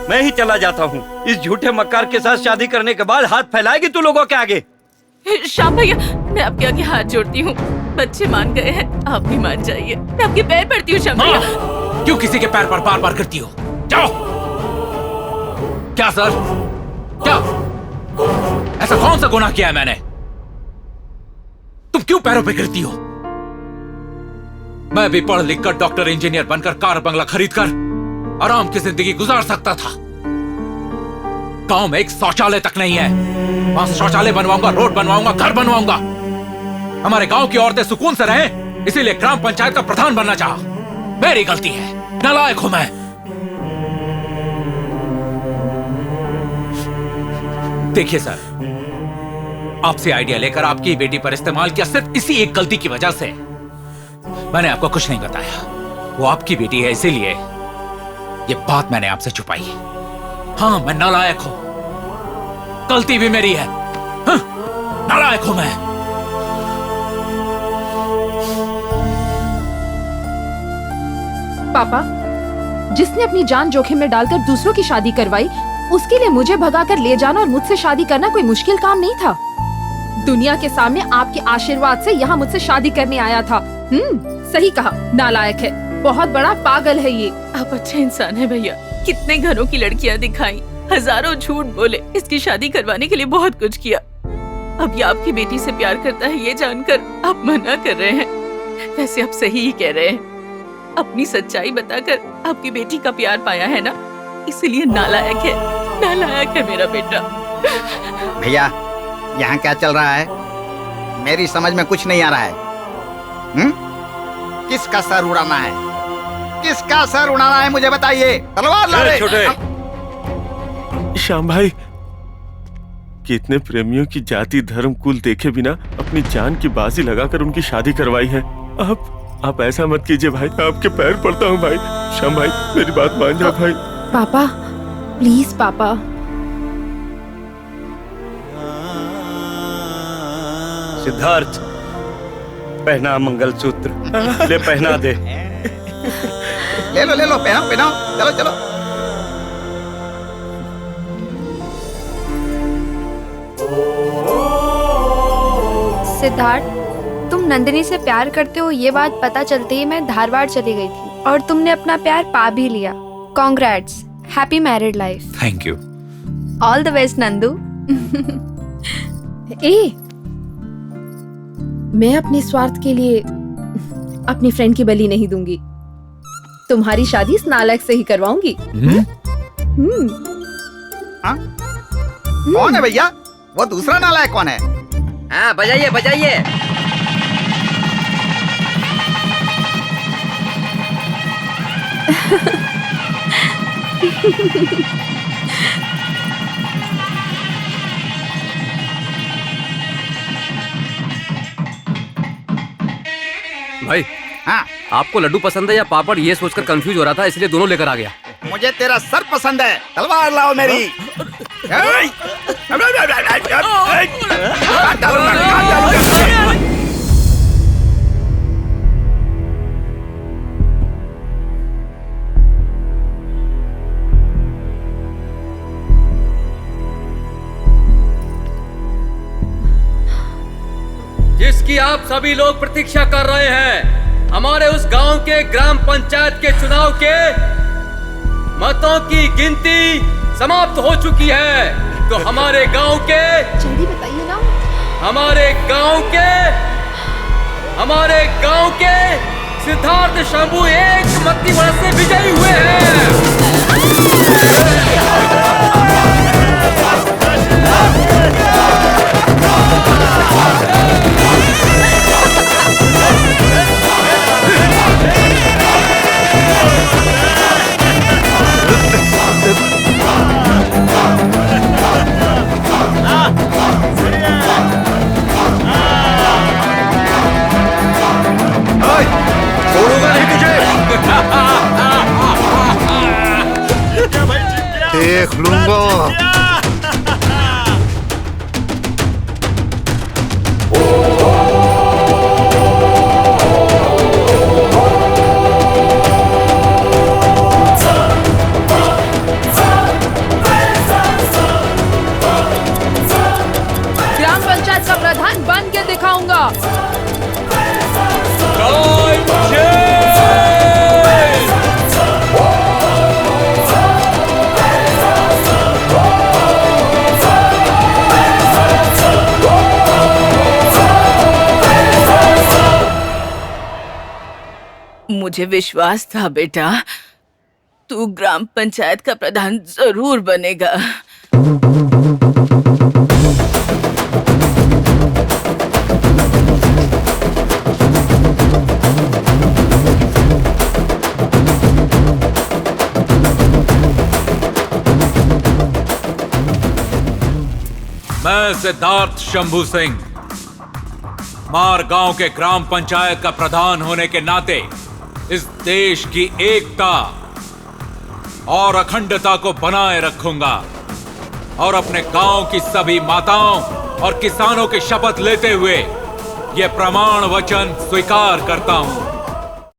मैं ही चला जाता हूँ। इस झूठे मक्कार के साथ शादी करने के बाद हाथ फैलाएगी तू लोगों के आगे। श्याम भैया, मैं आपके आगे हाथ जोड़ती हूँ, बच्चे मान गए हैं, आप भी मान जाइए। मैं आपके पैर पड़ती हूँ श्याम भैया। क्यों किसी के पैर पर बार बार करती हो? जाओ। क्या सर, क्या ऐसा कौन सा गुनाह किया है मैंने? तुम क्यों पैरों पे गिरती हो? मैं भी पढ़ लिख कर डॉक्टर इंजीनियर बनकर कार बंगला खरीद कर आराम की जिंदगी गुजार सकता था। गांव में एक शौचालय तक नहीं है, वहां शौचालय बनवाऊंगा, रोड बनवाऊंगा, घर बनवाऊंगा। हमारे गांव की औरतें सुकून से रहें, इसीलिए ग्राम पंचायत का प्रधान बनना चाहा। मेरी गलती है, नालायक हूं मैं। देखिए सर, आपसे आइडिया लेकर आपकी बेटी पर इस्तेमाल किया सिर्फ इसी एक गलती की वजह से। मैंने आपको कुछ नहीं बताया, वो आपकी बेटी है इसीलिए ये बात मैंने आपसे छुपाई। हाँ, मैं नालायक हूं, गलती भी मेरी है। हाँ, नालायक हूं मैं। पापा, जिसने अपनी जान जोखिम में डालकर दूसरों की शादी करवाई, उसके लिए मुझे भगाकर ले जाना और मुझसे शादी करना कोई मुश्किल काम नहीं था। दुनिया के सामने आपके आशीर्वाद से यहाँ मुझसे शादी करने आया था। सही कहा, नालायक है, बहुत बड़ा पागल है ये। आप अच्छे इंसान है भैया, कितने घरों की लड़कियां दिखाई, हजारों झूठ बोले, इसकी शादी करवाने के लिए बहुत कुछ किया। अब ये आपकी बेटी से प्यार करता है ये जानकर आप मना कर रहे हैं। वैसे आप सही ही कह रहे हैं, अपनी सच्चाई बताकर आपकी बेटी का प्यार पाया है ना, इसलिए नालायक है, नालायक है मेरा बेटा। भैया, यहाँ क्या चल रहा है? मेरी समझ में कुछ नहीं आ रहा है। किसका सर उड़ाना है? किसका सर उड़ाना है मुझे बताइए। तलवार ला रहे छोटे श्याम भाई, कितने प्रेमियों की जाति धर्म कुल देखे बिना अपनी जान की बाजी लगाकर उनकी शादी करवाई है। आप ऐसा मत कीजिए भाई, आपके पैर पड़ता हूँ भाई। श्याम भाई, मेरी बात मान जाओ भाई। पापा, प्लीज पापा। सिद्धार्थ, पहना मंगलसूत्र, ले पहना दे। ले लो, पहनाओ पहनाओ, चलो चलो। सिद्धार्थ, तुम नंदिनी से प्यार करते हो ये बात पता चलते ही मैं धारवाड़ चली गई थी और तुमने अपना प्यार पा भी लिया। Congrats, happy married life. Thank you. All the best Nandu. ए, मैं अपने स्वार्थ के लिए अपनी फ्रेंड की बलि नहीं दूंगी। तुम्हारी शादी इस नालायक से ही करवाऊंगी। कौन है भैया? वो दूसरा नालायक कौन है? हाँ बजाइए बजाइए। भाई हाँ, आपको लड्डू पसंद है या पापड़, ये सोचकर कंफ्यूज हो रहा था, इसलिए दोनों लेकर आ गया। मुझे तेरा सर पसंद है। तलवार लाओ मेरी। जिसकी आप सभी लोग प्रतीक्षा कर रहे हैं, हमारे उस गांव के ग्राम पंचायत के चुनाव के मतों की गिनती समाप्त हो चुकी है। तो हमारे गांव के, जल्दी बताइए ना। हमारे गांव के सिद्धार्थ शंभू एक मत्ती बढ़त से विजयी हुए हैं। छोड़ूंगा नहीं तुझे। देख लूंगा। ग्राम पंचायत का प्रधान बन के दिखाऊंगा। मुझे विश्वास था बेटा, तू ग्राम पंचायत का प्रधान जरूर बनेगा। मैं सिद्धार्थ शंभू सिंह मार गांव के ग्राम पंचायत का प्रधान होने के नाते इस देश की एकता और अखंडता को बनाए रखूंगा और अपने गांव की सभी माताओं और किसानों की शपथ लेते हुए यह प्रमाण वचन स्वीकार करता हूं